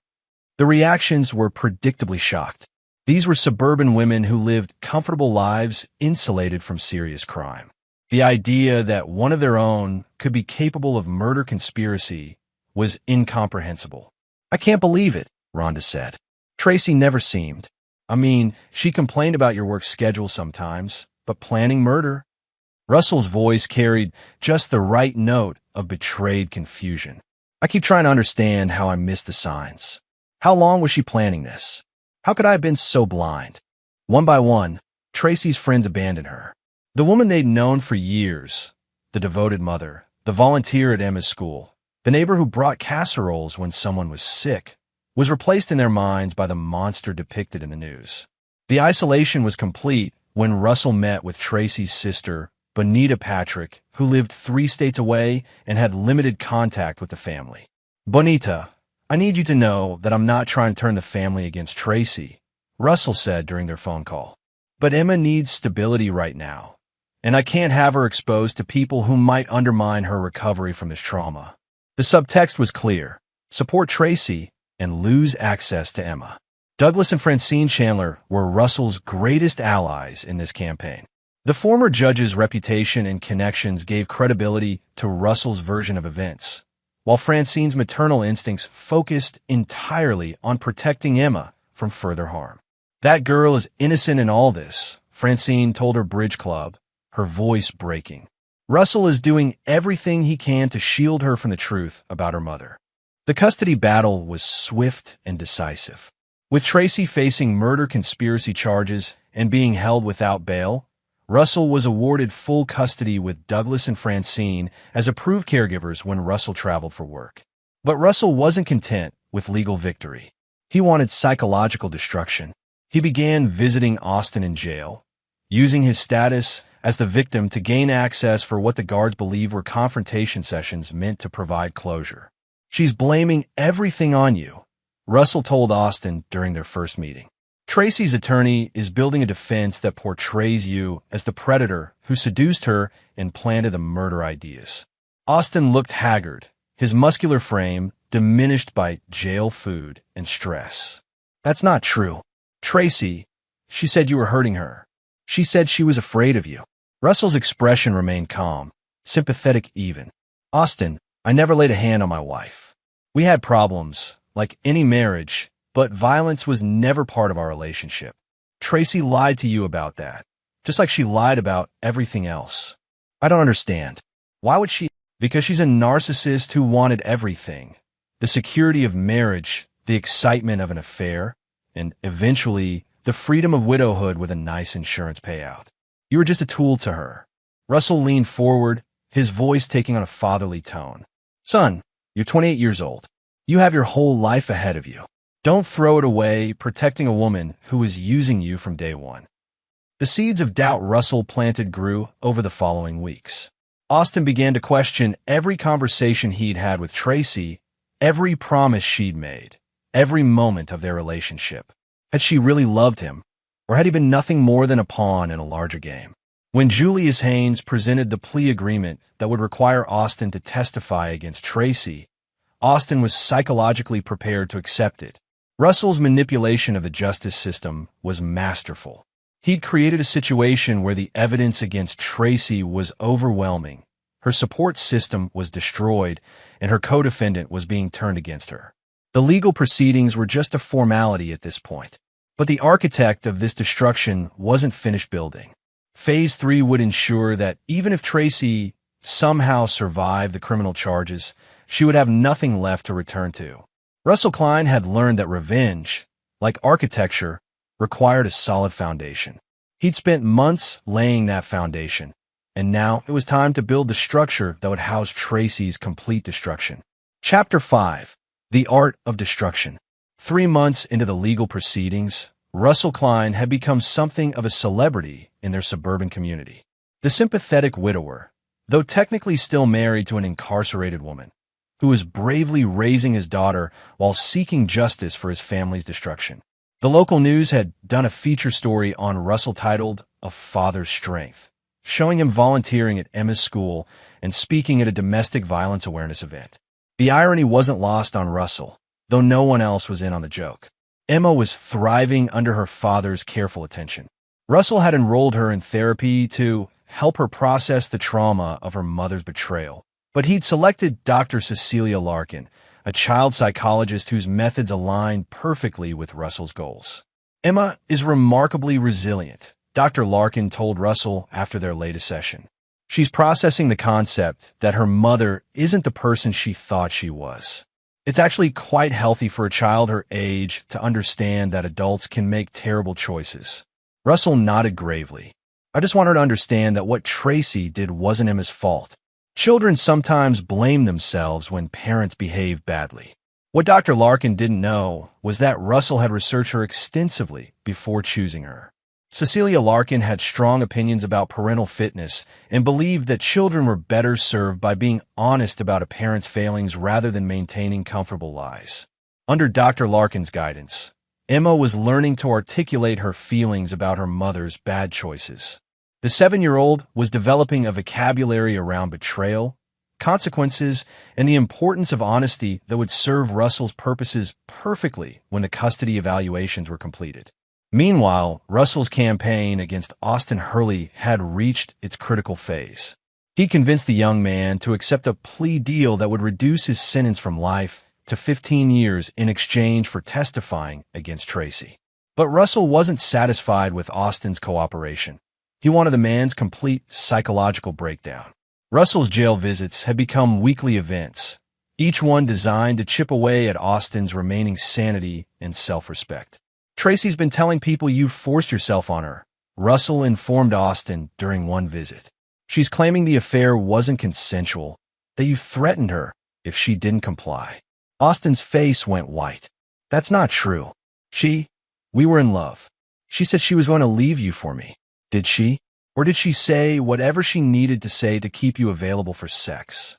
The reactions were predictably shocked. These were suburban women who lived comfortable lives insulated from serious crime. The idea that one of their own could be capable of murder conspiracy was incomprehensible. I can't believe it, Rhonda said. Tracy never seemed. I mean, she complained about your work schedule sometimes, but planning murder? Russell's voice carried just the right note of betrayed confusion. I keep trying to understand how I missed the signs. How long was she planning this? How could I have been so blind? One by one, Tracy's friends abandoned her. The woman they'd known for years, the devoted mother, the volunteer at Emma's school, the neighbor who brought casseroles when someone was sick, was replaced in their minds by the monster depicted in the news. The isolation was complete when Russell met with Tracy's sister, Bonita Patrick, who lived 3 states away and had limited contact with the family. Bonita, I need you to know that I'm not trying to turn the family against Tracy, Russell said during their phone call. But Emma needs stability right now, and I can't have her exposed to people who might undermine her recovery from this trauma. The subtext was clear. Support Tracy and lose access to Emma. Douglas and Francine Chandler were Russell's greatest allies in this campaign. The former judge's reputation and connections gave credibility to Russell's version of events, while Francine's maternal instincts focused entirely on protecting Emma from further harm. That girl is innocent in all this, Francine told her bridge club, her voice breaking. Russell is doing everything he can to shield her from the truth about her mother. The custody battle was swift and decisive. With Tracy facing murder conspiracy charges and being held without bail, Russell was awarded full custody with Douglas and Francine as approved caregivers when Russell traveled for work. But Russell wasn't content with legal victory. He wanted psychological destruction. He began visiting Austin in jail, using his status as the victim to gain access for what the guards believed were confrontation sessions meant to provide closure. She's blaming everything on you, Russell told Austin during their first meeting. Tracy's attorney is building a defense that portrays you as the predator who seduced her and planted the murder ideas. Austin looked haggard, his muscular frame diminished by jail food and stress. That's not true. Tracy, she said you were hurting her. She said she was afraid of you. Russell's expression remained calm, sympathetic even. Austin, I never laid a hand on my wife. We had problems, like any marriage, but violence was never part of our relationship. Tracy lied to you about that, just like she lied about everything else. I don't understand. Why would she? Because she's a narcissist who wanted everything. The security of marriage, the excitement of an affair, and eventually the freedom of widowhood with a nice insurance payout. You were just a tool to her. Russell leaned forward, his voice taking on a fatherly tone. Son, you're 28 years old. You have your whole life ahead of you. Don't throw it away protecting a woman who was using you from day one. The seeds of doubt Russell planted grew over the following weeks. Austin began to question every conversation he'd had with Tracy, every promise she'd made, every moment of their relationship. Had she really loved him, or had he been nothing more than a pawn in a larger game? When Julius Haynes presented the plea agreement that would require Austin to testify against Tracy, Austin was psychologically prepared to accept it. Russell's manipulation of the justice system was masterful. He'd created a situation where the evidence against Tracy was overwhelming, her support system was destroyed, and her co-defendant was being turned against her. The legal proceedings were just a formality at this point. But the architect of this destruction wasn't finished building. Phase 3 would ensure that even if Tracy somehow survived the criminal charges, she would have nothing left to return to. Russell Klein had learned that revenge, like architecture, required a solid foundation. He'd spent months laying that foundation, and now it was time to build the structure that would house Tracy's complete destruction. Chapter 5. The Art of Destruction. 3 months into the legal proceedings, Russell Klein had become something of a celebrity in their suburban community. The sympathetic widower, though technically still married to an incarcerated woman, who was bravely raising his daughter while seeking justice for his family's destruction. The local news had done a feature story on Russell titled A Father's Strength, showing him volunteering at Emma's school and speaking at a domestic violence awareness event. The irony wasn't lost on Russell, though no one else was in on the joke. Emma was thriving under her father's careful attention. Russell had enrolled her in therapy to help her process the trauma of her mother's betrayal. But he'd selected Dr. Cecilia Larkin, a child psychologist whose methods aligned perfectly with Russell's goals. Emma is remarkably resilient, Dr. Larkin told Russell after their latest session. She's processing the concept that her mother isn't the person she thought she was. It's actually quite healthy for a child her age to understand that adults can make terrible choices. Russell nodded gravely. I just want her to understand that what Tracy did wasn't Emma's fault. Children sometimes blame themselves when parents behave badly. What Dr. Larkin didn't know was that Russell had researched her extensively before choosing her. Cecilia Larkin had strong opinions about parental fitness and believed that children were better served by being honest about a parent's failings rather than maintaining comfortable lies. Under Dr. Larkin's guidance, Emma was learning to articulate her feelings about her mother's bad choices. The 7-year-old was developing a vocabulary around betrayal, consequences, and the importance of honesty that would serve Russell's purposes perfectly when the custody evaluations were completed. Meanwhile, Russell's campaign against Austin Hurley had reached its critical phase. He convinced the young man to accept a plea deal that would reduce his sentence from life to 15 years in exchange for testifying against Tracy. But Russell wasn't satisfied with Austin's cooperation. He wanted the man's complete psychological breakdown. Russell's jail visits had become weekly events, each one designed to chip away at Austin's remaining sanity and self-respect. Tracy's been telling people you forced yourself on her, Russell informed Austin during one visit. She's claiming the affair wasn't consensual, that you threatened her if she didn't comply. Austin's face went white. That's not true. We were in love. She said she was going to leave you for me. Did she? Or did she say whatever she needed to say to keep you available for sex?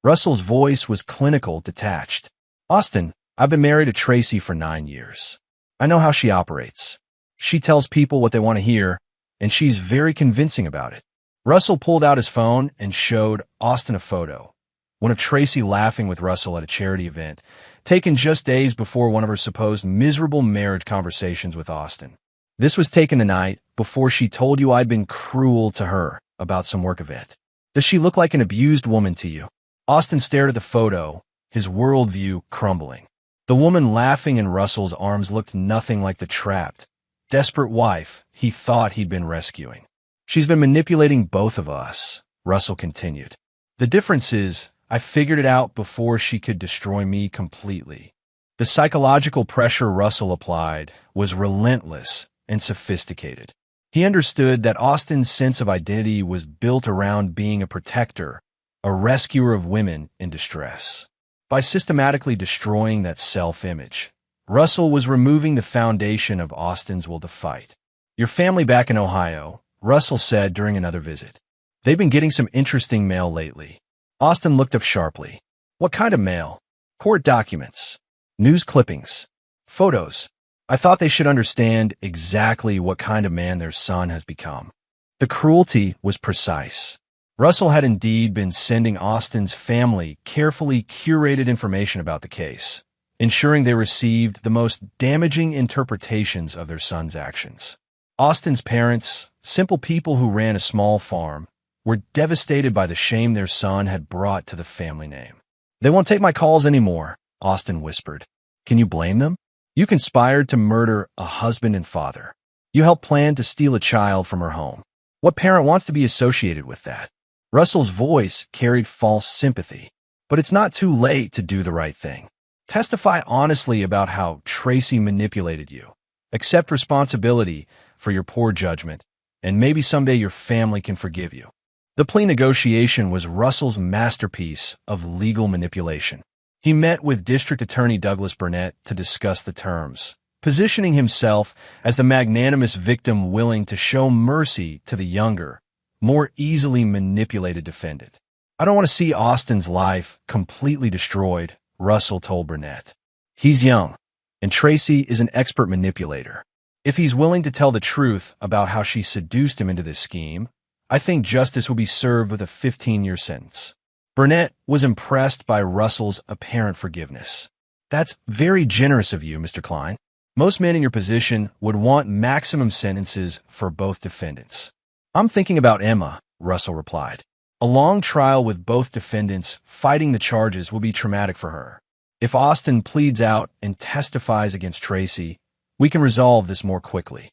Russell's voice was clinical, detached. Austin, I've been married to Tracy for 9 years. I know how she operates. She tells people what they want to hear, and she's very convincing about it. Russell pulled out his phone and showed Austin a photo, one of Tracy laughing with Russell at a charity event, taken just days before one of her supposed miserable marriage conversations with Austin. This was taken the night before she told you I'd been cruel to her about some work event. Does she look like an abused woman to you? Austin stared at the photo, his worldview crumbling. The woman laughing in Russell's arms looked nothing like the trapped, desperate wife he thought he'd been rescuing. She's been manipulating both of us, Russell continued. The difference is, I figured it out before she could destroy me completely. The psychological pressure Russell applied was relentless and sophisticated. He understood that Austin's sense of identity was built around being a protector, a rescuer of women in distress. By systematically destroying that self-image, Russell was removing the foundation of Austin's will to fight. Your family back in Ohio, Russell said during another visit. They've been getting some interesting mail lately. Austin looked up sharply. What kind of mail? Court documents, news clippings, photos. I thought they should understand exactly what kind of man their son has become. The cruelty was precise. Russell had indeed been sending Austin's family carefully curated information about the case, ensuring they received the most damaging interpretations of their son's actions. Austin's parents, simple people who ran a small farm, were devastated by the shame their son had brought to the family name. "They won't take my calls anymore," Austin whispered. "Can you blame them? You conspired to murder a husband and father. You helped plan to steal a child from her home. What parent wants to be associated with that?" Russell's voice carried false sympathy. "But it's not too late to do the right thing. Testify honestly about how Tracy manipulated you. Accept responsibility for your poor judgment, and maybe someday your family can forgive you." The plea negotiation was Russell's masterpiece of legal manipulation. He met with District Attorney Douglas Burnett to discuss the terms, positioning himself as the magnanimous victim willing to show mercy to the younger, more easily manipulated defendant. "I don't want to see Austin's life completely destroyed," Russell told Burnett. "He's young, and Tracy is an expert manipulator. If he's willing to tell the truth about how she seduced him into this scheme, I think justice will be served with a 15-year sentence." Burnett was impressed by Russell's apparent forgiveness. "That's very generous of you, Mr. Klein. Most men in your position would want maximum sentences for both defendants." "I'm thinking about Emma," Russell replied. "A long trial with both defendants fighting the charges will be traumatic for her. If Austin pleads out and testifies against Tracy, we can resolve this more quickly."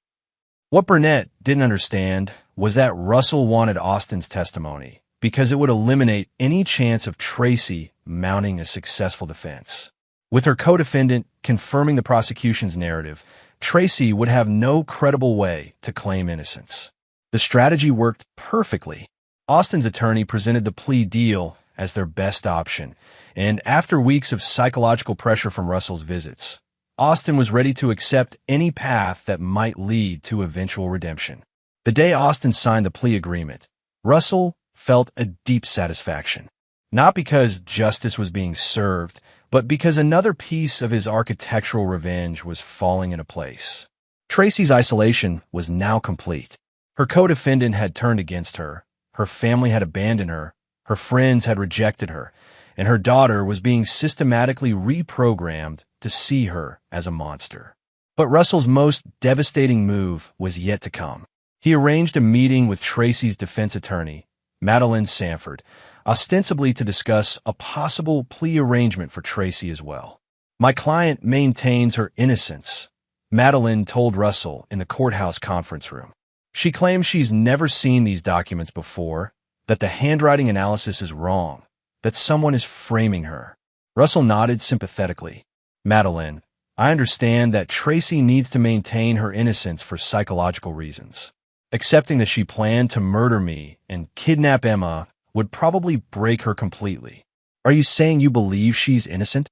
What Burnett didn't understand was that Russell wanted Austin's testimony because it would eliminate any chance of Tracy mounting a successful defense. With her co-defendant confirming the prosecution's narrative, Tracy would have no credible way to claim innocence. The strategy worked perfectly. Austin's attorney presented the plea deal as their best option, and after weeks of psychological pressure from Russell's visits, Austin was ready to accept any path that might lead to eventual redemption. The day Austin signed the plea agreement, Russell felt a deep satisfaction. Not because justice was being served, but because another piece of his architectural revenge was falling into place. Tracy's isolation was now complete. Her co-defendant had turned against her, her family had abandoned her, her friends had rejected her, and her daughter was being systematically reprogrammed to see her as a monster. But Russell's most devastating move was yet to come. He arranged a meeting with Tracy's defense attorney, Madeline Sanford, ostensibly to discuss a possible plea arrangement for Tracy as well. "My client maintains her innocence," Madeline told Russell in the courthouse conference room. "She claims she's never seen these documents before, that the handwriting analysis is wrong, that someone is framing her." Russell nodded sympathetically. "Madeline, I understand that Tracy needs to maintain her innocence for psychological reasons. Accepting that she planned to murder me and kidnap Emma would probably break her completely. Are you saying you believe she's innocent?"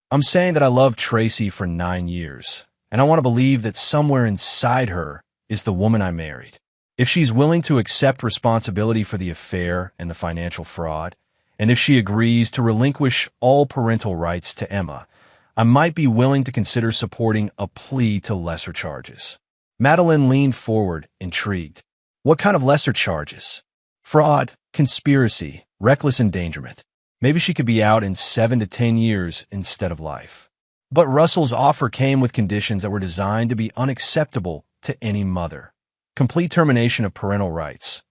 "I'm saying that I loved Tracy for 9 years, and I want to believe that somewhere inside her is the woman I married. If she's willing to accept responsibility for the affair and the financial fraud, and if she agrees to relinquish all parental rights to Emma, I might be willing to consider supporting a plea to lesser charges." Madeline leaned forward, intrigued. "What kind of lesser charges?" "Fraud, conspiracy, reckless endangerment. Maybe she could be out in 7 to 10 years instead of life." But Russell's offer came with conditions that were designed to be unacceptable to any mother. Complete termination of parental rights,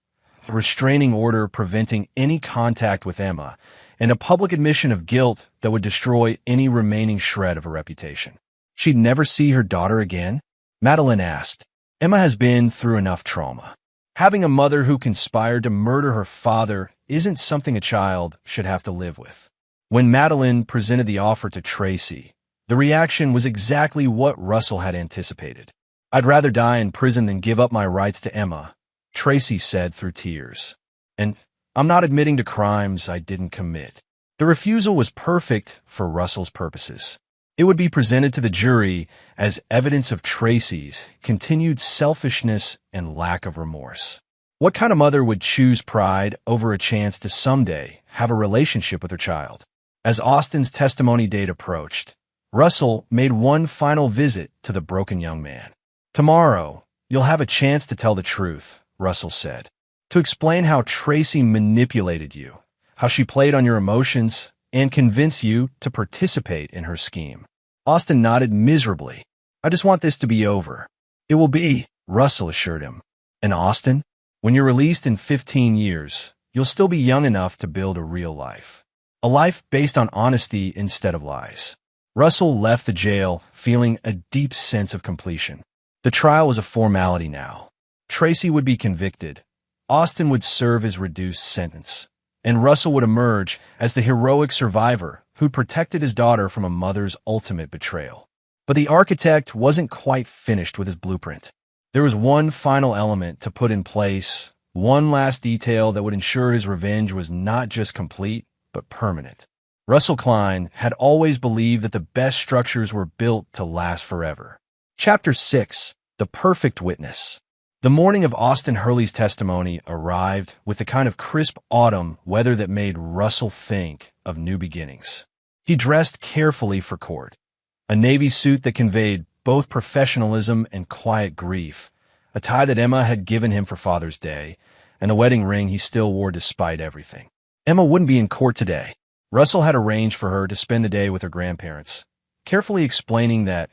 a restraining order preventing any contact with Emma, and a public admission of guilt that would destroy any remaining shred of her reputation. She'd never see her daughter again? Madeline asked. "Emma has been through enough trauma. Having a mother who conspired to murder her father isn't something a child should have to live with." When Madeline presented the offer to Tracy, the reaction was exactly what Russell had anticipated. "I'd rather die in prison than give up my rights to Emma," Tracy said through tears. "And I'm not admitting to crimes I didn't commit." The refusal was perfect for Russell's purposes. It would be presented to the jury as evidence of Tracy's continued selfishness and lack of remorse. What kind of mother would choose pride over a chance to someday have a relationship with her child? As Austin's testimony date approached, Russell made one final visit to the broken young man. "Tomorrow, you'll have a chance to tell the truth," Russell said. to explain how Tracy manipulated you, how she played on your emotions, and convinced you to participate in her scheme. Austin nodded miserably. I just want this to be over. It will be, Russell assured him. And Austin, when you're released in 15 years, you'll still be young enough to build a real life. A life based on honesty instead of lies. Russell left the jail feeling a deep sense of completion. The trial was a formality now. Tracy would be convicted. Austin would serve his reduced sentence. And Russell would emerge as the heroic survivor who'd protected his daughter from a mother's ultimate betrayal. But the architect wasn't quite finished with his blueprint. There was one final element to put in place, one last detail that would ensure his revenge was not just complete, but permanent. Russell Klein had always believed that the best structures were built to last forever. Chapter 6. The Perfect Witness. The morning of Austin Hurley's testimony arrived with the kind of crisp autumn weather that made Russell think of new beginnings. He dressed carefully for court. A navy suit that conveyed both professionalism and quiet grief, a tie that Emma had given him for Father's Day, and a wedding ring he still wore despite everything. Emma wouldn't be in court today. Russell had arranged for her to spend the day with her grandparents, carefully explaining that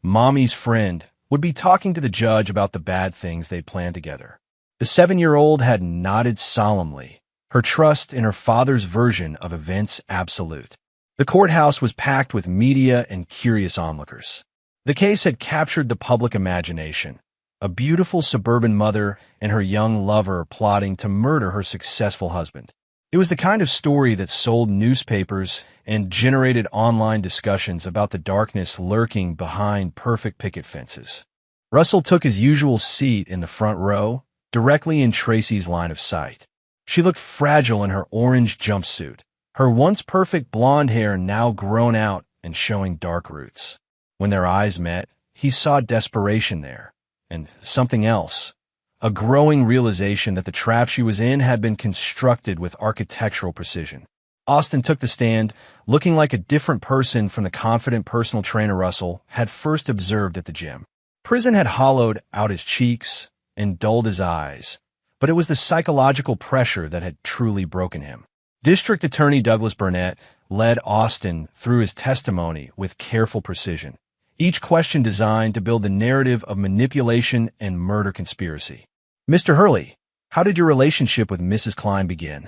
Mommy's friend would be talking to the judge about the bad things they'd planned together. The 7-year-old had nodded solemnly, her trust in her father's version of events absolute. The courthouse was packed with media and curious onlookers. The case had captured the public imagination, a beautiful suburban mother and her young lover plotting to murder her successful husband. It was the kind of story that sold newspapers and generated online discussions about the darkness lurking behind perfect picket fences. Russell took his usual seat in the front row, directly in Tracy's line of sight. She looked fragile in her orange jumpsuit, her once perfect blonde hair now grown out and showing dark roots. When their eyes met, he saw desperation there, and something else. A growing realization that the trap she was in had been constructed with architectural precision. Austin took the stand, looking like a different person from the confident personal trainer Russell had first observed at the gym. Prison had hollowed out his cheeks and dulled his eyes, but it was the psychological pressure that had truly broken him. District Attorney Douglas Burnett led Austin through his testimony with careful precision, each question designed to build the narrative of manipulation and murder conspiracy. Mr. Hurley, how did your relationship with Mrs. Klein begin?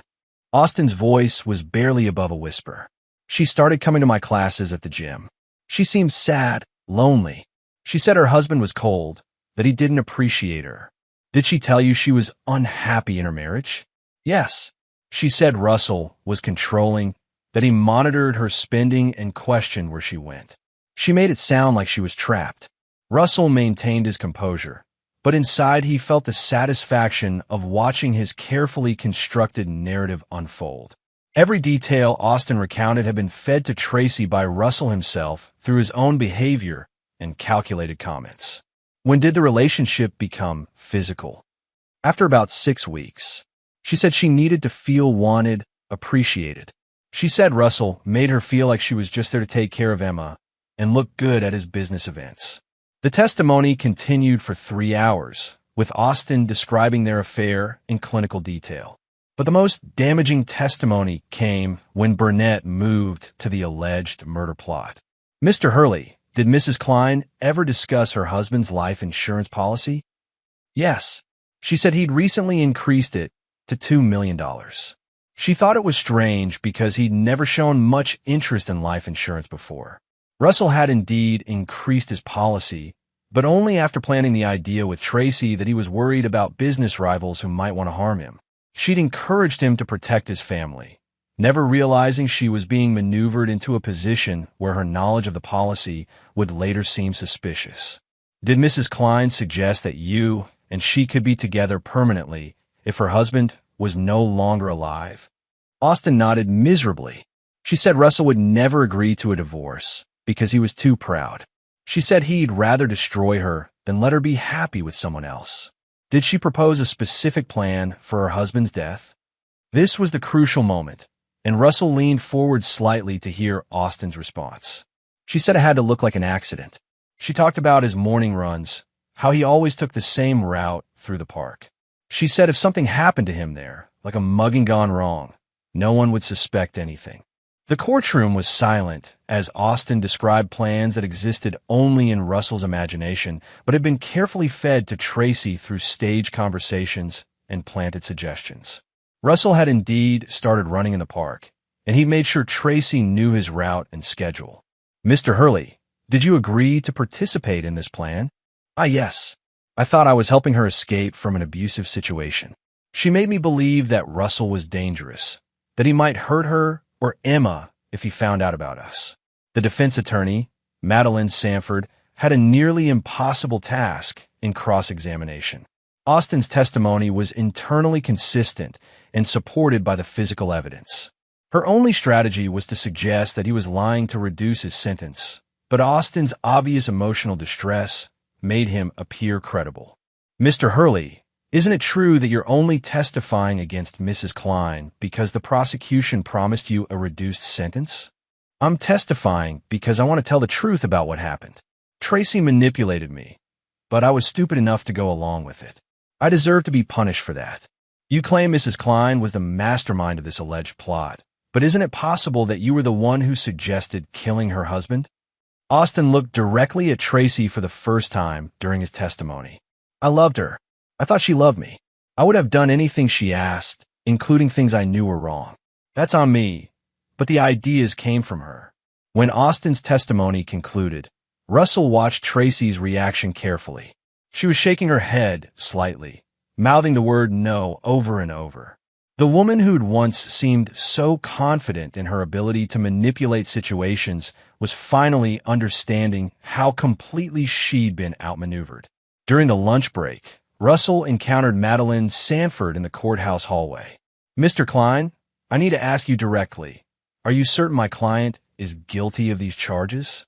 Austin's voice was barely above a whisper. She started coming to my classes at the gym. She seemed sad, lonely. She said her husband was cold, that he didn't appreciate her. Did she tell you she was unhappy in her marriage? Yes. She said Russell was controlling, that he monitored her spending and questioned where she went. She made it sound like she was trapped. Russell maintained his composure, but inside he felt the satisfaction of watching his carefully constructed narrative unfold. Every detail Austin recounted had been fed to Tracy by Russell himself through his own behavior and calculated comments. When did the relationship become physical? After about 6 weeks. She said she needed to feel wanted, appreciated. She said Russell made her feel like she was just there to take care of Emma and look good at his business events. The testimony continued for 3 hours, with Austin describing their affair in clinical detail. But the most damaging testimony came when Burnett moved to the alleged murder plot. Mr. Hurley, did Mrs. Klein ever discuss her husband's life insurance policy? Yes. She said he'd recently increased it to $2 million. She thought it was strange because he'd never shown much interest in life insurance before. Russell had indeed increased his policy, but only after planning the idea with Tracy that he was worried about business rivals who might want to harm him. She'd encouraged him to protect his family, never realizing she was being maneuvered into a position where her knowledge of the policy would later seem suspicious. Did Mrs. Klein suggest that you and she could be together permanently if her husband was no longer alive? Austin nodded miserably. She said Russell would never agree to a divorce because he was too proud. She said he'd rather destroy her than let her be happy with someone else. Did she propose a specific plan for her husband's death? This was the crucial moment, and Russell leaned forward slightly to hear Austin's response. She said it had to look like an accident. She talked about his morning runs, how he always took the same route through the park. She said if something happened to him there, like a mugging gone wrong, no one would suspect anything. The courtroom was silent as Austin described plans that existed only in Russell's imagination, but had been carefully fed to Tracy through staged conversations and planted suggestions. Russell had indeed started running in the park, and he made sure Tracy knew his route and schedule. "Mr. Hurley, did you agree to participate in this plan?" "Ah, yes. I thought I was helping her escape from an abusive situation. She made me believe that Russell was dangerous, that he might hurt her or Emma if he found out about us." The defense attorney, Madeline Sanford, had a nearly impossible task in cross-examination. Austin's testimony was internally consistent and supported by the physical evidence. Her only strategy was to suggest that he was lying to reduce his sentence, but Austin's obvious emotional distress made him appear credible. "Mr. Hurley, isn't it true that you're only testifying against Mrs. Klein because the prosecution promised you a reduced sentence?" "I'm testifying because I want to tell the truth about what happened. Tracy manipulated me, but I was stupid enough to go along with it. I deserve to be punished for that." "You claim Mrs. Klein was the mastermind of this alleged plot, but isn't it possible that you were the one who suggested killing her husband?" Austin looked directly at Tracy for the first time during his testimony. "I loved her. I thought she loved me. I would have done anything she asked, including things I knew were wrong. That's on me, but the ideas came from her." When Austin's testimony concluded, Russell watched Tracy's reaction carefully. She was shaking her head slightly, mouthing the word no over and over. The woman who'd once seemed so confident in her ability to manipulate situations was finally understanding how completely she'd been outmaneuvered. During the lunch break, Russell encountered Madeline Sanford in the courthouse hallway. "Mr. Klein, I need to ask you directly. Are you certain my client is guilty of these charges?"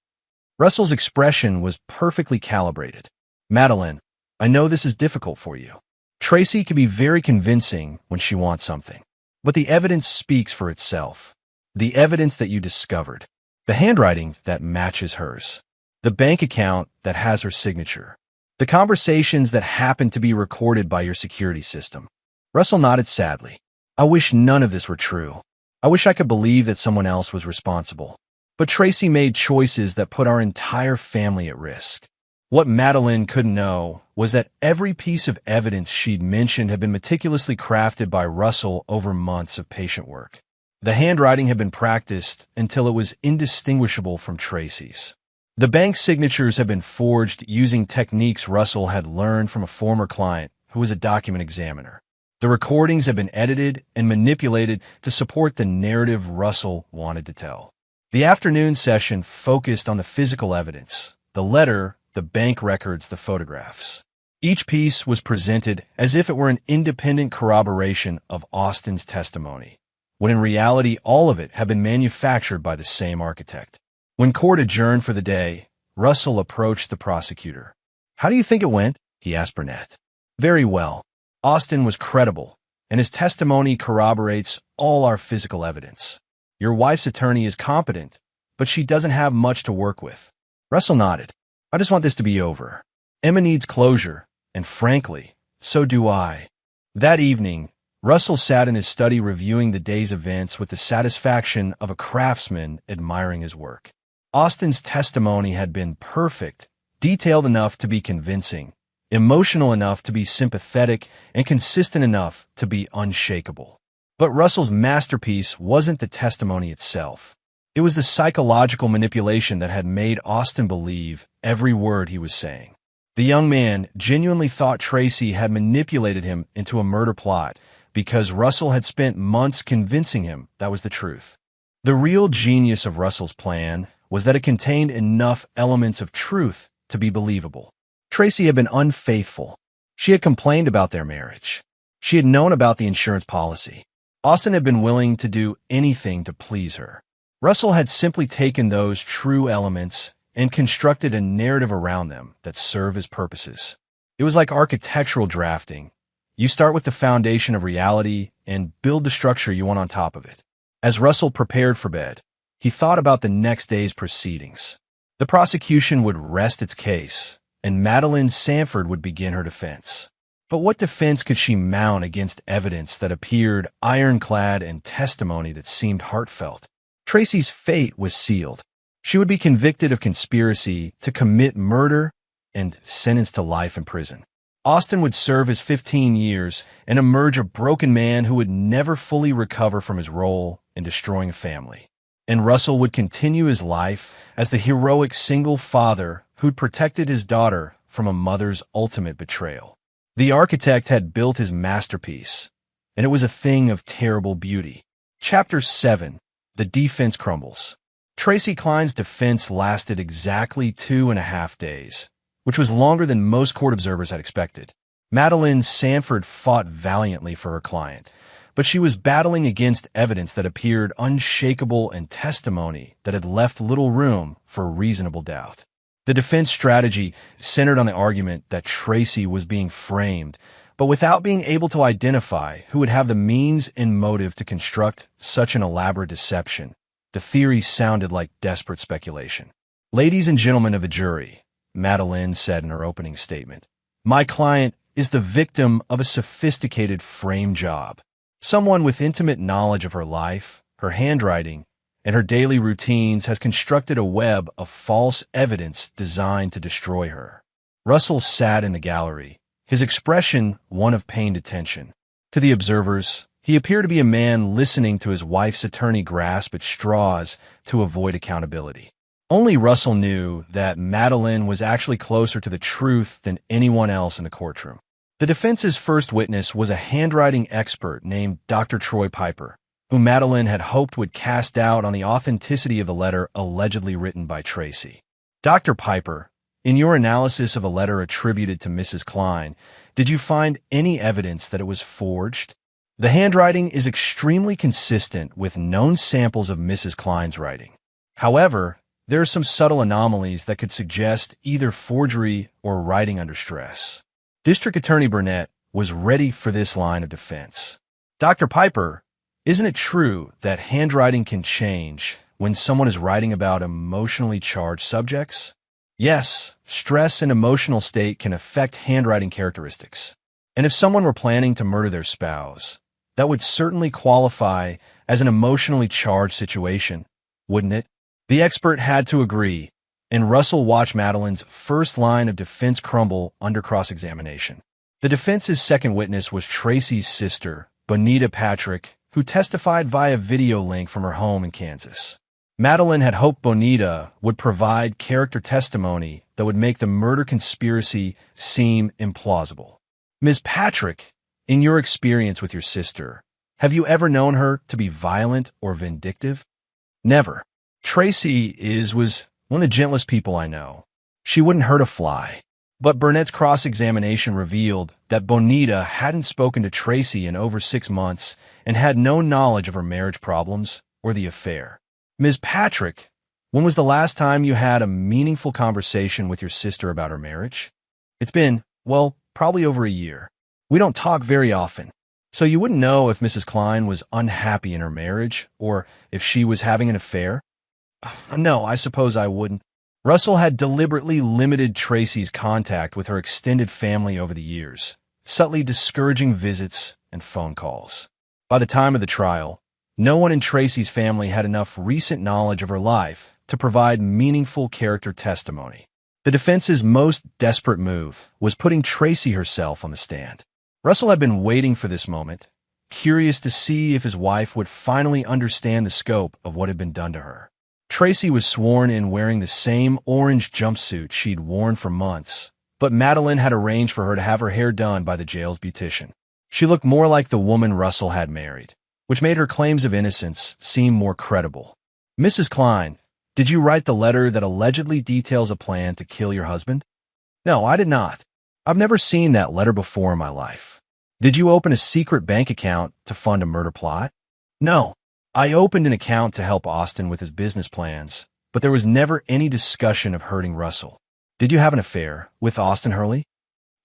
Russell's expression was perfectly calibrated. "Madeline, I know this is difficult for you. Tracy can be very convincing when she wants something, but the evidence speaks for itself. The evidence that you discovered, the handwriting that matches hers, the bank account that has her signature, the conversations that happen to be recorded by your security system." Russell nodded sadly. "I wish none of this were true. I wish I could believe that someone else was responsible. But Tracy made choices that put our entire family at risk." What Madeline couldn't know was that every piece of evidence she'd mentioned had been meticulously crafted by Russell over months of patient work. The handwriting had been practiced until it was indistinguishable from Tracy's. The bank signatures had been forged using techniques Russell had learned from a former client who was a document examiner. The recordings had been edited and manipulated to support the narrative Russell wanted to tell. The afternoon session focused on the physical evidence, the letter, the bank records, the photographs. Each piece was presented as if it were an independent corroboration of Austin's testimony, when in reality all of it had been manufactured by the same architect. When court adjourned for the day, Russell approached the prosecutor. "How do you think it went?" he asked Burnett. "Very well. Austin was credible, and his testimony corroborates all our physical evidence. Your wife's attorney is competent, but she doesn't have much to work with." Russell nodded. "I just want this to be over. Emma needs closure, and frankly, so do I." That evening, Russell sat in his study reviewing the day's events with the satisfaction of a craftsman admiring his work. Austin's testimony had been perfect, detailed enough to be convincing, emotional enough to be sympathetic, and consistent enough to be unshakable. But Russell's masterpiece wasn't the testimony itself. It was the psychological manipulation that had made Austin believe every word he was saying. The young man genuinely thought Tracy had manipulated him into a murder plot because Russell had spent months convincing him that was the truth. The real genius of Russell's plan was that it contained enough elements of truth to be believable. Tracy had been unfaithful. She had complained about their marriage. She had known about the insurance policy. Austin had been willing to do anything to please her. Russell had simply taken those true elements and constructed a narrative around them that served his purposes. It was like architectural drafting. You start with the foundation of reality and build the structure you want on top of it. As Russell prepared for bed, he thought about the next day's proceedings. The prosecution would rest its case, and Madeline Sanford would begin her defense. But what defense could she mount against evidence that appeared ironclad and testimony that seemed heartfelt? Tracy's fate was sealed. She would be convicted of conspiracy to commit murder and sentenced to life in prison. Austin would serve his 15 years and emerge a broken man who would never fully recover from his role in destroying a family. And Russell would continue his life as the heroic single father who'd protected his daughter from a mother's ultimate betrayal. The architect had built his masterpiece, and it was a thing of terrible beauty. Chapter 7. The Defense Crumbles. Tracy Klein's defense lasted exactly 2.5 days, which was longer than most court observers had expected. Madeline Sanford fought valiantly for her client, but she was battling against evidence that appeared unshakable and testimony that had left little room for reasonable doubt. The defense strategy centered on the argument that Tracy was being framed, but without being able to identify who would have the means and motive to construct such an elaborate deception. The theory sounded like desperate speculation. "Ladies and gentlemen of the jury," Madeline said in her opening statement, "my client is the victim of a sophisticated frame job. Someone with intimate knowledge of her life, her handwriting, and her daily routines has constructed a web of false evidence designed to destroy her." Russell sat in the gallery, his expression one of pained attention. To the observers, he appeared to be a man listening to his wife's attorney grasp at straws to avoid accountability. Only Russell knew that Madeline was actually closer to the truth than anyone else in the courtroom. The defense's first witness was a handwriting expert named Dr. Troy Piper, whom Madeline had hoped would cast doubt on the authenticity of the letter allegedly written by Tracy. "Dr. Piper, in your analysis of a letter attributed to Mrs. Klein, did you find any evidence that it was forged?" "The handwriting is extremely consistent with known samples of Mrs. Klein's writing. However, there are some subtle anomalies that could suggest either forgery or writing under stress." District Attorney Burnett was ready for this line of defense. "Dr. Piper, isn't it true that handwriting can change when someone is writing about emotionally charged subjects?" "Yes, stress and emotional state can affect handwriting characteristics. And if someone were planning to murder their spouse, that would certainly qualify as an emotionally charged situation, wouldn't it?" The expert had to agree, and Russell watched Madeline's first line of defense crumble under cross-examination. The defense's second witness was Tracy's sister, Bonita Patrick, who testified via video link from her home in Kansas. Madeline had hoped Bonita would provide character testimony that would make the murder conspiracy seem implausible. "Ms. Patrick, in your experience with your sister, have you ever known her to be violent or vindictive?" "Never. Tracy was one of the gentlest people I know. She wouldn't hurt a fly." But Burnett's cross-examination revealed that Bonita hadn't spoken to Tracy in over 6 months and had no knowledge of her marriage problems or the affair. "Ms. Patrick, when was the last time you had a meaningful conversation with your sister about her marriage?" "It's been, well, probably over a year. We don't talk very often. So you wouldn't know if Mrs. Klein was unhappy in her marriage or if she was having an affair?" "No, I suppose I wouldn't." Russell had deliberately limited Tracy's contact with her extended family over the years, subtly discouraging visits and phone calls. By the time of the trial, no one in Tracy's family had enough recent knowledge of her life to provide meaningful character testimony. The defense's most desperate move was putting Tracy herself on the stand. Russell had been waiting for this moment, curious to see if his wife would finally understand the scope of what had been done to her. Tracy was sworn in wearing the same orange jumpsuit she'd worn for months, but Madeline had arranged for her to have her hair done by the jail's beautician. She looked more like the woman Russell had married, which made her claims of innocence seem more credible. "Mrs. Klein, did you write the letter that allegedly details a plan to kill your husband?" "No, I did not. I've never seen that letter before in my life." "Did you open a secret bank account to fund a murder plot?" "No. I opened an account to help Austin with his business plans, but there was never any discussion of hurting Russell." "Did you have an affair with Austin Hurley?"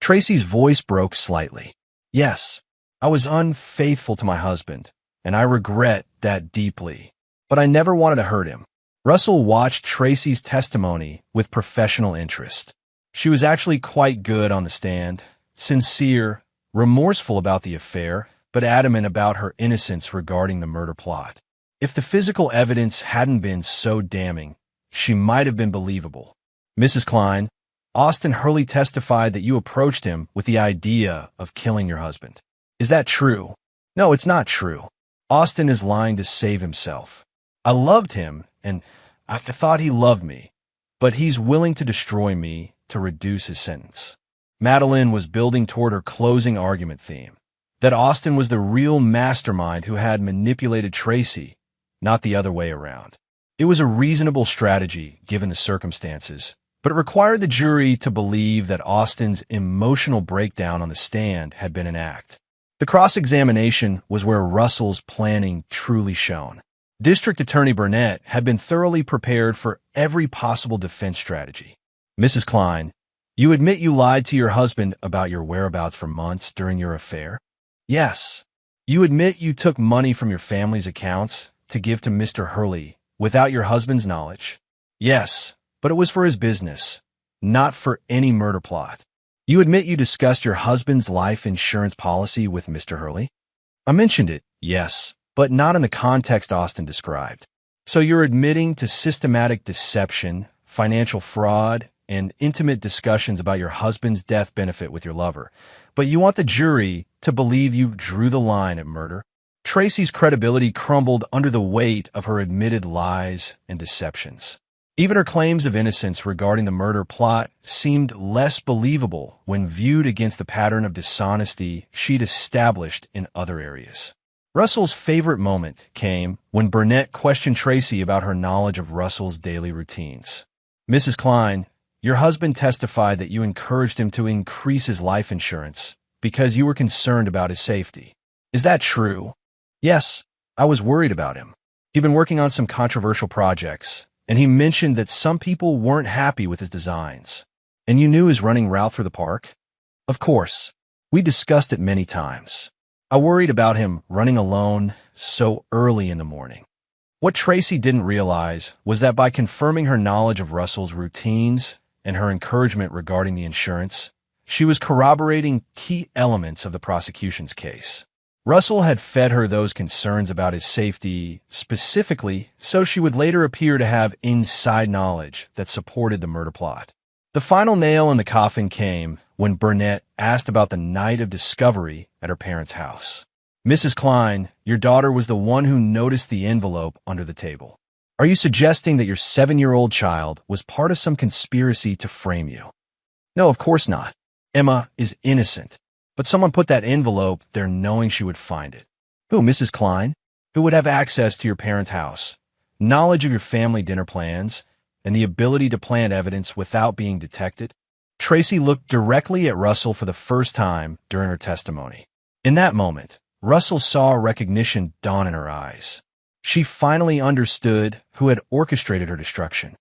Tracy's voice broke slightly. "Yes, I was unfaithful to my husband, and I regret that deeply, but I never wanted to hurt him." Russell watched Tracy's testimony with professional interest. She was actually quite good on the stand, sincere, remorseful about the affair, but adamant about her innocence regarding the murder plot. If the physical evidence hadn't been so damning, she might have been believable. Mrs. Klein, Austin Hurley testified that you approached him with the idea of killing your husband. Is that true? No, it's not true. Austin is lying to save himself. I loved him, and I thought he loved me, but he's willing to destroy me to reduce his sentence. Madeline was building toward her closing argument theme, that Austin was the real mastermind who had manipulated Tracy, not the other way around. It was a reasonable strategy given the circumstances, but it required the jury to believe that Austin's emotional breakdown on the stand had been an act. The cross-examination was where Russell's planning truly shone. District Attorney Burnett had been thoroughly prepared for every possible defense strategy. Mrs. Klein, you admit you lied to your husband about your whereabouts for months during your affair? Yes. You admit you took money from your family's accounts to give to Mr. Hurley without your husband's knowledge? Yes, but it was for his business, not for any murder plot. You admit you discussed your husband's life insurance policy with Mr. Hurley? I mentioned it, yes, but not in the context Austin described. So you're admitting to systematic deception, financial fraud, and intimate discussions about your husband's death benefit with your lover, but you want the jury to believe you drew the line at murder? Tracy's credibility crumbled under the weight of her admitted lies and deceptions. Even her claims of innocence regarding the murder plot seemed less believable when viewed against the pattern of dishonesty she'd established in other areas. Russell's favorite moment came when Burnett questioned Tracy about her knowledge of Russell's daily routines. Mrs. Klein, your husband testified that you encouraged him to increase his life insurance because you were concerned about his safety. Is that true? Yes, I was worried about him. He'd been working on some controversial projects, and he mentioned that some people weren't happy with his designs. And you knew his running route through the park? Of course. We discussed it many times. I worried about him running alone so early in the morning. What Tracy didn't realize was that by confirming her knowledge of Russell's routines and her encouragement regarding the insurance, she was corroborating key elements of the prosecution's case. Russell had fed her those concerns about his safety specifically so she would later appear to have inside knowledge that supported the murder plot. The final nail in the coffin came when Burnett asked about the night of discovery at her parents' house. Mrs. Klein, your daughter was the one who noticed the envelope under the table. Are you suggesting that your 7-year-old child was part of some conspiracy to frame you? No, of course not. Emma is innocent. But someone put that envelope there knowing she would find it. Who, Mrs. Klein? Who would have access to your parents' house, knowledge of your family dinner plans, and the ability to plant evidence without being detected? Tracy looked directly at Russell for the first time during her testimony. In that moment, Russell saw recognition dawn in her eyes. She finally understood who had orchestrated her destruction.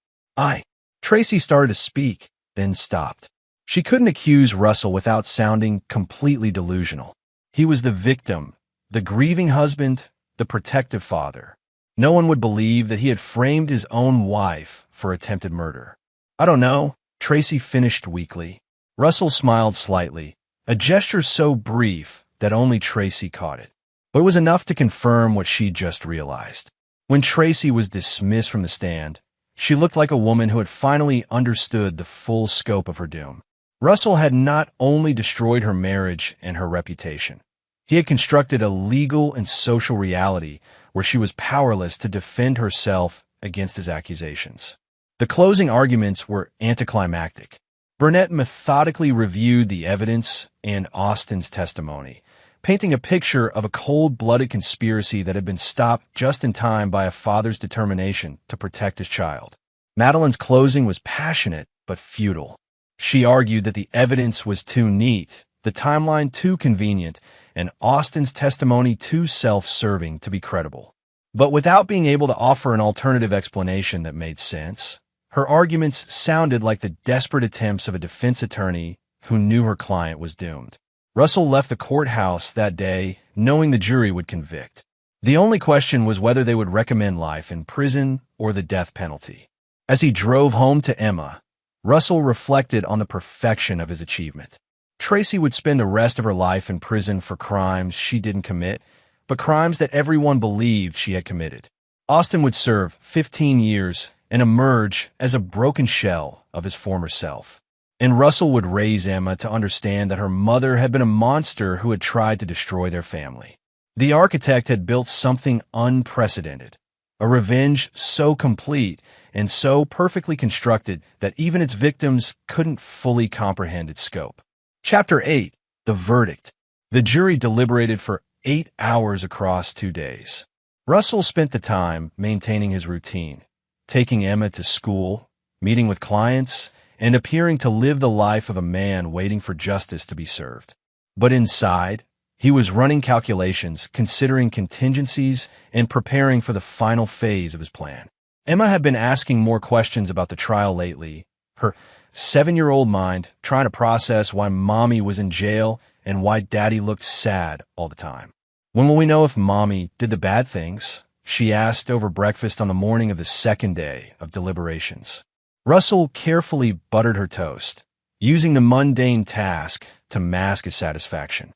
Tracy started to speak, then stopped. She couldn't accuse Russell without sounding completely delusional. He was the victim, the grieving husband, the protective father. No one would believe that he had framed his own wife for attempted murder. I don't know, Tracy finished weakly. Russell smiled slightly, a gesture so brief that only Tracy caught it. But it was enough to confirm what she just realized. When Tracy was dismissed from the stand, she looked like a woman who had finally understood the full scope of her doom. Russell had not only destroyed her marriage and her reputation, he had constructed a legal and social reality where she was powerless to defend herself against his accusations. The closing arguments were anticlimactic. Burnett methodically reviewed the evidence and Austin's testimony, painting a picture of a cold-blooded conspiracy that had been stopped just in time by a father's determination to protect his child. Madeline's closing was passionate but futile. She argued that the evidence was too neat, the timeline too convenient, and Austin's testimony too self-serving to be credible. But without being able to offer an alternative explanation that made sense, her arguments sounded like the desperate attempts of a defense attorney who knew her client was doomed. Russell left the courthouse that day knowing the jury would convict. The only question was whether they would recommend life in prison or the death penalty. As he drove home to Emma, Russell reflected on the perfection of his achievement. Tracy would spend the rest of her life in prison for crimes she didn't commit, but crimes that everyone believed she had committed. Austin would serve 15 years and emerge as a broken shell of his former self. And Russell would raise Emma to understand that her mother had been a monster who had tried to destroy their family. The architect had built something unprecedented, a revenge so complete and so perfectly constructed that even its victims couldn't fully comprehend its scope. Chapter 8. The Verdict. The jury deliberated for 8 hours across 2 days. Russell spent the time maintaining his routine, taking Emma to school, meeting with clients, and appearing to live the life of a man waiting for justice to be served. But inside, he was running calculations, considering contingencies, and preparing for the final phase of his plan. Emma had been asking more questions about the trial lately, her 7-year-old mind trying to process why Mommy was in jail and why Daddy looked sad all the time. When will we know if Mommy did the bad things? She asked over breakfast on the morning of the second day of deliberations. Russell carefully buttered her toast, using the mundane task to mask his satisfaction.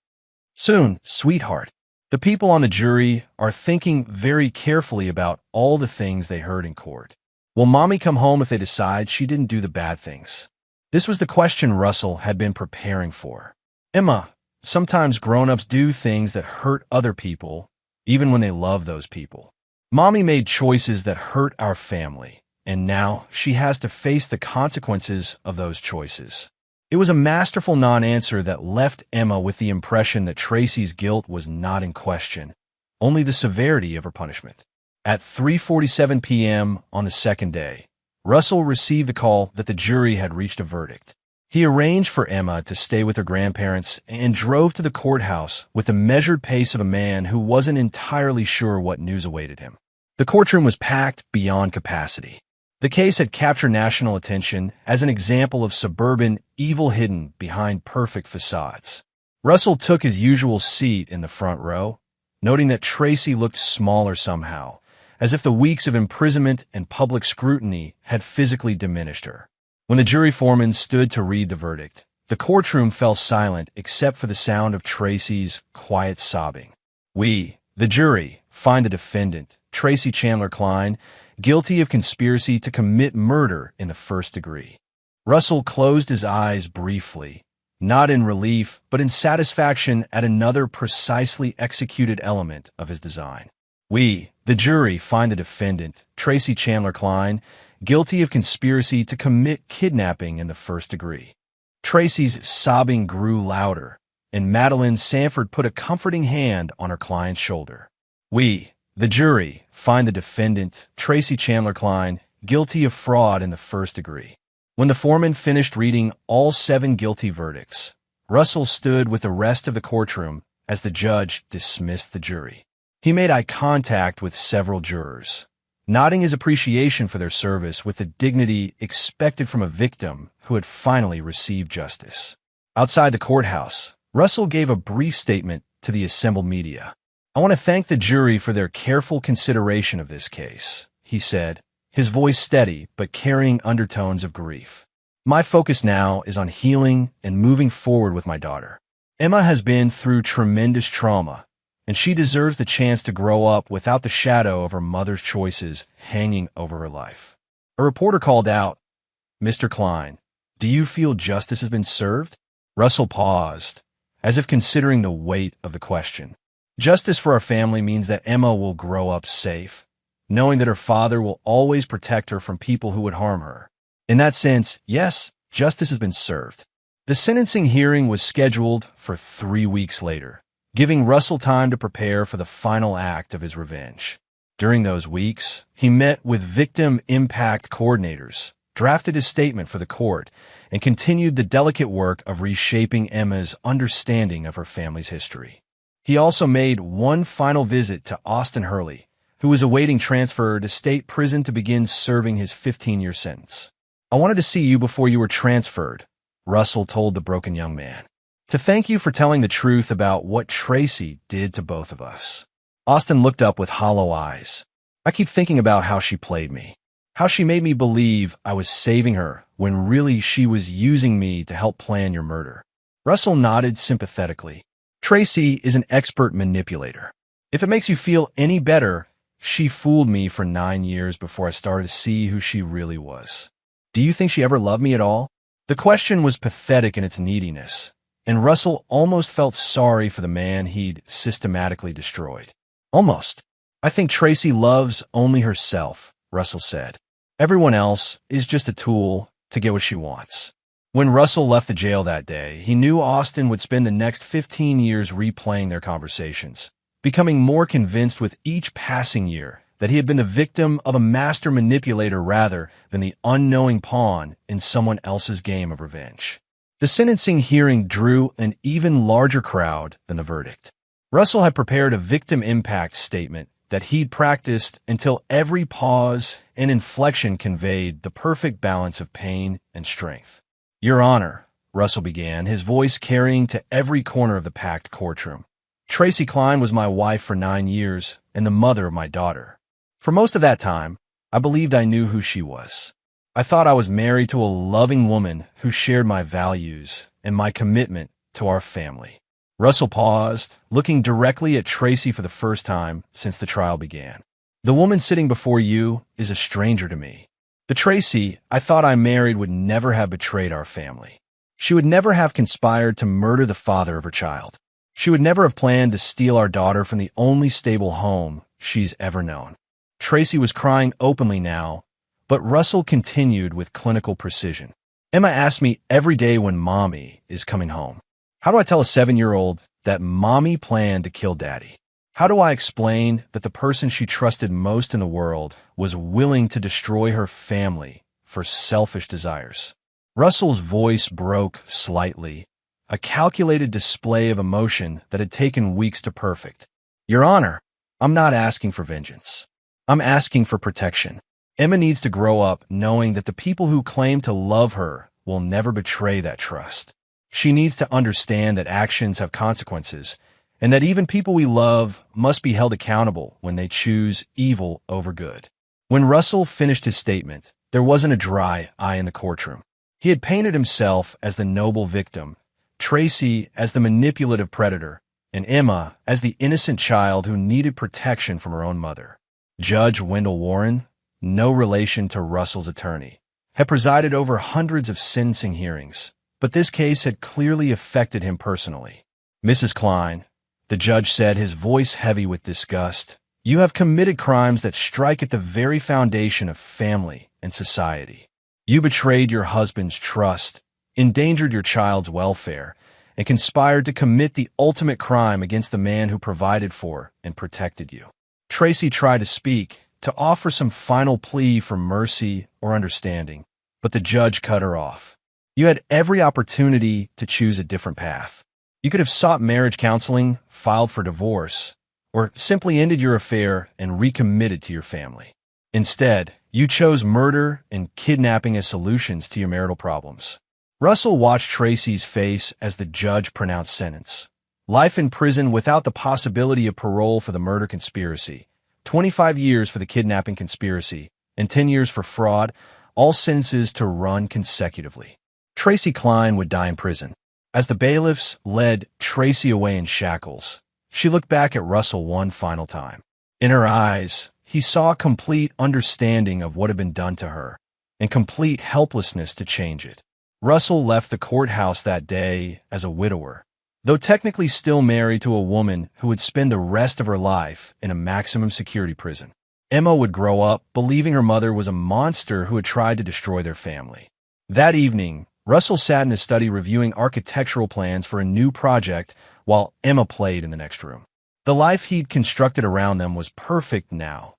Soon, sweetheart, the people on the jury are thinking very carefully about all the things they heard in court. Will Mommy come home if they decide she didn't do the bad things? This was the question Russell had been preparing for. Emma, sometimes grown-ups do things that hurt other people, even when they love those people. Mommy made choices that hurt our family, and now she has to face the consequences of those choices. It was a masterful non-answer that left Emma with the impression that Tracy's guilt was not in question, only the severity of her punishment. At 3:47 p.m. on the second day, Russell received the call that the jury had reached a verdict. He arranged for Emma to stay with her grandparents and drove to the courthouse with the measured pace of a man who wasn't entirely sure what news awaited him. The courtroom was packed beyond capacity. The case had captured national attention as an example of suburban evil hidden behind perfect facades. Russell took his usual seat in the front row, noting that Tracy looked smaller somehow, as if the weeks of imprisonment and public scrutiny had physically diminished her. When the jury foreman stood to read the verdict, the courtroom fell silent except for the sound of Tracy's quiet sobbing. We, the jury, find the defendant, Tracy Chandler Klein, guilty of conspiracy to commit murder in the first degree. Russell closed his eyes briefly, not in relief, but in satisfaction at another precisely executed element of his design. We, the jury, find the defendant, Tracy Chandler Klein, guilty of conspiracy to commit kidnapping in the first degree. Tracy's sobbing grew louder, and Madeline Sanford put a comforting hand on her client's shoulder. We, the jury, find the defendant, Tracy Chandler Klein, guilty of fraud in the first degree. When the foreman finished reading all 7 guilty verdicts, Russell stood with the rest of the courtroom as the judge dismissed the jury. He made eye contact with several jurors, nodding his appreciation for their service with the dignity expected from a victim who had finally received justice. Outside the courthouse, Russell gave a brief statement to the assembled media. "I want to thank the jury for their careful consideration of this case," he said, his voice steady but carrying undertones of grief. "My focus now is on healing and moving forward with my daughter. Emma has been through tremendous trauma, and she deserves the chance to grow up without the shadow of her mother's choices hanging over her life." A reporter called out, "Mr. Klein, do you feel justice has been served?" Russell paused, as if considering the weight of the question. "Justice for our family means that Emma will grow up safe, knowing that her father will always protect her from people who would harm her. In that sense, yes, justice has been served." The sentencing hearing was scheduled for 3 weeks later, giving Russell time to prepare for the final act of his revenge. During those weeks, he met with victim impact coordinators, drafted his statement for the court, and continued the delicate work of reshaping Emma's understanding of her family's history. He also made one final visit to Austin Hurley, who was awaiting transfer to state prison to begin serving his 15-year sentence. "I wanted to see you before you were transferred," Russell told the broken young man, "to thank you for telling the truth about what Tracy did to both of us." Austin looked up with hollow eyes. "I keep thinking about how she played me, how she made me believe I was saving her when really she was using me to help plan your murder." Russell nodded sympathetically. Tracy is an expert manipulator. If it makes you feel any better, she fooled me for 9 years before I started to see who she really was. Do you think she ever loved me at all? The question was pathetic in its neediness, and Russell almost felt sorry for the man he'd systematically destroyed. Almost. I think Tracy loves only herself, Russell said. Everyone else is just a tool to get what she wants. When Russell left the jail that day, he knew Austin would spend the next 15 years replaying their conversations, becoming more convinced with each passing year that he had been the victim of a master manipulator rather than the unknowing pawn in someone else's game of revenge. The sentencing hearing drew an even larger crowd than the verdict. Russell had prepared a victim impact statement that he'd practiced until every pause and inflection conveyed the perfect balance of pain and strength. Your Honor, Russell began, his voice carrying to every corner of the packed courtroom. Tracy Klein was my wife for 9 years and the mother of my daughter. For most of that time, I believed I knew who she was. I thought I was married to a loving woman who shared my values and my commitment to our family. Russell paused, looking directly at Tracy for the first time since the trial began. The woman sitting before you is a stranger to me. The Tracy I thought I married would never have betrayed our family. She would never have conspired to murder the father of her child. She would never have planned to steal our daughter from the only stable home she's ever known. Tracy was crying openly now, but Russell continued with clinical precision. Emma asks me every day when Mommy is coming home. How do I tell a 7-year-old that Mommy planned to kill Daddy? How do I explain that the person she trusted most in the world was willing to destroy her family for selfish desires? Russell's voice broke slightly, a calculated display of emotion that had taken weeks to perfect. Your Honor, I'm not asking for vengeance. I'm asking for protection. Emma needs to grow up knowing that the people who claim to love her will never betray that trust. She needs to understand that actions have consequences, and that even people we love must be held accountable when they choose evil over good. When Russell finished his statement, there wasn't a dry eye in the courtroom. He had painted himself as the noble victim, Tracy as the manipulative predator, and Emma as the innocent child who needed protection from her own mother. Judge Wendell Warren, no relation to Russell's attorney, had presided over hundreds of sentencing hearings, but this case had clearly affected him personally. Mrs. Klein, the judge said, his voice heavy with disgust, you have committed crimes that strike at the very foundation of family and society. You betrayed your husband's trust, endangered your child's welfare, and conspired to commit the ultimate crime against the man who provided for and protected you. Tracy tried to speak, to offer some final plea for mercy or understanding, but the judge cut her off. You had every opportunity to choose a different path. You could have sought marriage counseling, filed for divorce, or simply ended your affair and recommitted to your family. Instead, you chose murder and kidnapping as solutions to your marital problems. Russell watched Tracy's face as the judge pronounced sentence. Life in prison without the possibility of parole for the murder conspiracy, 25 years for the kidnapping conspiracy, and 10 years for fraud, all sentences to run consecutively. Tracy Klein would die in prison. As the bailiffs led Tracy away in shackles, she looked back at Russell one final time. In her eyes, he saw complete understanding of what had been done to her, and complete helplessness to change it. Russell left the courthouse that day as a widower, though technically still married to a woman who would spend the rest of her life in a maximum security prison. Emma would grow up believing her mother was a monster who had tried to destroy their family. That evening, Russell sat in his study reviewing architectural plans for a new project while Emma played in the next room. The life he'd constructed around them was perfect now.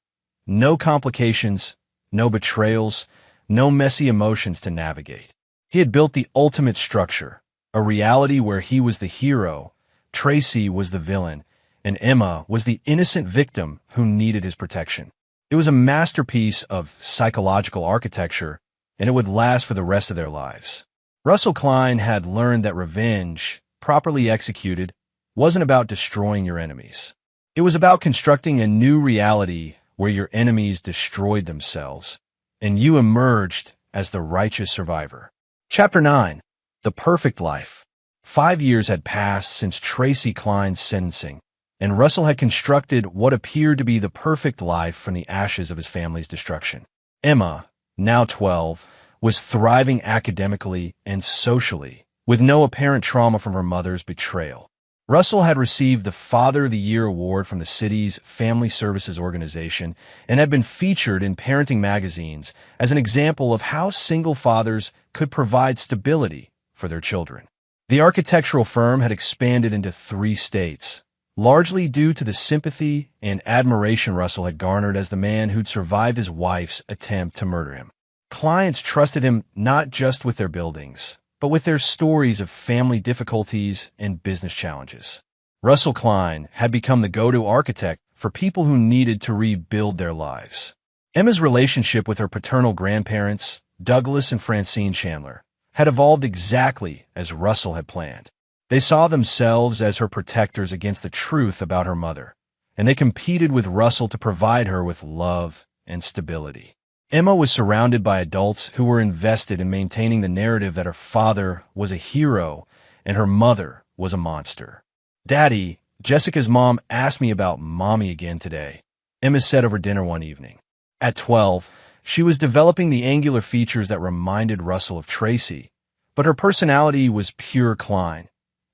No complications, no betrayals, no messy emotions to navigate. He had built the ultimate structure, a reality where he was the hero, Tracy was the villain, and Emma was the innocent victim who needed his protection. It was a masterpiece of psychological architecture, and it would last for the rest of their lives. Russell Klein had learned that revenge, properly executed, wasn't about destroying your enemies. It was about constructing a new reality where your enemies destroyed themselves, and you emerged as the righteous survivor. Chapter 9. The Perfect Life. 5 years had passed since Tracy Klein's sentencing, and Russell had constructed what appeared to be the perfect life from the ashes of his family's destruction. Emma, now 12, was thriving academically and socially, with no apparent trauma from her mother's betrayal. Russell had received the Father of the Year award from the city's Family Services Organization and had been featured in parenting magazines as an example of how single fathers could provide stability for their children. The architectural firm had expanded into 3 states, largely due to the sympathy and admiration Russell had garnered as the man who'd survived his wife's attempt to murder him. Clients trusted him not just with their buildings, but with their stories of family difficulties and business challenges. Russell Klein had become the go-to architect for people who needed to rebuild their lives. Emma's relationship with her paternal grandparents, Douglas and Francine Chandler, had evolved exactly as Russell had planned. They saw themselves as her protectors against the truth about her mother, and they competed with Russell to provide her with love and stability. Emma was surrounded by adults who were invested in maintaining the narrative that her father was a hero and her mother was a monster. "Daddy, Jessica's mom asked me about Mommy again today," Emma said over dinner one evening. At 12, she was developing the angular features that reminded Russell of Tracy, but her personality was pure Klein,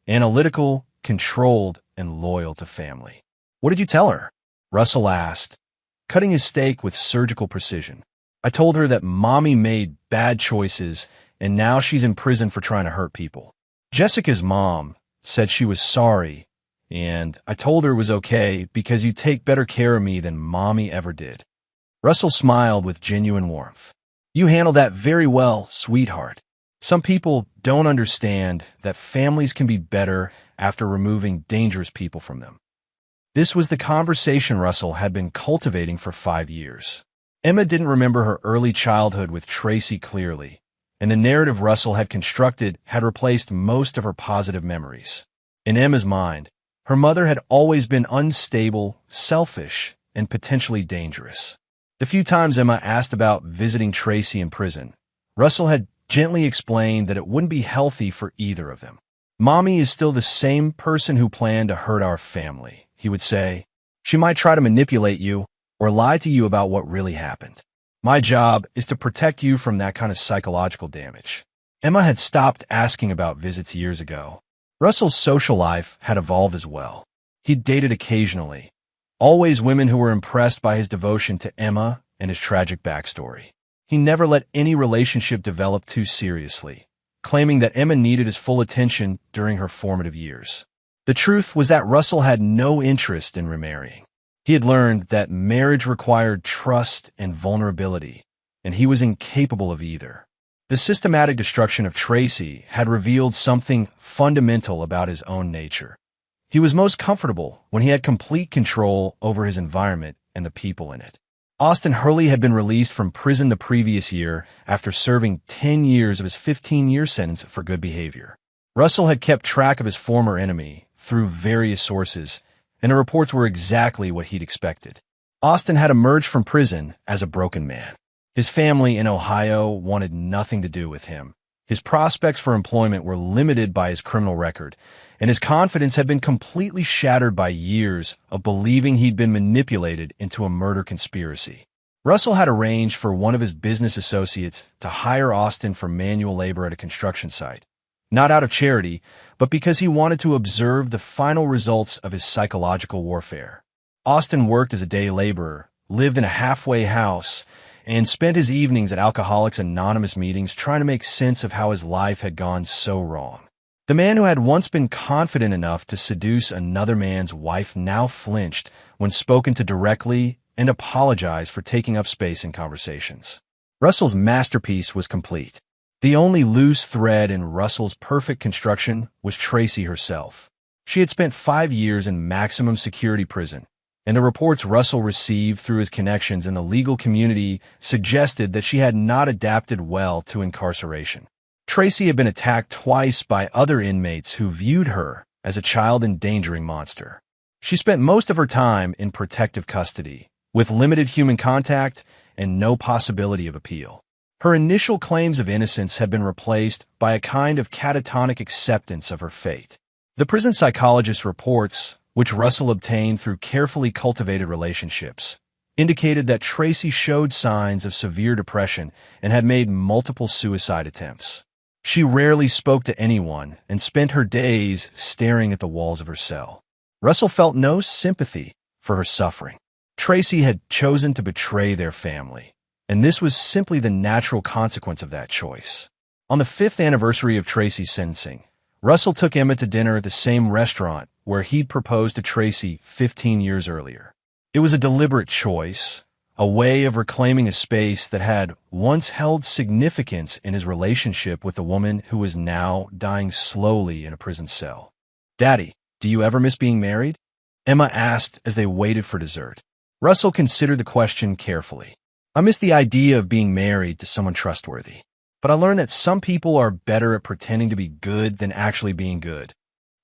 analytical, controlled, and loyal to family. "What did you tell her?" Russell asked, cutting his steak with surgical precision. "I told her that Mommy made bad choices and now she's in prison for trying to hurt people. Jessica's mom said she was sorry, and I told her it was okay because you take better care of me than Mommy ever did." Russell smiled with genuine warmth. "You handled that very well, sweetheart. Some people don't understand that families can be better after removing dangerous people from them." This was the conversation Russell had been cultivating for 5 years. Emma didn't remember her early childhood with Tracy clearly, and the narrative Russell had constructed had replaced most of her positive memories. In Emma's mind, her mother had always been unstable, selfish, and potentially dangerous. The few times Emma asked about visiting Tracy in prison, Russell had gently explained that it wouldn't be healthy for either of them. "Mommy is still the same person who planned to hurt our family," he would say. "She might try to manipulate you or lie to you about what really happened. My job is to protect you from that kind of psychological damage." Emma had stopped asking about visits years ago. Russell's social life had evolved as well. He'd dated occasionally, always women who were impressed by his devotion to Emma and his tragic backstory. He never let any relationship develop too seriously, claiming that Emma needed his full attention during her formative years. The truth was that Russell had no interest in remarrying. He had learned that marriage required trust and vulnerability, and he was incapable of either. The systematic destruction of Tracy had revealed something fundamental about his own nature. He was most comfortable when he had complete control over his environment and the people in it. Austin Hurley had been released from prison the previous year after serving 10 years of his 15-year sentence for good behavior. Russell had kept track of his former enemy through various sources, and the reports were exactly what he'd expected. Austin had emerged from prison as a broken man. His family in Ohio wanted nothing to do with him. His prospects for employment were limited by his criminal record, and his confidence had been completely shattered by years of believing he'd been manipulated into a murder conspiracy. Russell had arranged for one of his business associates to hire Austin for manual labor at a construction site, not out of charity, but because he wanted to observe the final results of his psychological warfare. Austin worked as a day laborer, lived in a halfway house, and spent his evenings at Alcoholics Anonymous meetings trying to make sense of how his life had gone so wrong. The man who had once been confident enough to seduce another man's wife now flinched when spoken to directly and apologized for taking up space in conversations. Russell's masterpiece was complete. The only loose thread in Russell's perfect construction was Tracy herself. She had spent 5 years in maximum security prison, and the reports Russell received through his connections in the legal community suggested that she had not adapted well to incarceration. Tracy had been attacked twice by other inmates who viewed her as a child-endangering monster. She spent most of her time in protective custody, with limited human contact and no possibility of appeal. Her initial claims of innocence had been replaced by a kind of catatonic acceptance of her fate. The prison psychologist's reports, which Russell obtained through carefully cultivated relationships, indicated that Tracy showed signs of severe depression and had made multiple suicide attempts. She rarely spoke to anyone and spent her days staring at the walls of her cell. Russell felt no sympathy for her suffering. Tracy had chosen to betray their family, and this was simply the natural consequence of that choice. On the 5th anniversary of Tracy's sentencing, Russell took Emma to dinner at the same restaurant where he'd proposed to Tracy 15 years earlier. It was a deliberate choice, a way of reclaiming a space that had once held significance in his relationship with a woman who was now dying slowly in a prison cell. "Daddy, do you ever miss being married?" Emma asked as they waited for dessert. Russell considered the question carefully. "I miss the idea of being married to someone trustworthy. But I learned that some people are better at pretending to be good than actually being good.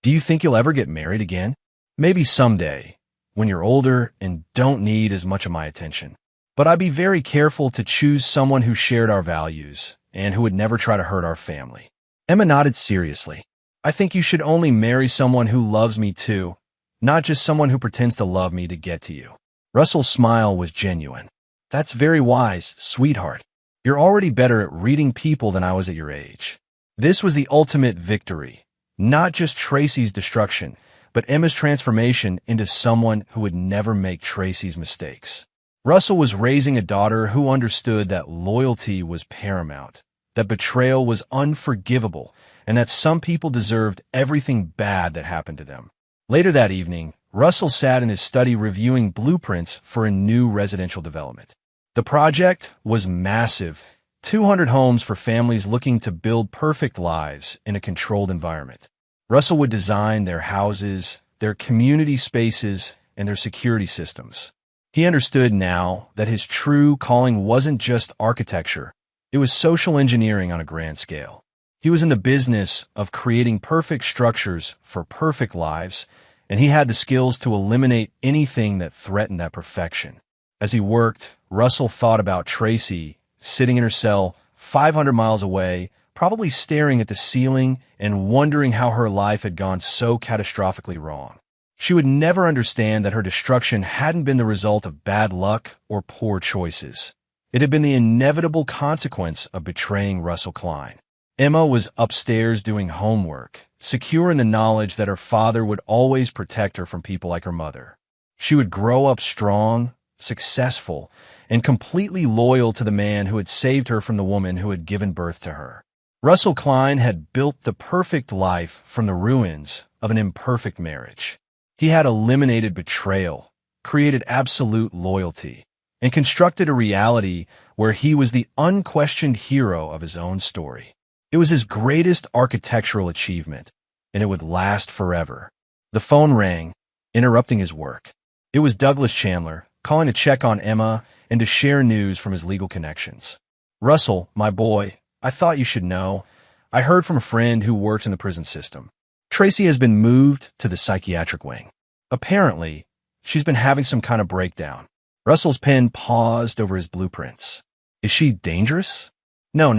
Do you think you'll ever get married again?" "Maybe someday, when you're older and don't need as much of my attention. But I'd be very careful to choose someone who shared our values and who would never try to hurt our family." Emma nodded seriously. "I think you should only marry someone who loves me too, not just someone who pretends to love me to get to you." Russell's smile was genuine. "That's very wise, sweetheart. You're already better at reading people than I was at your age." This was the ultimate victory, not just Tracy's destruction, but Emma's transformation into someone who would never make Tracy's mistakes. Russell was raising a daughter who understood that loyalty was paramount, that betrayal was unforgivable, and that some people deserved everything bad that happened to them. Later that evening, Russell sat in his study reviewing blueprints for a new residential development. The project was massive, 200 homes for families looking to build perfect lives in a controlled environment. Russell would design their houses, their community spaces, and their security systems. He understood now that his true calling wasn't just architecture, it was social engineering on a grand scale. He was in the business of creating perfect structures for perfect lives, and he had the skills to eliminate anything that threatened that perfection. As he worked, Russell thought about Tracy, sitting in her cell 500 miles away, probably staring at the ceiling and wondering how her life had gone so catastrophically wrong. She would never understand that her destruction hadn't been the result of bad luck or poor choices. It had been the inevitable consequence of betraying Russell Klein. Emma was upstairs doing homework, secure in the knowledge that her father would always protect her from people like her mother. She would grow up strong, successful, and completely loyal to the man who had saved her from the woman who had given birth to her. Russell Klein had built the perfect life from the ruins of an imperfect marriage. He had eliminated betrayal, created absolute loyalty, and constructed a reality where he was the unquestioned hero of his own story. It was his greatest architectural achievement, and it would last forever. The phone rang, interrupting his work. It was Douglas Chandler, calling to check on Emma and to share news from his legal connections. "Russell, my boy, I thought you should know. I heard from a friend who works in the prison system. Tracy has been moved to the psychiatric wing. Apparently, she's been having some kind of breakdown." Russell's pen paused over his blueprints. "Is she dangerous?" No,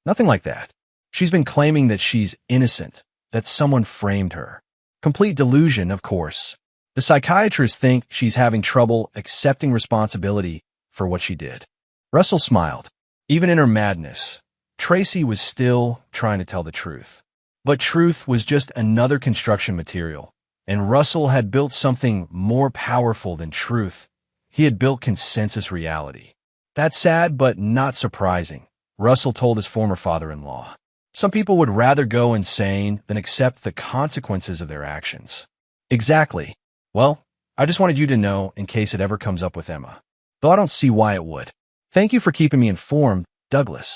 nothing like that. She's been claiming that she's innocent, that someone framed her. Complete delusion, of course. The psychiatrists think she's having trouble accepting responsibility for what she did." Russell smiled. Even in her madness, Tracy was still trying to tell the truth. But truth was just another construction material, and Russell had built something more powerful than truth. He had built consensus reality. That's sad, but not surprising, Russell told his former father-in-law. Some people would rather go insane than accept the consequences of their actions. Exactly. Well, I just wanted you to know in case it ever comes up with Emma. Though I don't see why it would. Thank you for keeping me informed, Douglas.